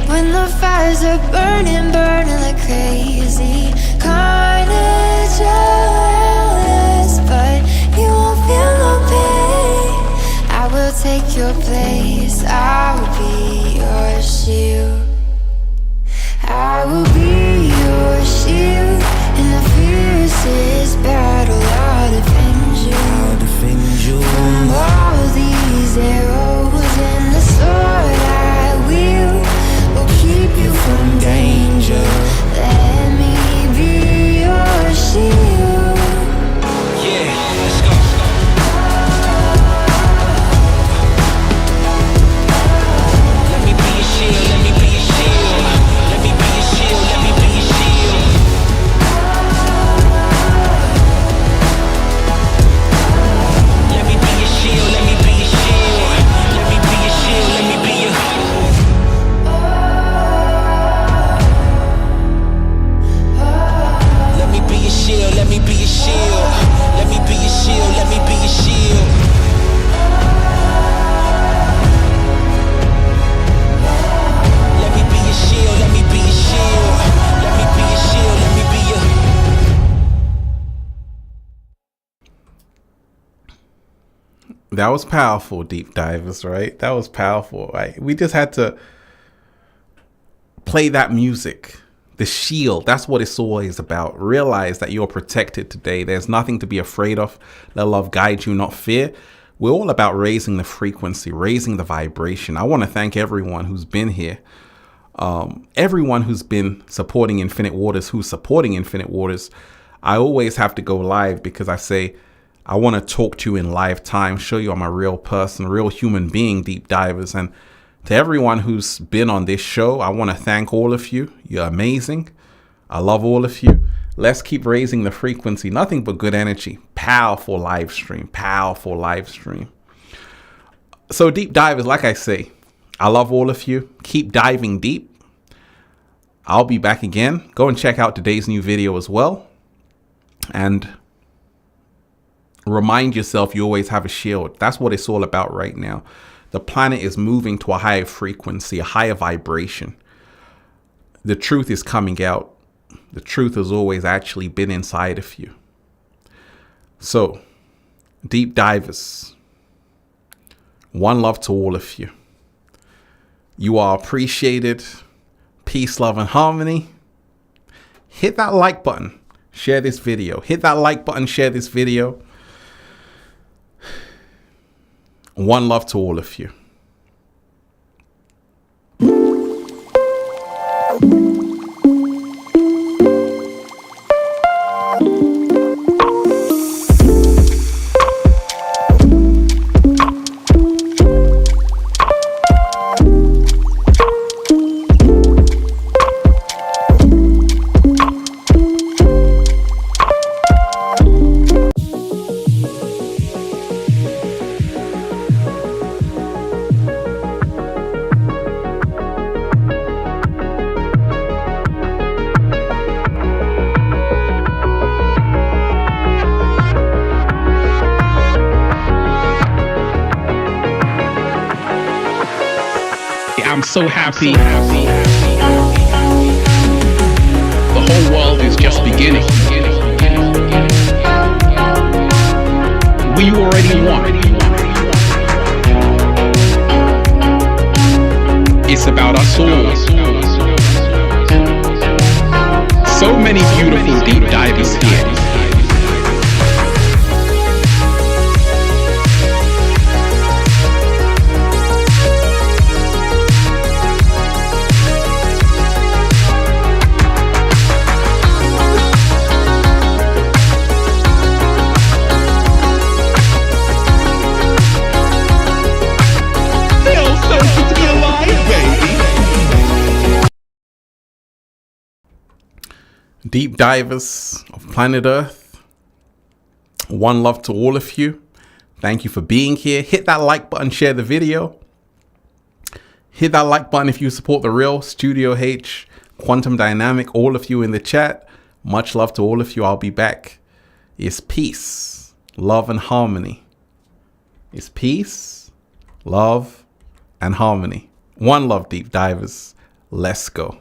When the fires are burning, burning like crazy, carnage around us, but you won't feel no pain. I will take your place, I will be your shield. I will be your shield in the fiercest battle. I'll defend you. I'll defend you from all these arrows, and the sword I wield will keep you from danger. Let me be your shield. Yeah, let's go. Let me be your shield, let me be your shield. Let me be your shield, let me be your shield. Let me be your shield, let me be your shield. Let me be your shield, let me be your. Let me be your shield, let me be your shield. Let me be your shield, let me be your shield. Let me be your shield, let me be your shield. Let me be your shield, let me be your. That was powerful, deep divers, right? That was powerful, right? We just had to play that music. The shield, that's what it's always about. Realize that you're protected today. There's nothing to be afraid of. Let love guide you, not fear. We're all about raising the frequency, raising the vibration. I want to thank everyone who's been here. Everyone who's been supporting Infinite Waters, who's supporting Infinite Waters. I always have to go live because I say, I want to talk to you in live time, show you I'm a real person, real human being, deep divers. And to everyone who's been on this show, I want to thank all of you. You're amazing. I love all of you. Let's keep raising the frequency. Nothing but good energy. Powerful live stream. Powerful live stream. So deep divers, like I say, I love all of you. Keep diving deep. I'll be back again. Go and check out today's new video as well. And remind yourself you always have a shield. That's what it's all about right now. The planet is moving to a higher frequency, a higher vibration. The truth is coming out. The truth has always actually been inside of you. So, deep divers, one love to all of you. You are appreciated. Peace, love, and harmony. Hit that like button. Share this video. Hit that like button. Share this video. One love to all of you. I'm so happy. The whole world is just beginning. We already won. It's about us all. So many beautiful deep divers here. Deep divers of planet Earth, one love to all of you. Thank you for being here. Hit that like button, share the video. Hit that like button if you support The Real, Studio H, Quantum Dynamic, all of you in the chat. Much love to all of you. I'll be back. It's peace, love, and harmony. It's peace, love, and harmony. One love, deep divers. Let's go.